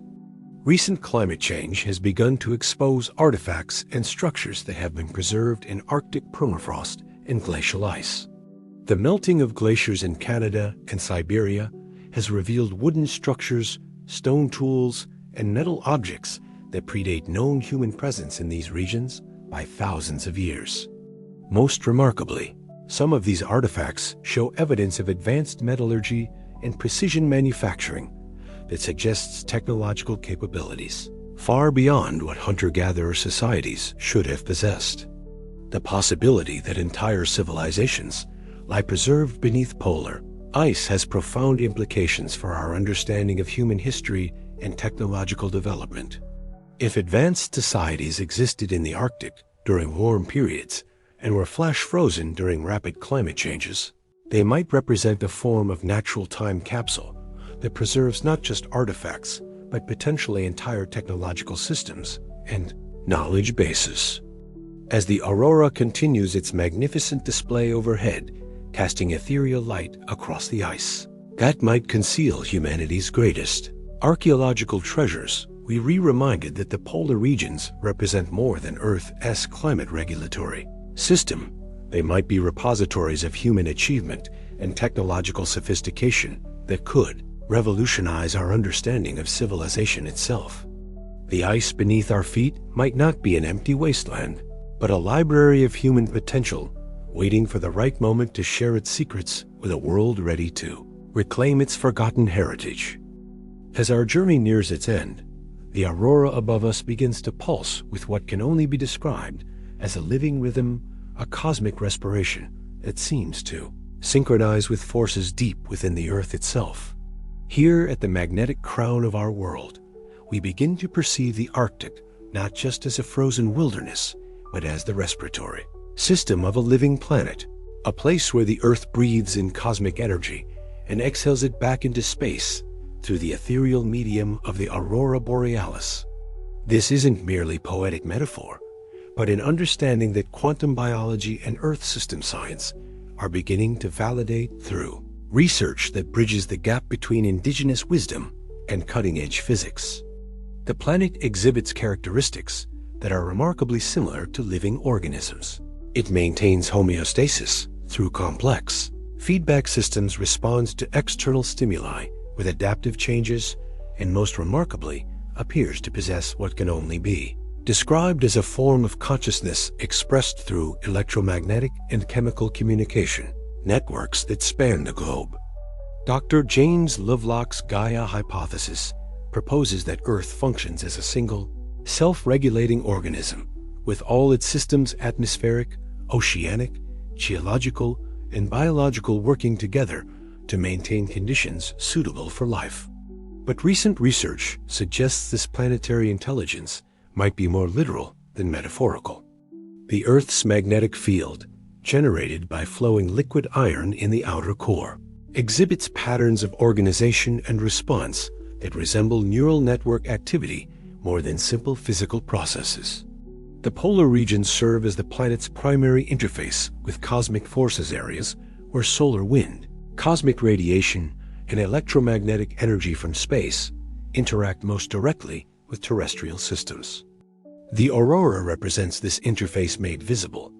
Recent climate change has begun to expose artifacts and structures that have been preserved in Arctic permafrost and glacial ice. The melting of glaciers in Canada and Siberia has revealed wooden structures, stone tools, and metal objects that predate known human presence in these regions by thousands of years. Most remarkably, some of these artifacts show evidence of advanced metallurgy and precision manufacturing that suggests technological capabilities far beyond what hunter-gatherer societies should have possessed. The possibility that entire civilizations lie preserved beneath polar ice has profound implications for our understanding of human history and technological development. If advanced societies existed in the Arctic during warm periods and were flash frozen during rapid climate changes, they might represent a form of natural time capsule that preserves not just artifacts, but potentially entire technological systems and knowledge bases. As the Aurora continues its magnificent display overhead, casting ethereal light across the ice that might conceal humanity's greatest archaeological treasures, we reminded that the polar regions represent more than Earth's climate regulatory system. They might be repositories of human achievement and technological sophistication that could revolutionize our understanding of civilization itself. The ice beneath our feet might not be an empty wasteland, but a library of human potential waiting for the right moment to share its secrets with a world ready to reclaim its forgotten heritage. As our journey nears its end, the aurora above us begins to pulse with what can only be described as a living rhythm, a cosmic respiration that seems to synchronize with forces deep within the Earth itself. Here at the magnetic crown of our world, we begin to perceive the Arctic not just as a frozen wilderness, but as the respiratory system of a living planet, a place where the Earth breathes in cosmic energy and exhales it back into space through the ethereal medium of the aurora borealis. This isn't merely poetic metaphor, but in understanding that quantum biology and Earth system science are beginning to validate through research that bridges the gap between indigenous wisdom and cutting-edge physics. The planet exhibits characteristics that are remarkably similar to living organisms. It maintains homeostasis through complex feedback systems, responds to external stimuli with adaptive changes, and most remarkably, appears to possess what can only be described as a form of consciousness expressed through electromagnetic and chemical communication networks that span the globe. Dr. James Lovelock's Gaia hypothesis proposes that Earth functions as a single, self-regulating organism, with all its systems atmospheric, oceanic, geological, and biological working together to maintain conditions suitable for life. But recent research suggests this planetary intelligence might be more literal than metaphorical. The Earth's magnetic field, generated by flowing liquid iron in the outer core, exhibits patterns of organization and response that resemble neural network activity more than simple physical processes. The polar regions serve as the planet's primary interface with cosmic forces areas where solar wind, cosmic radiation, and electromagnetic energy from space interact most directly with terrestrial systems. The aurora represents this interface made visible,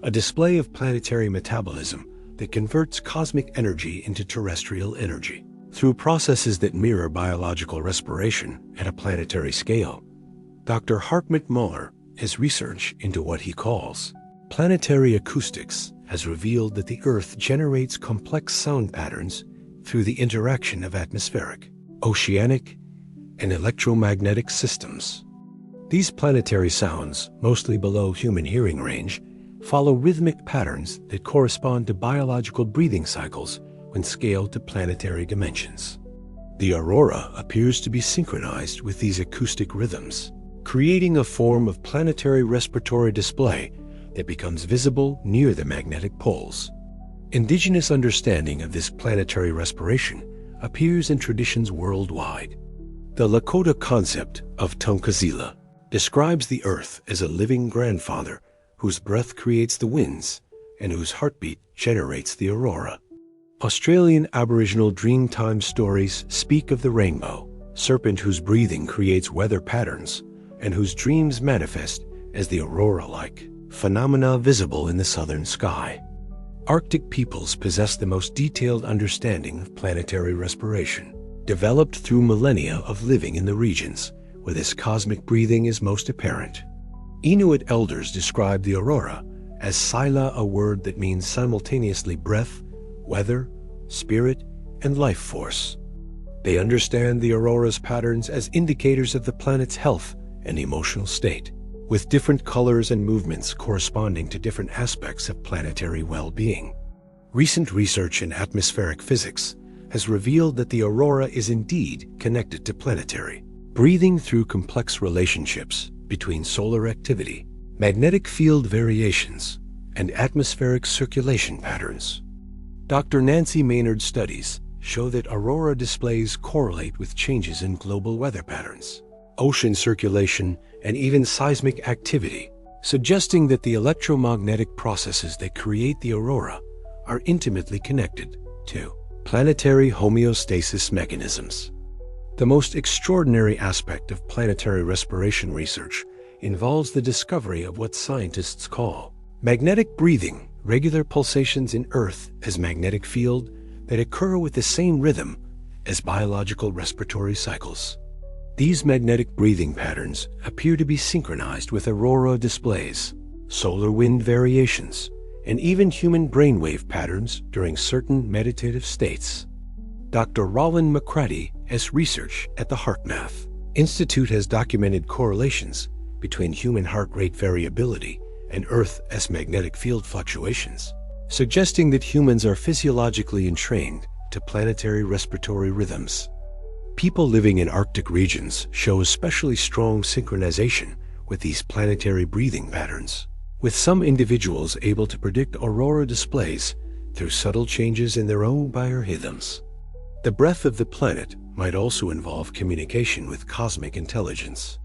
a display of planetary metabolism that converts cosmic energy into terrestrial energy through processes that mirror biological respiration at a planetary scale. Dr. Hartmut Müller, his research into what he calls planetary acoustics, has revealed that the Earth generates complex sound patterns through the interaction of atmospheric, oceanic, and electromagnetic systems. These planetary sounds, mostly below human hearing range, follow rhythmic patterns that correspond to biological breathing cycles when scaled to planetary dimensions. The aurora appears to be synchronized with these acoustic rhythms, creating a form of planetary respiratory display that becomes visible near the magnetic poles. Indigenous understanding of this planetary respiration appears in traditions worldwide. The Lakota concept of Tunkazila describes the Earth as a living grandfather whose breath creates the winds and whose heartbeat generates the aurora. Australian Aboriginal Dreamtime stories speak of the rainbow serpent whose breathing creates weather patterns and whose dreams manifest as the aurora-like phenomena visible in the southern sky. Arctic peoples possess the most detailed understanding of planetary respiration, developed through millennia of living in the regions where this cosmic breathing is most apparent. Inuit elders describe the aurora as Sila, a word that means simultaneously breath, weather, spirit, and life force. They understand the aurora's patterns as indicators of the planet's health and emotional state, with different colors and movements corresponding to different aspects of planetary well-being. Recent research in atmospheric physics has revealed that the aurora is indeed connected to planetary breathing through complex relationships between solar activity, magnetic field variations, and atmospheric circulation patterns. Dr. Nancy Maynard's studies show that aurora displays correlate with changes in global weather patterns, ocean circulation, and even seismic activity, suggesting that the electromagnetic processes that create the aurora are intimately connected to planetary homeostasis mechanisms. The most extraordinary aspect of planetary respiration research involves the discovery of what scientists call magnetic breathing, regular pulsations in Earth as magnetic field that occur with the same rhythm as biological respiratory cycles. These magnetic breathing patterns appear to be synchronized with aurora displays, solar wind variations, and even human brainwave patterns during certain meditative states. Dr. Roland McCratty has research at the HeartMath Institute has documented correlations between human heart rate variability and Earth's magnetic field fluctuations, suggesting that humans are physiologically entrained to planetary respiratory rhythms. People living in Arctic regions show especially strong synchronization with these planetary breathing patterns, with some individuals able to predict aurora displays through subtle changes in their own biorhythms. The breath of the planet might also involve communication with cosmic intelligence.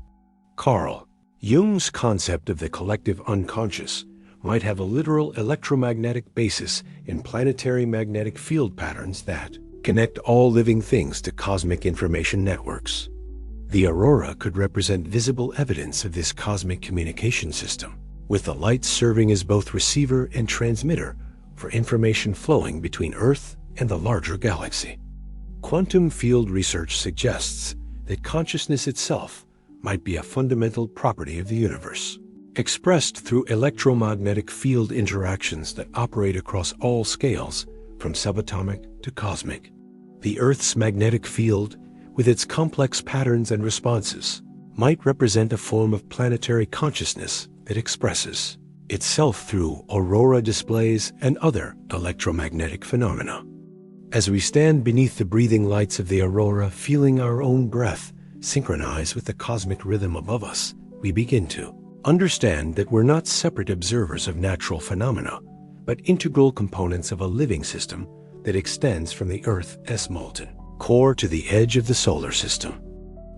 Carl, Jung's concept of the collective unconscious might have a literal electromagnetic basis in planetary magnetic field patterns that connect all living things to cosmic information networks. The aurora could represent visible evidence of this cosmic communication system, with the light serving as both receiver and transmitter for information flowing between Earth and the larger galaxy. Quantum field research suggests that consciousness itself might be a fundamental property of the universe, expressed through electromagnetic field interactions that operate across all scales, from subatomic to cosmic. The Earth's magnetic field, with its complex patterns and responses, might represent a form of planetary consciousness that expresses itself through aurora displays and other electromagnetic phenomena. As we stand beneath the breathing lights of the aurora, feeling our own breath synchronize with the cosmic rhythm above us, we begin to understand that we're not separate observers of natural phenomena, but integral components of a living system that extends from the Earth's molten core to the edge of the solar system.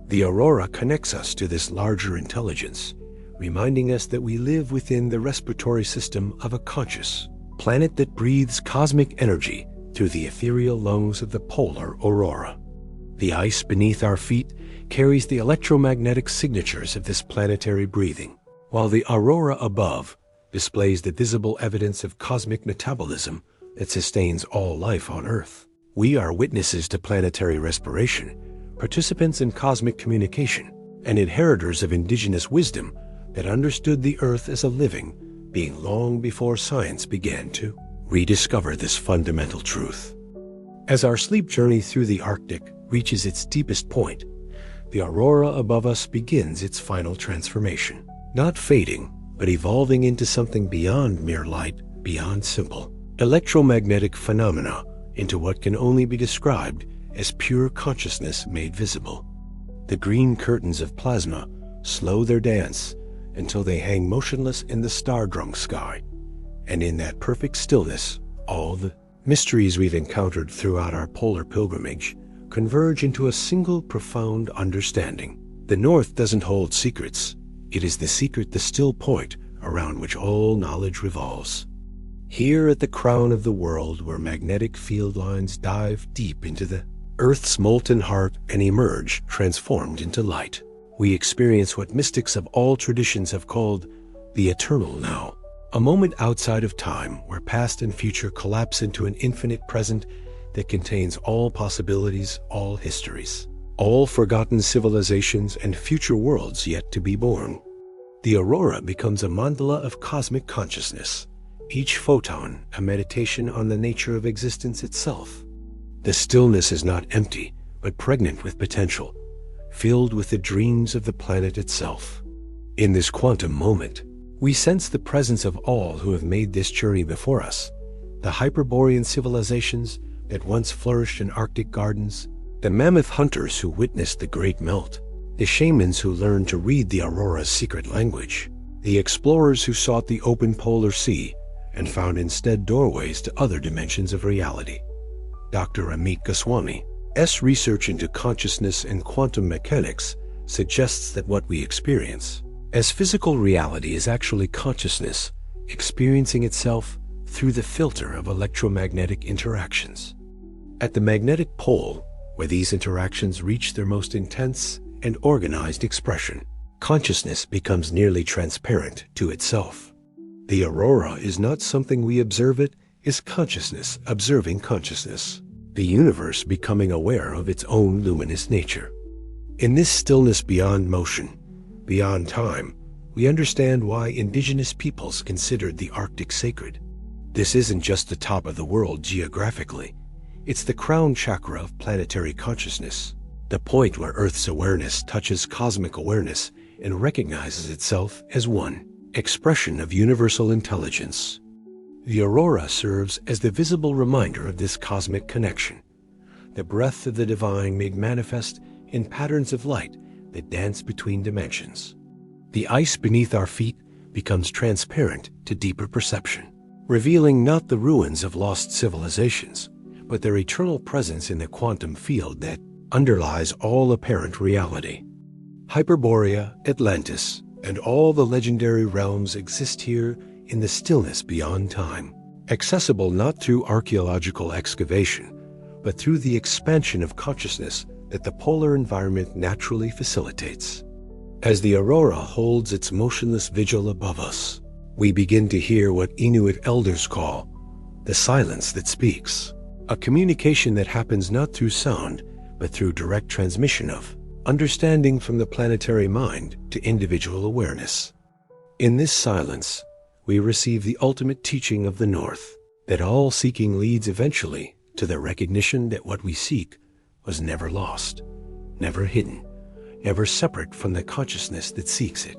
The aurora connects us to this larger intelligence, reminding us that we live within the respiratory system of a conscious planet that breathes cosmic energy through the ethereal lungs of the polar aurora. The ice beneath our feet carries the electromagnetic signatures of this planetary breathing, while the aurora above displays the visible evidence of cosmic metabolism that sustains all life on Earth. We are witnesses to planetary respiration, participants in cosmic communication, and inheritors of indigenous wisdom that understood the Earth as a living being long before science began to rediscover this fundamental truth. As our sleep journey through the Arctic reaches its deepest point, the aurora above us begins its final transformation, not fading, but evolving into something beyond mere light, beyond simple electromagnetic phenomena, into what can only be described as pure consciousness made visible. The green curtains of plasma slow their dance until they hang motionless in the star-drunk sky, and in that perfect stillness, all the mysteries we've encountered throughout our polar pilgrimage converge into a single profound understanding. The North doesn't hold secrets. It is the secret, the still point around which all knowledge revolves. Here at the crown of the world, where magnetic field lines dive deep into the Earth's molten heart and emerge transformed into light, we experience what mystics of all traditions have called the eternal now, a moment outside of time where past and future collapse into an infinite present that contains all possibilities, all histories, all forgotten civilizations, and future worlds yet to be born. The aurora becomes a mandala of cosmic consciousness, each photon a meditation on the nature of existence itself. The stillness is not empty, but pregnant with potential, filled with the dreams of the planet itself. In this quantum moment, we sense the presence of all who have made this journey before us, the Hyperborean civilizations that once flourished in Arctic gardens, the mammoth hunters who witnessed the great melt, the shamans who learned to read the aurora's secret language, the explorers who sought the open polar sea and found instead doorways to other dimensions of reality. Dr. Amit Goswami's research into consciousness and quantum mechanics suggests that what we experience as physical reality is actually consciousness experiencing itself through the filter of electromagnetic interactions. At the magnetic pole, where these interactions reach their most intense and organized expression, consciousness becomes nearly transparent to itself. The aurora is not something we observe, it is consciousness observing consciousness, the universe becoming aware of its own luminous nature. In this stillness beyond motion, beyond time, we understand why indigenous peoples considered the Arctic sacred. This isn't just the top of the world geographically, it's the crown chakra of planetary consciousness, the point where Earth's awareness touches cosmic awareness and recognizes itself as one expression of universal intelligence. The aurora serves as the visible reminder of this cosmic connection, the breath of the divine made manifest in patterns of light that dance between dimensions. The ice beneath our feet becomes transparent to deeper perception, revealing not the ruins of lost civilizations, but their eternal presence in the quantum field that underlies all apparent reality. Hyperborea, Atlantis, and all the legendary realms exist here in the stillness beyond time, accessible not through archaeological excavation, but through the expansion of consciousness that the polar environment naturally facilitates. As the aurora holds its motionless vigil above us, we begin to hear what Inuit elders call the silence that speaks, a communication that happens not through sound, but through direct transmission of understanding from the planetary mind to individual awareness. In this silence, we receive the ultimate teaching of the North, that all seeking leads eventually to the recognition that what we seek was never lost, never hidden, never separate from the consciousness that seeks it.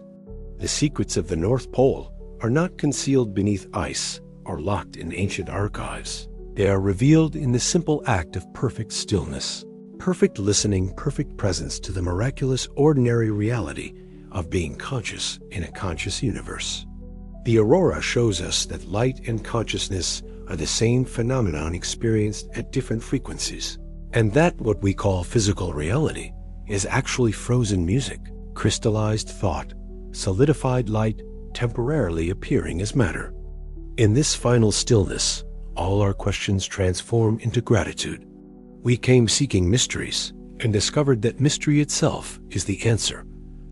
The secrets of the North Pole are not concealed beneath ice or locked in ancient archives. They are revealed in the simple act of perfect stillness, perfect listening, perfect presence to the miraculous ordinary reality of being conscious in a conscious universe. The aurora shows us that light and consciousness are the same phenomenon experienced at different frequencies, and that what we call physical reality is actually frozen music, crystallized thought, solidified light temporarily appearing as matter. In this final stillness, all our questions transform into gratitude. We came seeking mysteries and discovered that mystery itself is the answer,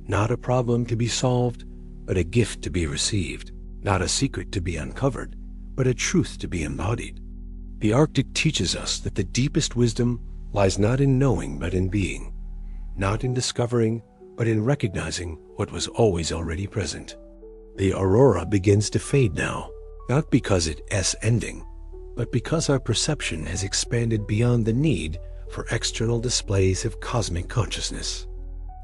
not a problem to be solved, but a gift to be received, not a secret to be uncovered, but a truth to be embodied. The Arctic teaches us that the deepest wisdom lies not in knowing but in being, not in discovering but in recognizing what was always already present. The aurora begins to fade now, not because it's ending, but because our perception has expanded beyond the need for external displays of cosmic consciousness.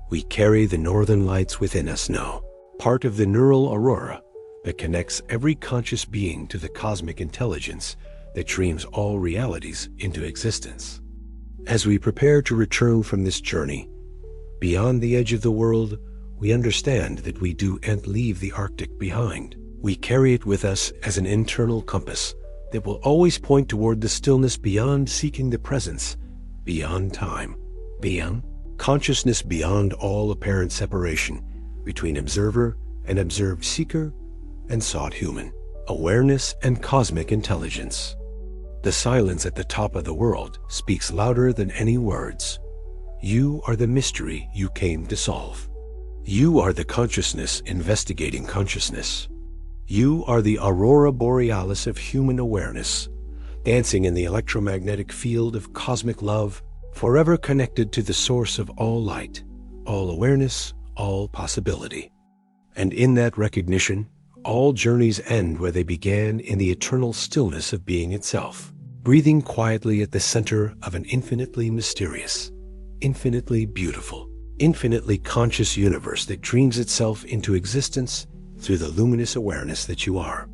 We carry the northern lights within us now, part of the neural aurora that connects every conscious being to the cosmic intelligence that dreams all realities into existence. As we prepare to return from this journey, beyond the edge of the world, we understand that we don't leave the Arctic behind. We carry it with us as an internal compass that will always point toward the stillness beyond seeking the presence, beyond time, beyond consciousness, beyond all apparent separation between observer and observed, seeker and sought human, awareness and cosmic intelligence. The silence at the top of the world speaks louder than any words. You are the mystery you came to solve. You are the consciousness investigating consciousness. You are the aurora borealis of human awareness, dancing in the electromagnetic field of cosmic love, forever connected to the source of all light, all awareness, all possibility. And in that recognition, all journeys end where they began, in the eternal stillness of being itself, breathing quietly at the center of an infinitely mysterious, infinitely beautiful, infinitely conscious universe that dreams itself into existence through the luminous awareness that you are.